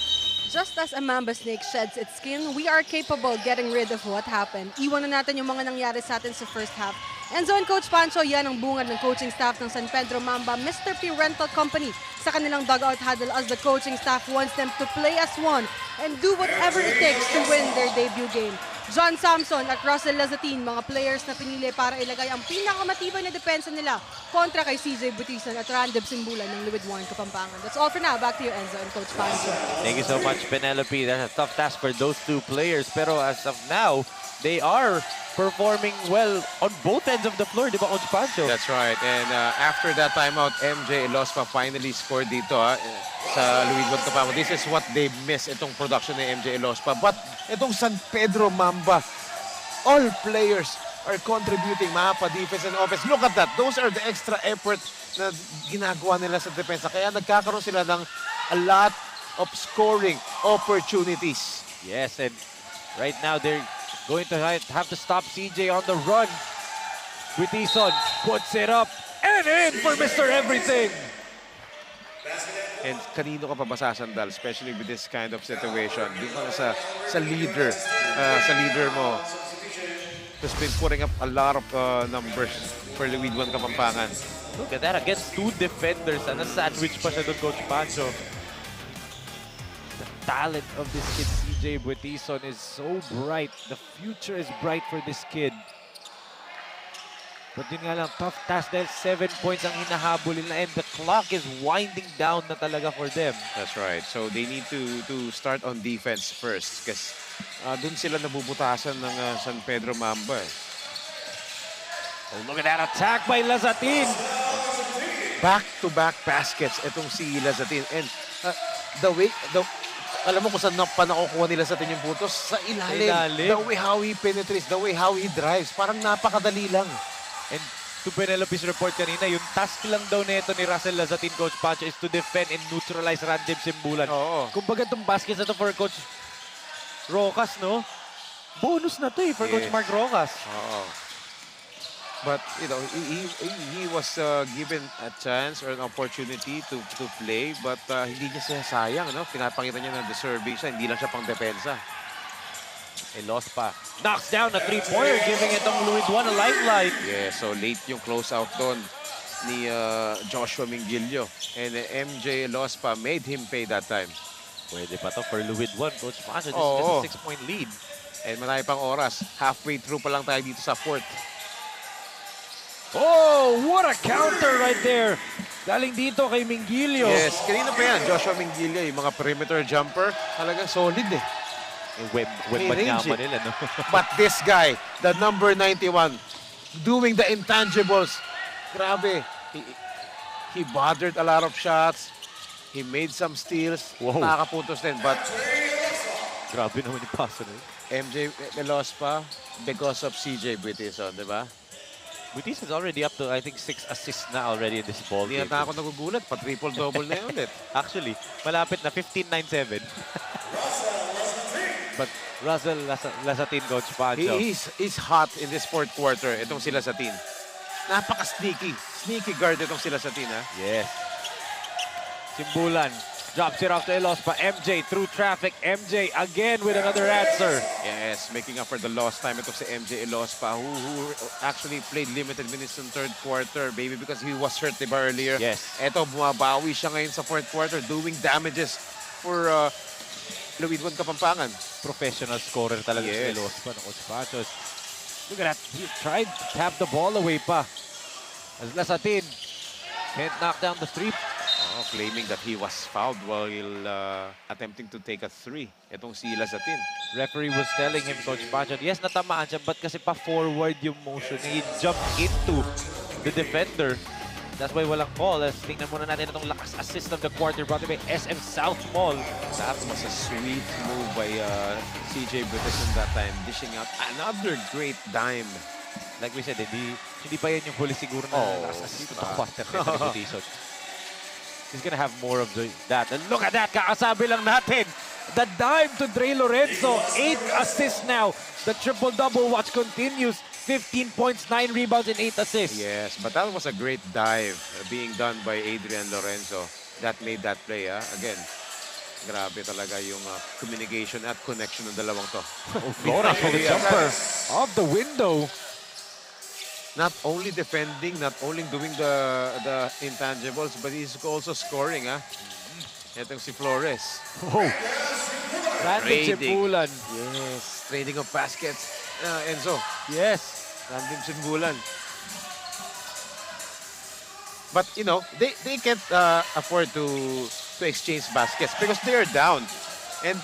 Speaker 3: Just as a mamba snake sheds its skin, we are capable getting rid of what happened. Iwan na natin yung mga nangyari sa atin sa first half. Enzo and Coach Pancho, yan ang bungad ng coaching staff ng San Pedro Mamba, Mr. P Rental Company, sa kanilang dugout huddle as the coaching staff wants them to play as one and do whatever it takes to win their debut game. John Samson at Russell Lazatin, mga players na pinili para ilagay ang pinakamatibay na depensa nila kontra kay CJ Buetison at Randev Simbulan ng Luwidwan, Kapampangan. That's all for now. Back to you, Enzo and Coach Pancho.
Speaker 1: Thank you so much, Penelope. That's a tough task for those two players. Pero as of now, they are performing well on both ends of the floor, di ba, Coach Pancho?
Speaker 2: That's right. And after that timeout, MJ Elospa finally scored dito sa Luwidwan Kapampangan. This is what they miss, itong production ni MJ Elospa. But itong San Pedro Mamba, all players are contributing, mapa, defense, and offense. Look at that. Those are the extra effort na ginagawa nila sa depensa. Kaya nagkakaroon sila ng a lot of scoring opportunities.
Speaker 1: Yes, and right now they're going to have to stop CJ on the run. Buetison puts it up and in for Mr. Everything.
Speaker 2: And kanino ka pa ba sasandal, especially with this kind of situation? Di ba sa leader mo, who's been putting up a lot of numbers for Luwidwan Kapampangan.
Speaker 1: Look at that, against two defenders and a sandwich pa siya doon, Coach Pancho. The talent of this kid, CJ Buetison, is so bright. The future is bright for this kid. But yun nga lang, tough task dahil 7 points ang hinahabol nila and the clock is winding down na talaga for them.
Speaker 2: That's right. So they need to start on defense first kasi dun sila nabubutasan ng San Pedro Mamba.
Speaker 1: Oh, look at that attack by Lazatin.
Speaker 2: Back-to-back baskets itong si Lazatin. And alam mo kung saan pa nakukuha nila sa atin yung putos? Sa ilalim. The way how he penetrates, the way how he drives. Parang napakadali lang.
Speaker 1: And to Penelope's report kanina, yung task lang daw nito ni Russell Lazatin, Coach Pancho, is to defend and neutralize Randev Simbulan.
Speaker 2: Oo.
Speaker 1: Kumbaga itong baskets na to for Coach Rojas, no? Bonus na to for Coach
Speaker 2: Yes.
Speaker 1: Mark Rojas.
Speaker 2: Oo. But, you know, he was given a chance or an opportunity to play, but hindi niya siya sayang, no? Pinapakita niya na deserving siya, hindi lang siya pang depensa.
Speaker 1: Elospa knocks down a three-pointer, giving itong Louis Juan a lifeline.
Speaker 2: Yeah, so late yung close-out doon ni Joshua Mingilio. And MJ Elospa made him pay that time.
Speaker 1: Pwede pa to for Louis Juan, Coach Pancho. This is
Speaker 2: Oo.
Speaker 1: just a 6-point lead.
Speaker 2: And marami pang oras. Halfway through pa lang tayo dito sa fourth.
Speaker 1: Oh, what a counter right there. Galing dito kay Mingilio.
Speaker 2: Yes, kanina pa yan. Joshua Mingilio, yung mga perimeter jumper, talagang solid eh.
Speaker 1: Web
Speaker 2: May
Speaker 1: ba
Speaker 2: range
Speaker 1: naman
Speaker 2: eh.
Speaker 1: nila, no?
Speaker 2: But this guy, the number 91, doing the intangibles. Grabe. He bothered a lot of shots. He made some steals.
Speaker 1: Wow.
Speaker 2: Nakakapuntos din. But
Speaker 1: Grabe naman yung pass na yun.
Speaker 2: MJ Elospa, because of CJ Buitison, di ba?
Speaker 1: Butis is already up to, I think, 6 assists na already in this ball
Speaker 2: Hindi
Speaker 1: game.
Speaker 2: na ako nagugulat. Pa-triple-double na yun ulit.
Speaker 1: Actually, malapit na 15-9-7. But Russell Lasatin, Coach Pancho.
Speaker 2: He's hot in this fourth quarter. Itong sila sa team. Napaka-sneaky. Sneaky guard itong sila sa team, ha?
Speaker 1: Yes. Simbulan drops it off to Elospa. MJ through traffic. MJ again with another answer.
Speaker 2: Yes, making up for the lost time. Ito si MJ Elospa who actually played limited minutes in third quarter, baby, because he was hurt, diba, earlier?
Speaker 1: Yes.
Speaker 2: Ito, bumabawi siya ngayon sa fourth quarter, doing damages for Louis Juan Kapampangan.
Speaker 1: Professional scorer talaga si
Speaker 2: Yes.
Speaker 1: Elospa, Coach Pancho. Look at that. He tried to tap the ball away pa. As Lasatin can't knock down the three.
Speaker 2: Claiming that he was fouled while attempting to take a three. Itong si Lasatin.
Speaker 1: Referee was telling him, Coach Pancho, yes, natamaan siya, but kasi pa-forward yung motion. He jumped into the defender. That's why walang call. Let's tingnan muna natin itong lakas assist of the quarter brought by SM South Mall.
Speaker 2: That was a sweet move by CJ Buitison that time, dishing out another great dime.
Speaker 1: Like we said, hindi pa yan yung huli siguro na lakas assist of the quarter ni Buitison. He's gonna have more of that. And look at that, kakasabi lang natin. The dime to Dre Lorenzo. 8 assists now. The triple-double watch continues. 15 points, 9 rebounds, and 8 assists.
Speaker 2: Yes, but that was a great dive being done by Adrian Lorenzo. That made that play, Again, grabe talaga yung communication at connection ng dalawang to.
Speaker 1: Flora for the jumper. Off the window.
Speaker 2: Not only defending, not only doing the intangibles, but he's also scoring, Itong si Flores.
Speaker 1: Oh. Random Simbulan.
Speaker 2: Yes, trading of baskets. Enzo.
Speaker 1: Yes.
Speaker 2: Random Simbulan. But, you know, they can't afford to exchange baskets because they're down. And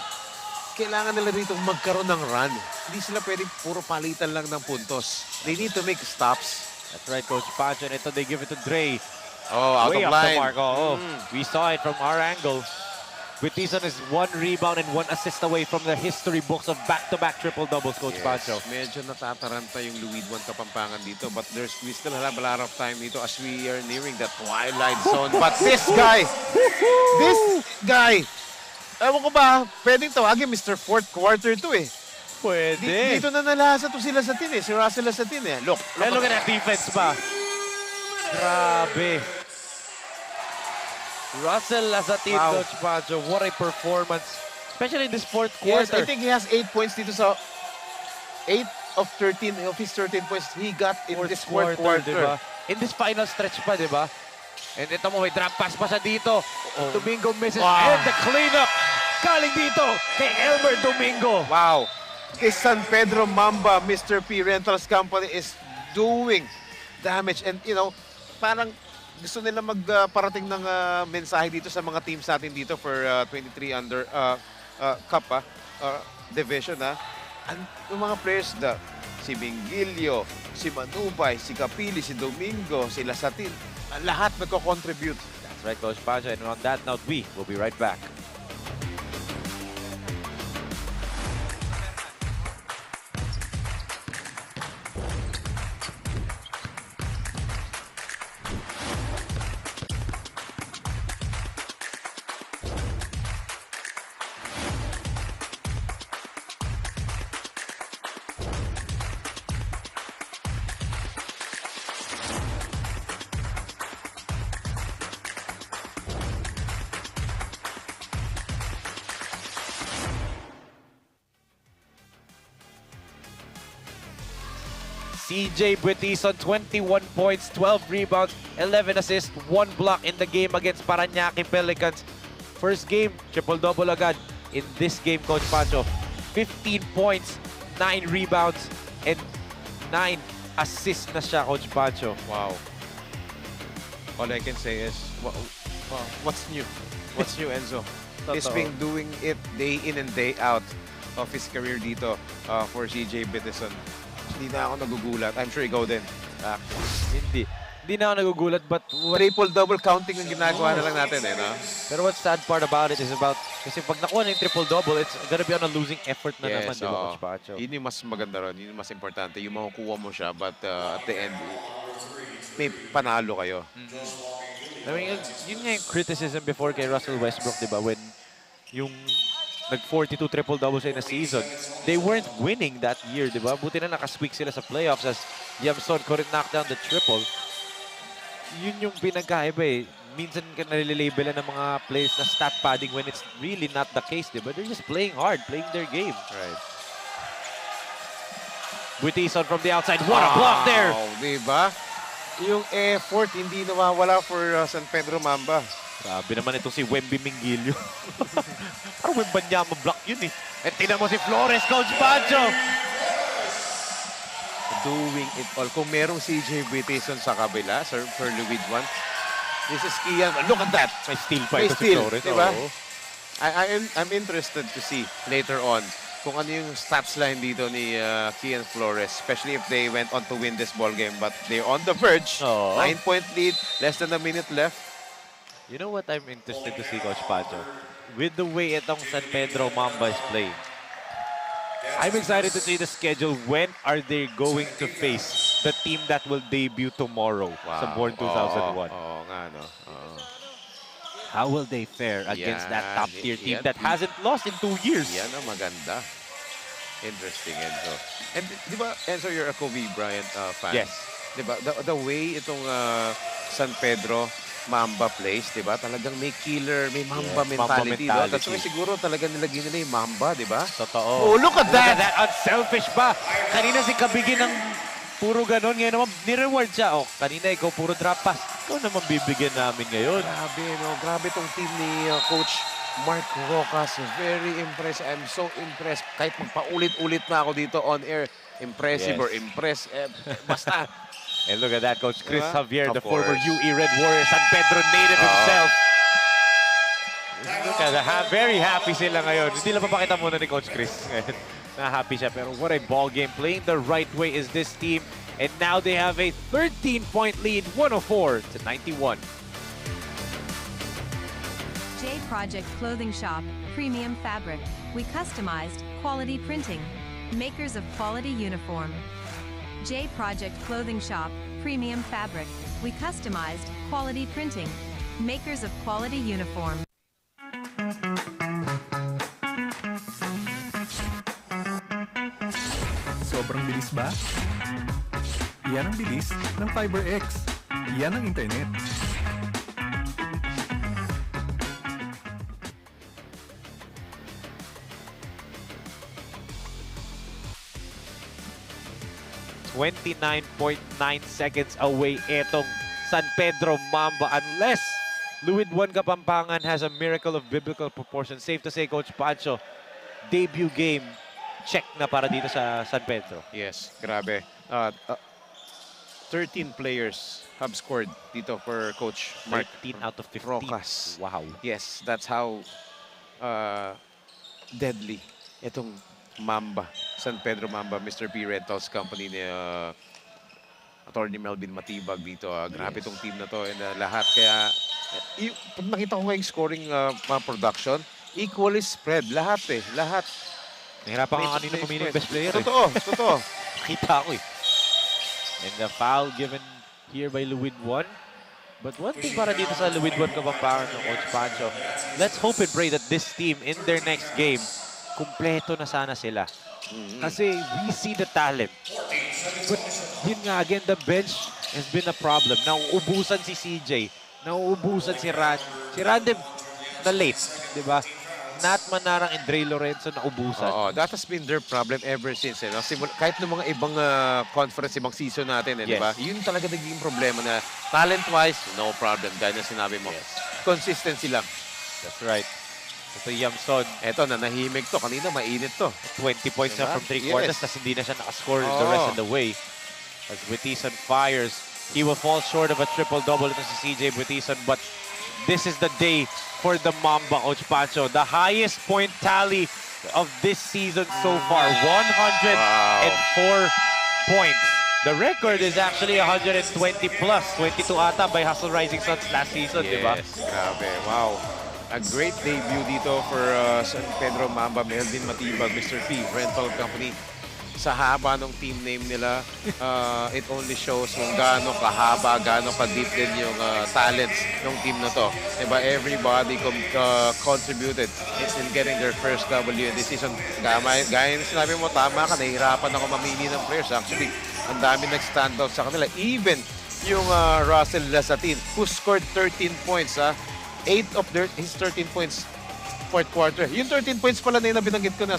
Speaker 2: kailangan nila rito magkaroon ng run. Hindi sila pwedeng puro palitan lang ng puntos. They need to make stops.
Speaker 1: That's right, Coach Pancho. And ito, they give it to Dre.
Speaker 2: Oh, out
Speaker 1: Way
Speaker 2: of
Speaker 1: off
Speaker 2: line.
Speaker 1: the mark. We saw it from our angle. Buitison is 1 rebound and 1 assist away from the history books of back-to-back triple-doubles, Coach Pancho.
Speaker 2: Medyo natataranta yung Louis Juan Kapampangan dito, but we still have a lot of time dito as we are nearing that twilight zone. But this guy, ewan ko ba, pwedeng tawagin Mr. Fourth Quarter to eh.
Speaker 1: Pwede.
Speaker 2: Dito na nalasa to si Lasatin eh, si Russell Lasatin eh. Look
Speaker 1: And look at that defense pa. Grabe. Russell Lasatin,
Speaker 2: Wow.
Speaker 1: Coach Pancho, what a performance. Especially in this fourth
Speaker 2: Yes,
Speaker 1: quarter.
Speaker 2: I think he has 8 points dito sa 8 of 13 of his 13 points he got in this fourth quarter.
Speaker 1: Diba? In this final stretch pa, di ba? And ito mo, may drop pass pa siya dito. Domingo misses.
Speaker 2: Wow.
Speaker 1: And the cleanup. Galing dito kay Elmer Domingo.
Speaker 2: Wow. Kay San Pedro Mamba, Mr. P Rentals Company is doing damage. And, you know, parang gusto nila magparating ng mensahe dito sa mga teams natin dito for 23 under cup division. And yung mga players si Mingilio, si Manubay, si Capili, si Domingo, si Lasatin, lahat nagko-contribute.
Speaker 1: That's right, Coach Pancho. And on that note, we will be right back. CJ Buetison, 21 points, 12 rebounds, 11 assists, 1 block in the game against Parañaque Pelicans. First game, triple-double agad. In this game, Coach Pancho, 15 points, 9 rebounds, and 9 assists na siya, Coach Pancho.
Speaker 2: Wow. All I can say is, what's new? What's new, Enzo? He's been doing it day in and day out of his career dito for CJ Buetison. Hindi na ako nagugulat. I'm sure ikaw din.
Speaker 1: Hindi na ako nagugulat, but
Speaker 2: Triple-double counting ang ginagawa na lang natin, eh, no?
Speaker 1: pero what's sad part about it is kasi pag nakuha na yung triple-double, it's gonna be on a losing effort na naman, di ba, Coach Pancho?
Speaker 2: Yun yung mas maganda ron. Yun yung mas importante. Yung makukuha mo siya, but at the end, may panalo kayo.
Speaker 1: I mean, yun nga yung criticism before kay Russell Westbrook, di ba? When yung nag-42 triple-doubles in a season, they weren't winning that year, di ba? Buti na nakasweak sila sa playoffs as Yamson couldn't knock down the triple. Yun yung pinagkaiba eh. Minsan ka nalililabelan ng mga players na stat padding when it's really not the case, di ba? They're just playing hard, playing their game.
Speaker 2: Right.
Speaker 1: Buetison from the outside. What a block there!
Speaker 2: Di ba? Yung effort hindi nawawala for San Pedro Mamba.
Speaker 1: Grabe naman itong si Wemby Mingilio. Parang Wembanyama block yun eh. At tingnan mo si Flores, Coach Pancho!
Speaker 2: Doing it all. Kung merong CJ Buetison sa kabila, Sir Louis Juan, this is Kian. Look at that!
Speaker 1: May steal pa
Speaker 2: May
Speaker 1: ito si
Speaker 2: steal,
Speaker 1: Flores.
Speaker 2: di ba?
Speaker 1: Oo.
Speaker 2: I'm interested to see later on kung ano yung stats line dito ni Kian Flores, especially if they went on to win this ball game. But they're on the verge.
Speaker 1: Oo.
Speaker 2: 9-point lead, less than a minute left.
Speaker 1: You know what I'm interested to see, Coach Pancho? With the way itong San Pedro Mamba is playing, I'm excited to see the schedule. When are they going to face the team that will debut tomorrow sa Born 2001?
Speaker 2: Oo nga, no? Oo.
Speaker 1: How will they fare against that
Speaker 2: Yan,
Speaker 1: top-tier team
Speaker 2: yan.
Speaker 1: that hasn't lost in 2 years?
Speaker 2: Yan ang maganda. Interesting, Enzo. And di ba, Enzo, you're a Kobe Bryant fan?
Speaker 1: Yes.
Speaker 2: Di ba, the way itong San Pedro Mamba plays, di ba? Talagang may killer, may Mamba mentality.
Speaker 1: Mamba
Speaker 2: That's why siguro talagang nilagyan nila yung Mamba, di ba?
Speaker 1: Totoo.
Speaker 2: Oh, look at that!
Speaker 1: Unselfish pa. Kanina si Kabigi ng puro ganon. Ngayon naman, nireward siya. Oh, kanina ikaw puro drop pass. Ikaw naman bibigyan namin ngayon.
Speaker 2: Grabe, no? Grabe tong team ni Coach Mark Rojas. Very impressed. I'm so impressed. Kahit magpaulit-ulit na ako dito on air. Impressive
Speaker 1: Yes.
Speaker 2: or impress. Basta.
Speaker 1: And look at that, Coach Chris
Speaker 2: Diba?
Speaker 1: Javier, the
Speaker 2: Of
Speaker 1: former
Speaker 2: course.
Speaker 1: UE Red Warrior, San Pedro native himself. Look at that. Very happy sila ngayon. Hindi lang papakita muna ni Coach Chris. Na-happy siya. Pero what a ball game. Playing the right way is this team. And now they have a 13-point lead, 104-91.
Speaker 7: J Project Clothing Shop, Premium Fabric. We customized, quality printing. Makers of quality uniform. J Project Clothing Shop, Premium Fabric. We customized, quality printing. Makers of quality uniform.
Speaker 10: Sobrang bilis ba? Yan ang bilis ng FiberX. Yan ang internet.
Speaker 1: .9 seconds away etong San Pedro Mamba unless Luid Juan Kapampangan has a miracle of biblical proportions. Safe to say, Coach Pancho, debut game, check na para dito sa San Pedro.
Speaker 2: Yes, grabe. 13 players have scored dito for Coach Mark
Speaker 1: 13 out of 15.
Speaker 2: Rojas.
Speaker 1: Wow.
Speaker 2: Yes, that's how deadly itong Mamba, San Pedro Mamba, Mr. P. Rentals Company ni Attorney Melvin Matibag dito. Grabe itong team na to and lahat. Kaya, pag nakita ko ngayong scoring production, equally spread. Lahat eh, lahat.
Speaker 1: Nahirapan ka kanina pumili ng best player.
Speaker 2: Totoo, totoo.
Speaker 1: Nakita ko eh. And the foul given here by Luid Juan. But one thing para dito sa Luid Juan Kapampangan ng Coach Pancho, let's hope and pray that this team in their next game, kumpleto na sana sila. Kasi we see the talent. But yun nga, again, the bench has been a problem. Nauubusan si CJ. Nauubusan si Rand. Si Randem na late, di ba? Nat Manarang and Dre Lorenzo na ubusan.
Speaker 2: Oo, that has been their problem ever since. No? Kahit ng mga ibang conference, ibang season natin, di ba? Yun talaga naging problema na talent-wise, no problem. Gaya na sinabi mo. Consistency lang.
Speaker 1: That's right. Ito Yamson.
Speaker 2: Eto, nanahimik to. Kanina, mainit to.
Speaker 1: 20 points na from 3 quarters, tas hindi na siya nakascore the rest of the way. As Buitison fires, he will fall short of a triple-double ito si CJ Buitison, but this is the day for the Mamba, Coach Pancho. The highest point tally of this season so far, 104 points. The record is actually 120 plus, 22 ata by Hustle Rising Suns last season, di ba?
Speaker 2: Grabe, wow. A great debut dito for San Pedro Mamba, Melvin Matibag, Mr. P, Rental Company. Sa haba ng team name nila, it only shows kung gaano kahaba, gaano ka-deep din yung talents ng team na to. Diba? Everybody contributed in getting their first W in this season. Gaya na sinabi mo, tama ka, nahihirapan ako mamili ng players. Actually, ang dami nag-stand out sa kanila. Even yung Russell Lasatin, who scored 13 points. 8 of his 13 points fourth quarter. Yung 13 points pala na binanggit ko na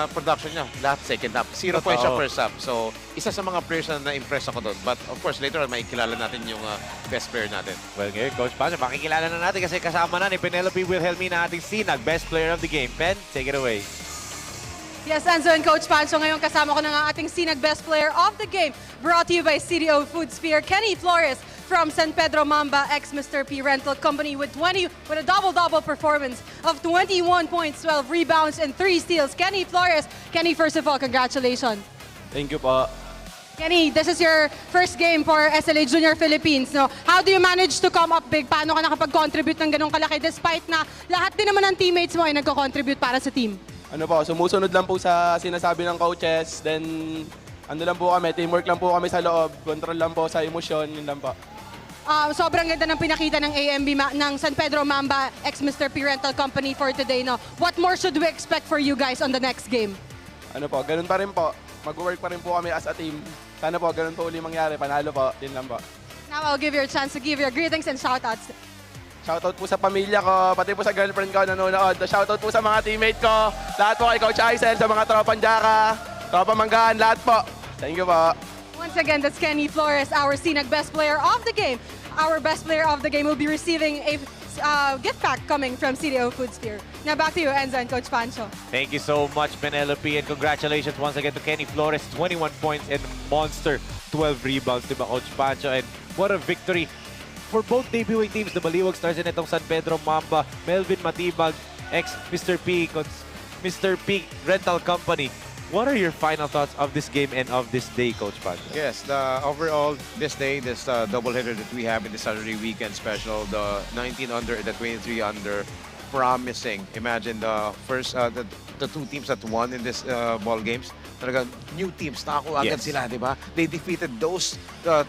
Speaker 2: production niya. Lahat second half. 0 points siya first half. So, isa sa mga players na na-impress ako doon. But of course, later on, makikilala natin yung best player natin.
Speaker 1: Well, ngayon, Coach Pancho, makikilala na natin kasi kasama na ni Penelope Wilhelmina, ating Sinag, best player of the game. Pen, take it away.
Speaker 3: Yes, Enzo and Coach Pancho, ngayong kasama ko na nga ating Sinag Best Player of the Game. Brought to you by CDO Food Sphere, Kenny Flores from San Pedro Mamba, ex-Mr. P Rental Company with a double-double performance of 21 points, 12 rebounds, and 3 steals. Kenny Flores. Kenny, first of all, congratulations.
Speaker 13: Thank you po.
Speaker 3: Kenny, this is your first game for SLA Junior Philippines. No? How do you manage to come up big? Paano ka nakapag-contribute ng ganong kalaki despite na lahat din naman ng teammates mo ay nagko-contribute para sa team?
Speaker 13: Ano po, sumusunod lang po sa sinasabi ng coaches. Then, ano lang po kami, teamwork lang po kami sa loob. Control lang po sa emosyon, yun lang po.
Speaker 3: Sobrang ganda ng pinakita ng AMB ng San Pedro Mamba, ex-Mr. P Rental Company for today. No? What more should we expect for you guys on the next game?
Speaker 13: Ano po, ganun pa rin po. Mag-work pa rin po kami as a team. Sana po, ganun po uli mangyari. Panalo po, yun lang po.
Speaker 3: Now I'll give you a chance to give your greetings and shoutouts.
Speaker 13: Shoutout po sa pamilya ko, pati po sa girlfriend ko nanonood. Shoutout po sa mga teammate ko. Lahat po kay Coach Aisel, sa mga tropang Jaka, tropang Manggaan, lahat po. Thank you po.
Speaker 3: Once again, that's Kenny Flores, our Sinag Best Player of the Game. Our Best Player of the Game will be receiving a gift pack coming from CDO Food Sphere. Now back to you, Enzo and Coach Pancho.
Speaker 1: Thank you so much, Penelope, and congratulations once again to Kenny Flores. 21 points and monster 12 rebounds, diba, Coach Pancho? And what a victory for both debuting teams, the Baliwag Stars and itong San Pedro Mamba. Melvin Matibag, ex-Mr. P Rental Company. What are your final thoughts of this game and of this day, Coach Pancho?
Speaker 2: Yes, overall, this day, this doubleheader that we have in the Saturday weekend special, the 19 under and the 23 under, promising. Imagine the first, the two teams that won in this ball games. Talagang new teams, nakakuha agad sila, di ba? They defeated those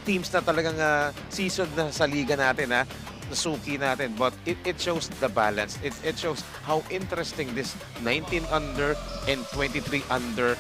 Speaker 2: teams na talagang season na sa liga natin, nasuki natin. But it shows the balance. It shows how interesting this 19 under and 23 under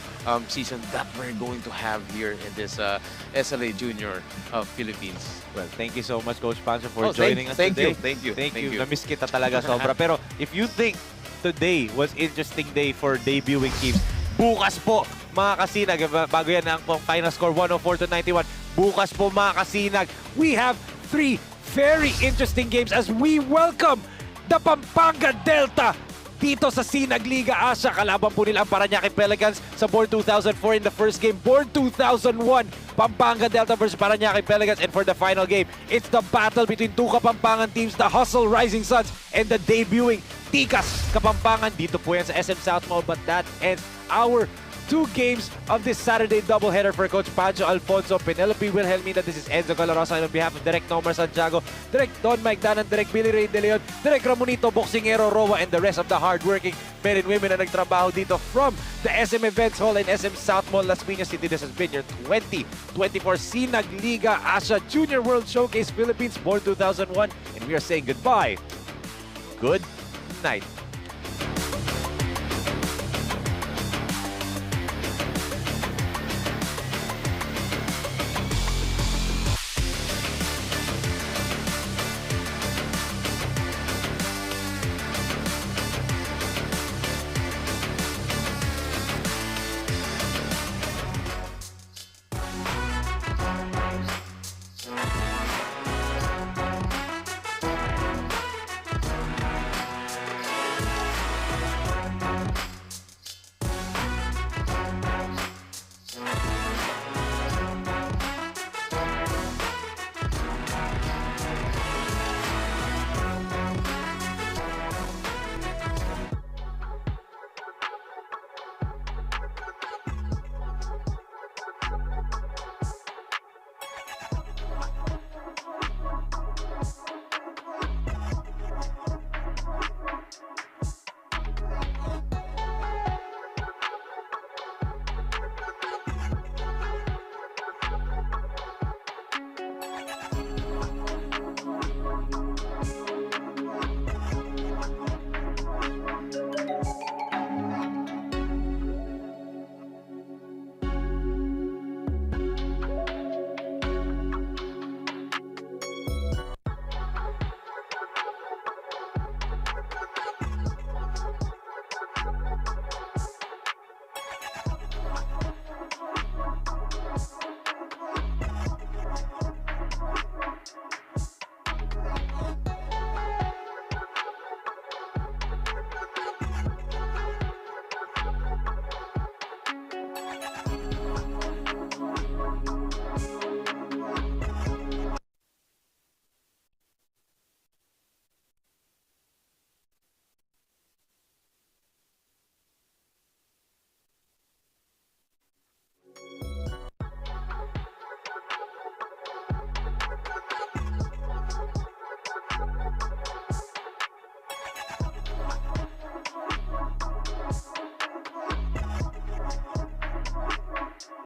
Speaker 2: season that we're going to have here in this SLA Junior Philippines.
Speaker 1: Well, thank you so much, Coach Pancho, for joining us today.
Speaker 2: Thank you.
Speaker 1: Thank you. Na-miss kita talaga sobra. Pero if you think today was interesting day for debuting teams, bukas po, mga kasinag, bago yan ang final score, 104-91. Bukas po, mga kasinag, we have 3 very interesting games as we welcome the Pampanga Delta dito sa Sinag Liga Asia. Kalaban po nila ang Parañaque Pelicans sa Born 2004 in the first game. Born 2001, Pampanga Delta versus Parañaque Pelicans. And for the final game, it's the battle between two Kapampangan teams, the Hustle Rising Suns and the debuting Tikas Kapampangan. Dito po yan sa SM South Mall, but that ends our 2 games of this Saturday doubleheader for Coach Pancho Alfonso, Penelope Wilhelmina. This is Enzo Galarosa, and on behalf of Direk Nomar Santiago, Direk Don Mike Danan, Direk Billy Ray De Leon, Direk Ramonito Boxingero Roa, and the rest of the hardworking men and women na nagtrabaho dito from the SM Events Hall and SM South Mall, Las Piñas City. This has been your 2024 Sinag Liga Asia Junior World Showcase Philippines, Born 2001, and we are saying goodbye. Good night.